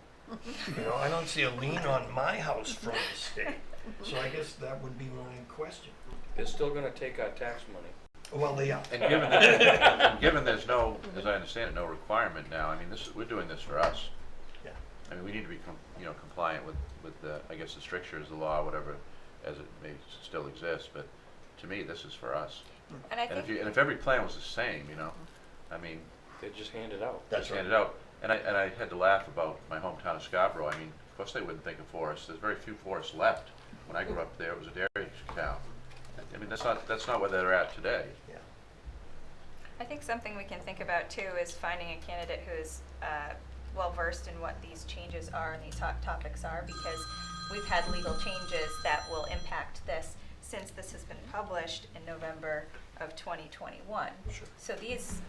You know, I don't see a lien on my house from the state. So I guess that would be my question. They're still gonna take our tax money. Well, they are. And given that, given there's no, as I understand it, no requirement now, I mean, we're doing this for us. Yeah. I mean, we need to be, compliant with the, I guess, the strictures of the law, whatever, as it may still exist, but to me, this is for us. And I think And if every plan was the same, you know, I mean. They just hand it out. Just hand it out. And I had to laugh about my hometown of Scarborough. I mean, of course they wouldn't think of forests. There's very few forests left. When I grew up there, it was a dairy town. I mean, that's not where they're at today. Yeah. I think something we can think about too is finding a candidate who is well versed in what these changes are and these hot topics are, because we've had legal changes that will impact this since this has been published in November of 2021. Sure. So these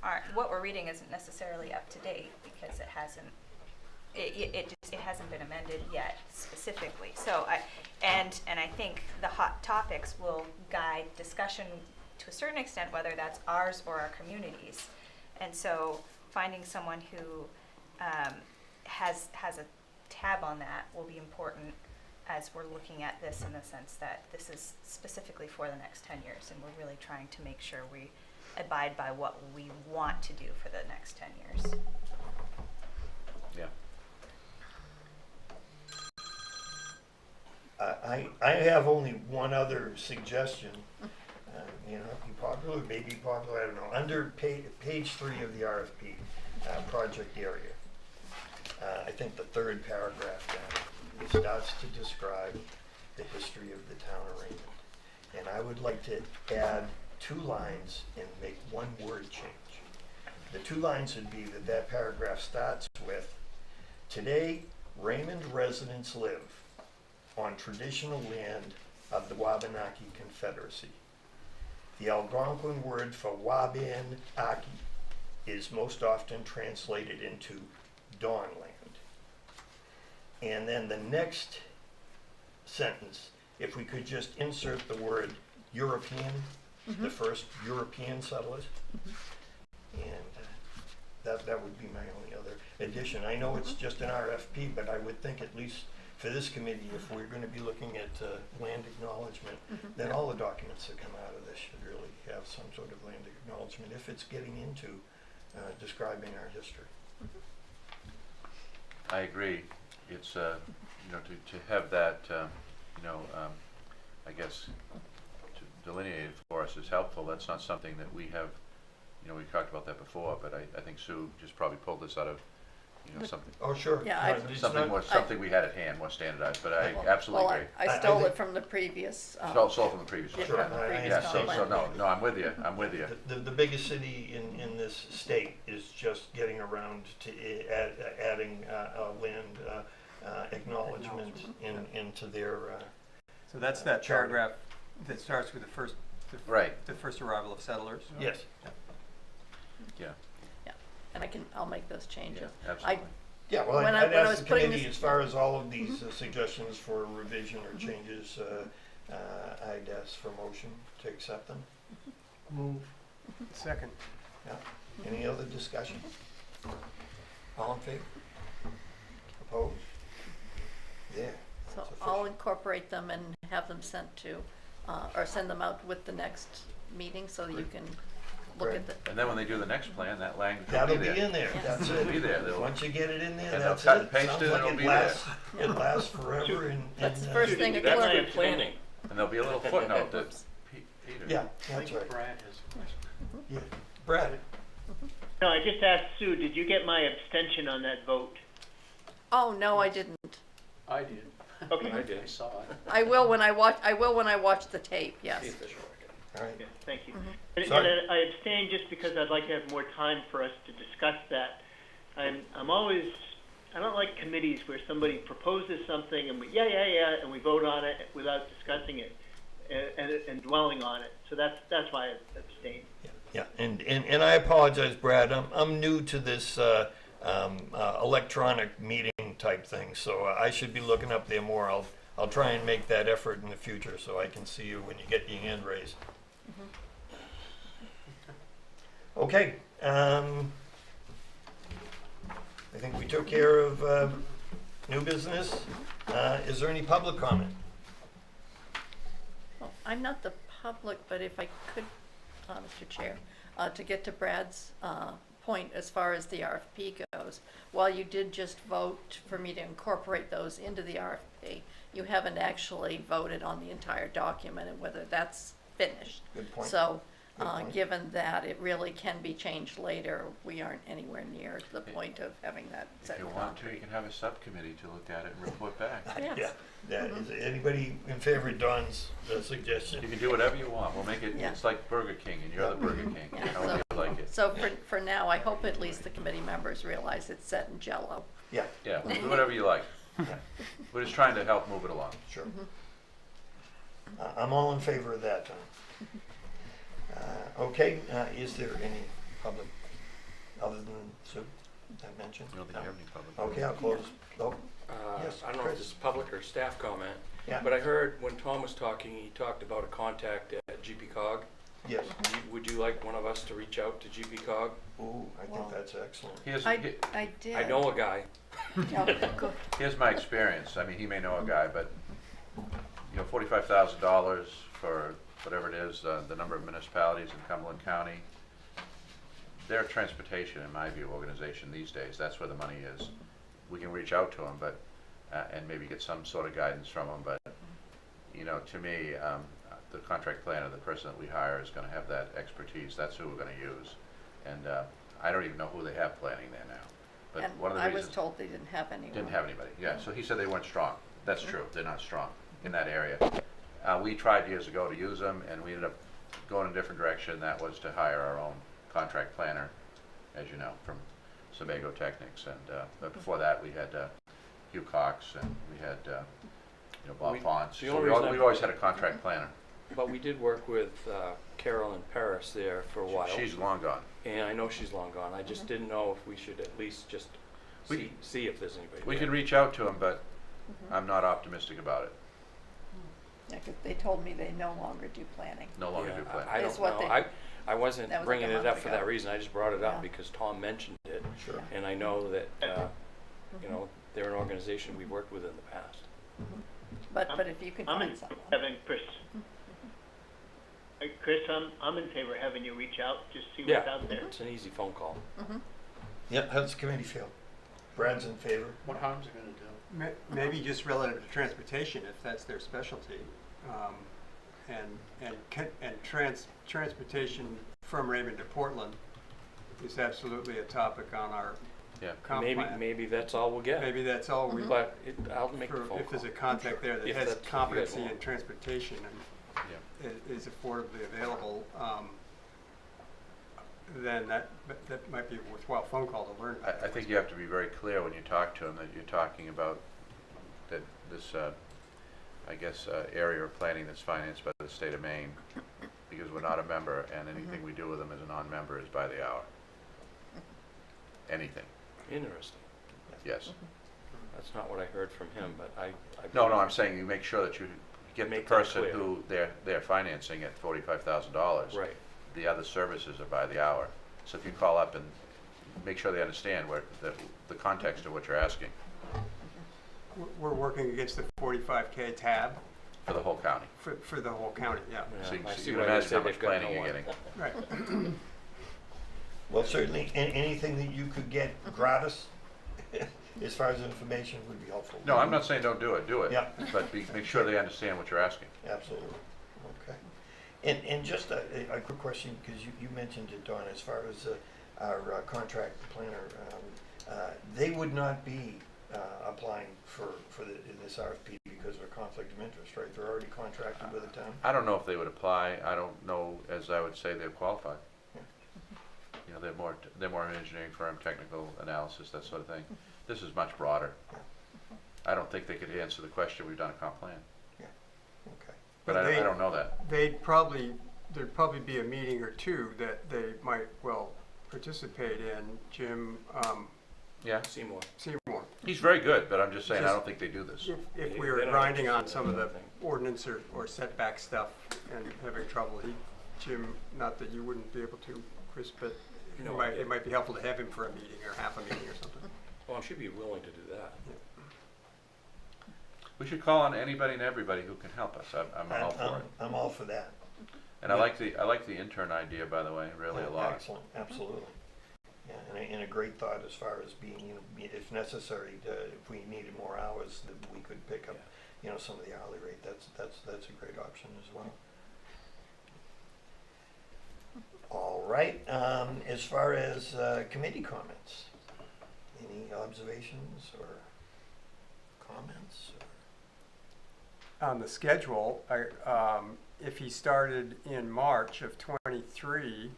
aren't, what we're reading isn't necessarily up to date because it hasn't been amended yet specifically. So I think the hot topics will guide discussion to a certain extent, whether that's ours or our communities. And so finding someone who has a tab on that will be important as we're looking at this, in the sense that this is specifically for the next 10 years, and we're really trying to make sure we abide by what we want to do for the next 10 years. Yeah. I have only one other suggestion. You know, be popular, maybe popular, I don't know. Under page 3 of the RFP, project area, I think the third paragraph down, it starts to describe the history of the town of Raymond. And I would like to add 2 lines and make 1 word change. The 2 lines would be that paragraph starts with, today Raymond residents live on traditional land of the Wabanaki Confederacy. The Algonquin word for Wabanaki is most often translated into Dawn land. And then the next sentence, if we could just insert the word European, the first European settlers, and that would be my only other addition. I know it's just an RFP, but I would think at least for this committee, if we're going to be looking at land acknowledgement, then all the documents that come out of this should really have some sort of land acknowledgement if it's getting into describing our history. I agree. It's, to have that, I guess, to delineate it for us is helpful. That's not something that we have, we talked about that before, but I think Sue just probably pulled this out of, something. Oh, sure. Yeah, Something we had at hand, more standardized, but I absolutely agree. I stole it from the previous. Stole from the previous one. Sure. Yeah, so no, I'm with you. I'm with you. The biggest city in this state is just getting around to adding land acknowledgement into their. So that's that paragraph that starts with the first. The first arrival of settlers. Yes. Yeah. And I'll make those changes. Yeah, absolutely. I'd ask the committee as far as all of these suggestions for revision or changes, I'd ask for motion to accept them. Move. Second. Yeah. Any other discussion? All in favor? Opposed? There. So It's I'll official. incorporate them and have them sent to, or send them out with the next meeting so that you can look at the. And then when they do the next plan, that language will That'll be there. be in there, Yes. that's It'll it. be there. They'll- Once you get it in there, And they'll that's cut it. and paste Sounds it, like it'll it be there. lasts, it lasts forever and. That's the and, first thing a That's clerk. good planning. And there'll be a little footnote that Peter. Yeah, that's right. Brad has a question. Yeah. Brad? No, I just asked Sue, did you get my abstention on that vote? Oh, no, I didn't. I did. Okay. I did. I saw it. I will when I watch the tape, yes. The official record. All right. Okay, thank you. Mhm. And Sorry. I abstain just because I'd like to have more time for us to discuss that. I'm always, I don't like committees where somebody proposes something and we, yeah, and we vote on it without discussing it and dwelling on it. So that's why I abstain. Yeah, and I apologize, Brad, I'm new to this electronic meeting type thing, so I should be looking up there more. I'll try and make that effort in the future so I can see you when you get your hand raised. Okay, I think we took care of new business. Is there any public comment? Well, I'm not the public, but if I could, Mr. Chair, to get to Brad's point as far as the RFP goes, while you did just vote for me to incorporate those into the RFP, you haven't actually voted on the entire document and whether that's finished. Good point. So, Good point. given that it really can be changed later, we aren't anywhere near the point of having that set If you in want to, concrete. you can have a subcommittee to look at it and report back. Yes. Yeah, is anybody in favor of Don's suggestion? You can do whatever you want. We'll make it, Yeah. it's like Burger King, and you're the Burger King. Yeah, However you like it. So for now, I hope at least the committee members realize it's set in Jell-O. Yeah. Yeah, we'll do whatever you like. We're just trying to help move it along. Sure. I'm all in favor of that, Tom. Okay, is there any public, other than Sue, I mentioned? I don't think you have any public. Okay, I'll close. Oh, yes, I don't know if Chris. this is public or staff comment, Yeah. but I heard when Tom was talking, he talked about a contact at GP-COG. Yes. Would you like one of us to reach out to GP-COG? Ooh, I think that's excellent. I did. I know a guy. Oh, good. Here's my experience. I mean, he may know a guy, but, you know, $45,000 for whatever it is, the number of municipalities in Cumberland County, their transportation, in my view, organization these days, that's where the money is. We can reach out to them, but, and maybe get some sort of guidance from them, but, you know, to me, the contract planner, the person that we hire is gonna have that expertise. That's who we're gonna use. And, I don't even know who they have planning there now. But And one of the I reasons. was told they didn't have anyone. Didn't have anybody, yeah. So he said they weren't strong. That's true, they're not strong in that area. We tried years ago to use them, and we ended up going a different direction. That was to hire our own contract planner, as you know, from Sebago Technics. And but before that, we had Hugh Cox, and we had Bob Fonts. the So only reason we've always had a contract planner. But we did work with Carol in Paris there for a while. She's long gone. And I know she's long gone. I just didn't know if we should at least just see if there's anybody We there. can reach out to him, but I'm not optimistic about it. Yeah, 'cause they told me they no longer do planning. No longer do planning. I Is don't what know. they- I wasn't That was like bringing a it up month for ago. that reason. I just brought it up Yeah. because Tom mentioned it. Sure. And I know that, you know, they're an organization we've worked with in the past. But if you can I'm find in someone. having Chris. Chris, I'm in favor of having you reach out, just see Yeah, what's out there. it's an easy phone call. Yep, how's the committee feel? Brad's in favor? What harm's it gonna do? Maybe just relative to transportation, if that's their specialty. And transportation from Raymond to Portland is absolutely a topic on our comp plan. Maybe that's all we'll get. Maybe that's all we. But I'll make the phone call. If there's a contact there that If has that's what you guys competency want. in transportation and is affordably available, then that might be a worthwhile phone call to learn about. I think you have to be very clear when you talk to them that you're talking about that this, I guess, area of planning that's financed by the state of Maine, because we're not a member, and anything we do with them as a non-member is by the hour. Anything. Interesting. Yes. That's not what I heard from him, but I No, I'm saying you make sure that you get the Make that person clear. who they're financing at $45,000. Right. The other services are by the hour. So if you call up and make sure they understand the context of what you're asking We're working against the 45K tab for the whole county. for the whole county, yeah. So I so see you why can they imagine say how much they've got planning no you're one. getting. Right. Well, certainly, anything that you could get gratis as far as information would be helpful. No, I'm not saying don't do it, do it. Yeah. But make sure they understand what you're asking. Absolutely. Okay. And just a quick question, because you mentioned it, Don, as far as our contract planner, they would not be applying for this RFP because of a conflict of interest, right? They're already contracted with the town? I don't know if they would apply. I don't know, as I would say, they're qualified. You know, they're more an engineering firm, technical analysis, that sort of thing. This is much broader. I don't think they could answer the question, we've done a comp plan. Yeah, okay. But I don't know that. There'd probably be a meeting or two that they might well participate in. Jim, Yeah. Seymour. He's very good, but I'm just saying, I don't think they do this. If we were grinding on some of the ordinance or setback stuff and having trouble, Jim, not that you wouldn't be able to, Chris, but it might be helpful to have him for a meeting or half a meeting or something. Well, I should be willing to do that. We should call on anybody and everybody who can help us. I'm all for it. I'm all for that. And I like the intern idea, by the way, really a lot. Excellent, absolutely. Yeah, and a great thought as far as being, if necessary, if we needed more hours, that we could pick up, some of the hourly rate. That's a great option as well. All right. As far as committee comments, any observations or comments? On the schedule, if he started in March of '23,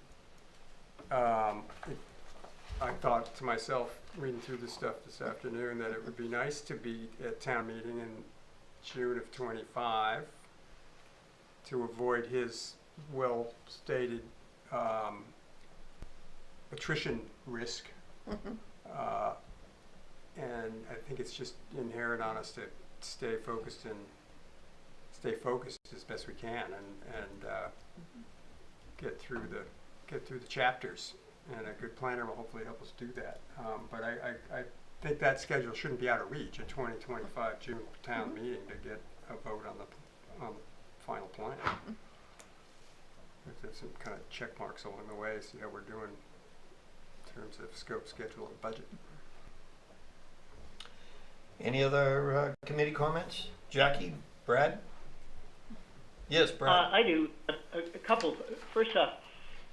I thought to myself, reading through the stuff this afternoon, that it would be nice to be at town meeting in June of '25 to avoid his well-stated attrition risk. And I think it's just inherent on us to stay focused as best we can and get through the chapters. And a good planner will hopefully help us do that. But I think that schedule shouldn't be out of reach, a 2025 June town meeting to get a vote on the final plan. There's some kind of check marks along the way, see how we're doing in terms of scope, schedule, and budget. Any other committee comments? Jackie, Brad? Yes, Brad. I do. A couple. First off,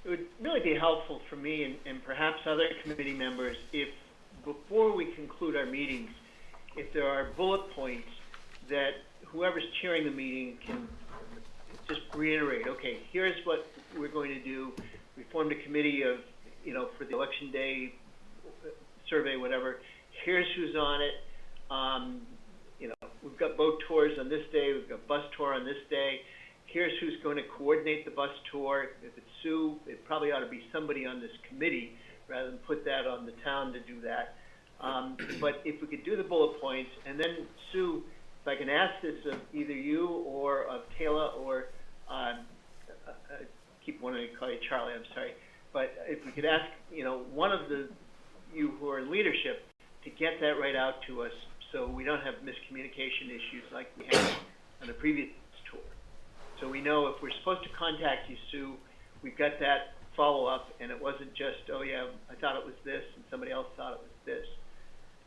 it would really be helpful for me and perhaps other committee members if, before we conclude our meetings, if there are bullet points that whoever's chairing the meeting can just reiterate, okay, here's what we're going to do. We formed a committee of, for the election day survey, whatever. Here's who's on it. We've got boat tours on this day. We've got bus tour on this day. Here's who's going to coordinate the bus tour. If it's Sue, it probably ought to be somebody on this committee rather than put that on the town to do that. But if we could do the bullet points, and then Sue, if I can ask this of either you or of Taylor or I keep wanting to call you Charlie, I'm sorry. But if we could ask, one of you who are in leadership to get that right out to us so we don't have miscommunication issues like we had on the previous tour. So we know if we're supposed to contact you, Sue, we've got that follow-up, and it wasn't just, oh yeah, I thought it was this, and somebody else thought it was this.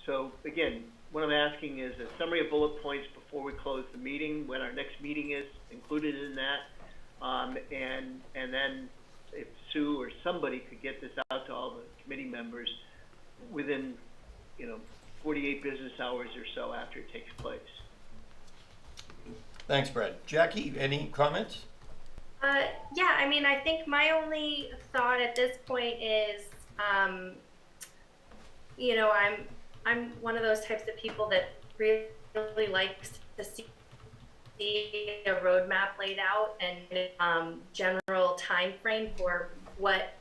So again, what I'm asking is a summary of bullet points before we close the meeting, when our next meeting is included in that, and then if Sue or somebody could get this out to all the committee members within 48 business hours or so after it takes place. Thanks, Brad. Jackie, any comments? Yeah, I think my only thought at this point is, I'm one of those types of people that really likes to see a roadmap laid out and general time frame for what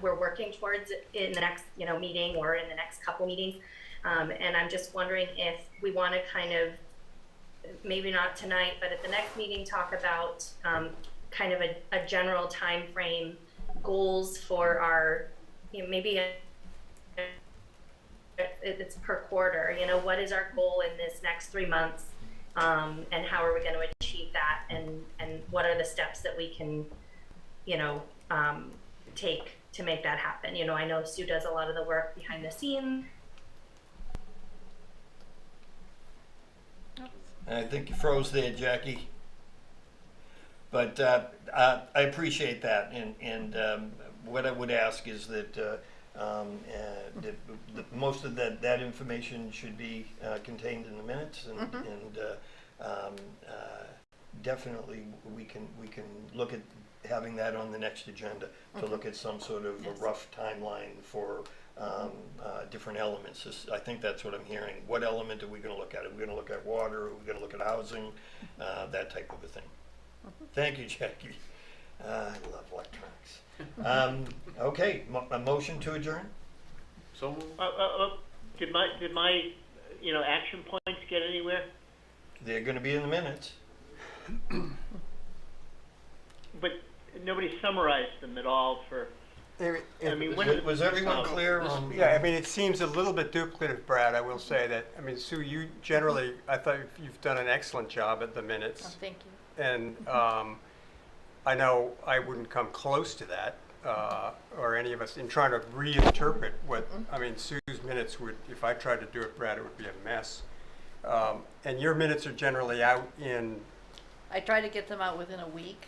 we're working towards in the next meeting or in the next couple meetings. And I'm just wondering if we want to kind of, maybe not tonight, but at the next meeting, talk about kind of a general time frame, goals for our, maybe it's per quarter. You know, what is our goal in this next 3 months, and how are we going to achieve that, and what are the steps that we can, you know, take to make that happen. You know, I know Sue does a lot of the work behind the scenes. I think you froze there, Jackie. But I appreciate that, and what I would ask is that, most of that information should be contained in the minutes, and definitely we can look at having that on the next agenda to look at some sort of a rough timeline for different elements. I think that's what I'm hearing. What element are we going to look at? Are we going to look at water? Are we going to look at housing? That type of a thing. Thank you, Jackie. I love electronics. Okay, a motion to adjourn? So did my you know, action points get anywhere? They're going to be in the minutes. But nobody summarized them at all for. I mean, was everyone clear on? Yeah, I mean, it seems a little bit duplicative, Brad. I will say that. I mean, Sue, you generally, I thought you've done an excellent job at the minutes. Oh, thank you. And I know I wouldn't come close to that, or any of us, in trying to reinterpret what, I mean, Sue's minutes would, if I tried to do it, Brad, it would be a mess. And your minutes are generally out in... I try to get them out within a week.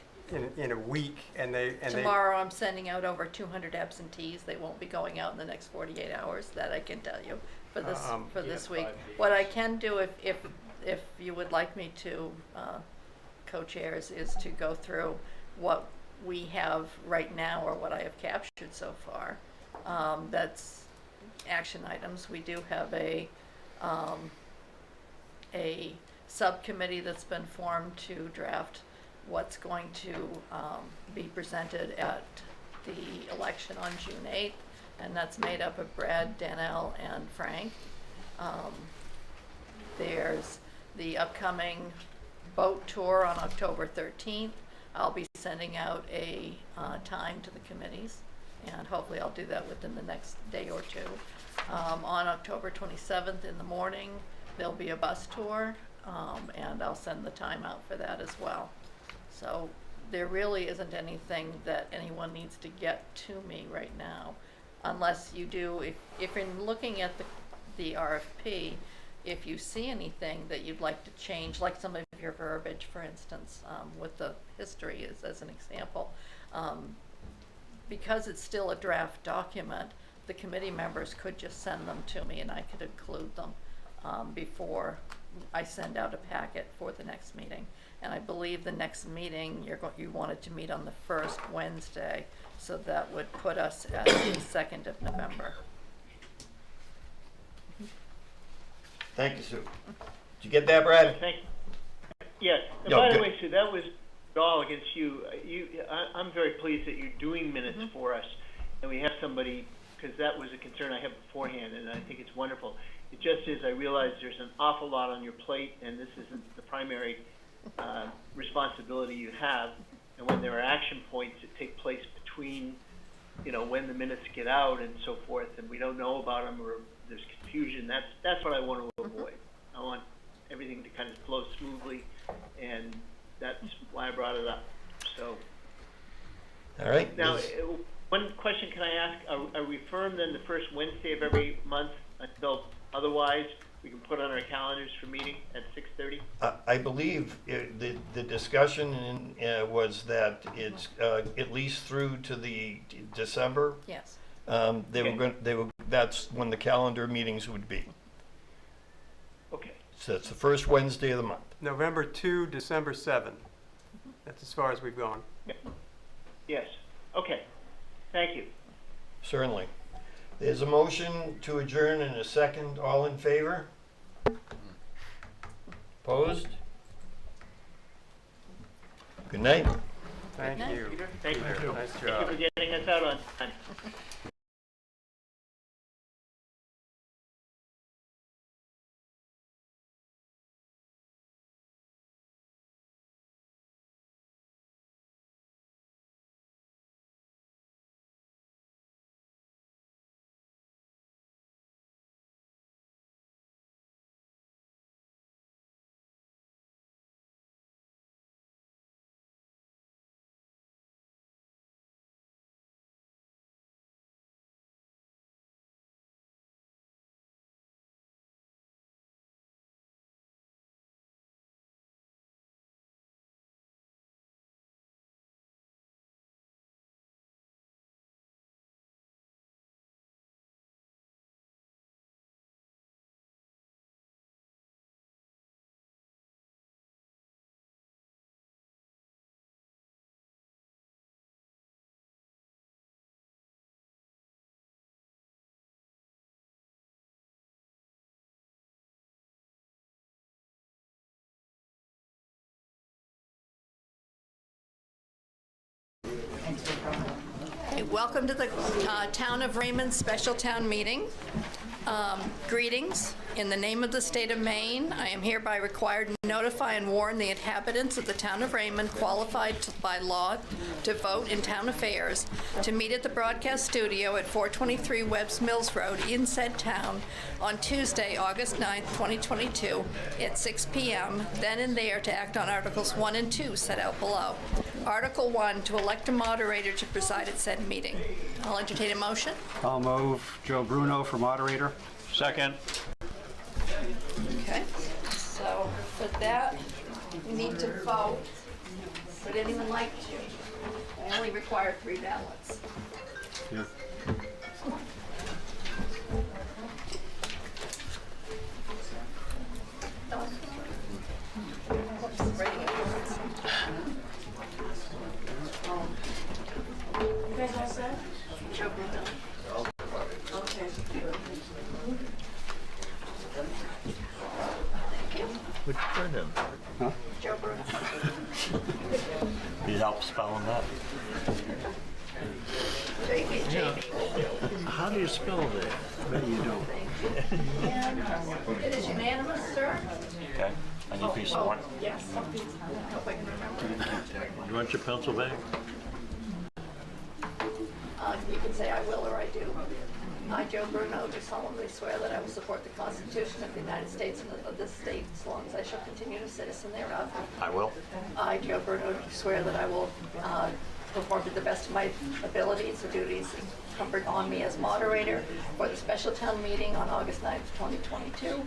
In a week, and Tomorrow I'm sending out over 200 absentees. They won't be going out in the next 48 hours, that I can tell you, for this week. What I can do, if you would like me to, co-chairs, is to go through what we have right now, or what I have captured so far. That's action items. We do have a subcommittee that's been formed to draft what's going to be presented at the election on June 8th, and that's made up of Brad, Danelle, and Frank. There's the upcoming boat tour on October 13th. I'll be sending out a time to the committees, and hopefully I'll do that within the next day or two. On October 27th in the morning, there'll be a bus tour, and I'll send the time out for that as well. So there really isn't anything that anyone needs to get to me right now, unless you do, if in looking at the RFP, if you see anything that you'd like to change, like some of your verbiage, for instance, with the history as an example, because it's still a draft document, the committee members could just send them to me and I could include them before I send out a packet for the next meeting. And I believe the next meeting, you wanted to meet on the first Wednesday, so that would put us at the 2nd of November. Thank you, Sue. Did you get that, Brad? Thank you. Yes. And No, by the good. way, Sue, that was all against you. I'm very pleased that you're doing minutes for us, and we have somebody, because that was a concern I had beforehand, and I think it's wonderful. It just is, I realize there's an awful lot on your plate, and this isn't the primary responsibility you have. And when there are action points that take place between, you know, when the minutes get out and so forth, and we don't know about them, or there's confusion, that's what I want to avoid. I want everything to kind of flow smoothly, and that's why I brought it up. So, all right. Now, one question can I ask? Are we firm then the first Wednesday of every month until otherwise we can put on our calendars for meeting at 6:30? I believe the discussion was that it's at least through to the December. Yes. That's when the calendar meetings would be. Okay. So it's the first Wednesday of the month. November 2, December 7. That's as far as we've gone. Yeah. Yes. Okay. Thank you. Certainly. There's a motion to adjourn in a second. All in favor? Opposed? Good night. Thank you. Thank you. Nice Thank you job. for getting us out on time. Okay, welcome to the Town of Raymond Special Town Meeting. Greetings. In the name of the state of Maine, I am hereby required to notify and warn the inhabitants of the town of Raymond qualified by law to vote in town affairs to meet at the broadcast studio at 423 Webbs Mills Road in said town on Tuesday, August 9th, 2022 at 6 p.m., then and there to act on Articles 1 and 2 set out below. Article 1, to elect a moderator to preside at said meeting. I'll entertain a motion. I'll move Joe Bruno for moderator. Second. Okay, so for that, we need to vote. Would anyone like to? I only require 3 ballots. Yeah. You guys all set? Joe Bruno. Okay. Thank you. Which Brendan? Huh? Joe Bruno. Need help spelling that? How do you spell that? Bet you don't. And it is unanimous, sir? Okay, I need a piece of one. Yes. I hope I can remember. You want your pencil back? You can say I will or I do. I, Joe Bruno, do solemnly swear that I will support the Constitution of the United States and of this state as long as I shall continue a citizen thereof. I will. I, Joe Bruno, swear that I will perform to the best of my abilities the duties incumbent on me as moderator for the special town meeting on August 9th, 2022.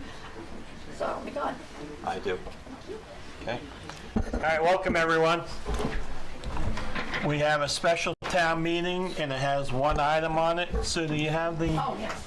So help me God. I do. Okay. All right, welcome everyone. We have a special town meeting and it has one item on it. So do you have the Oh, yes.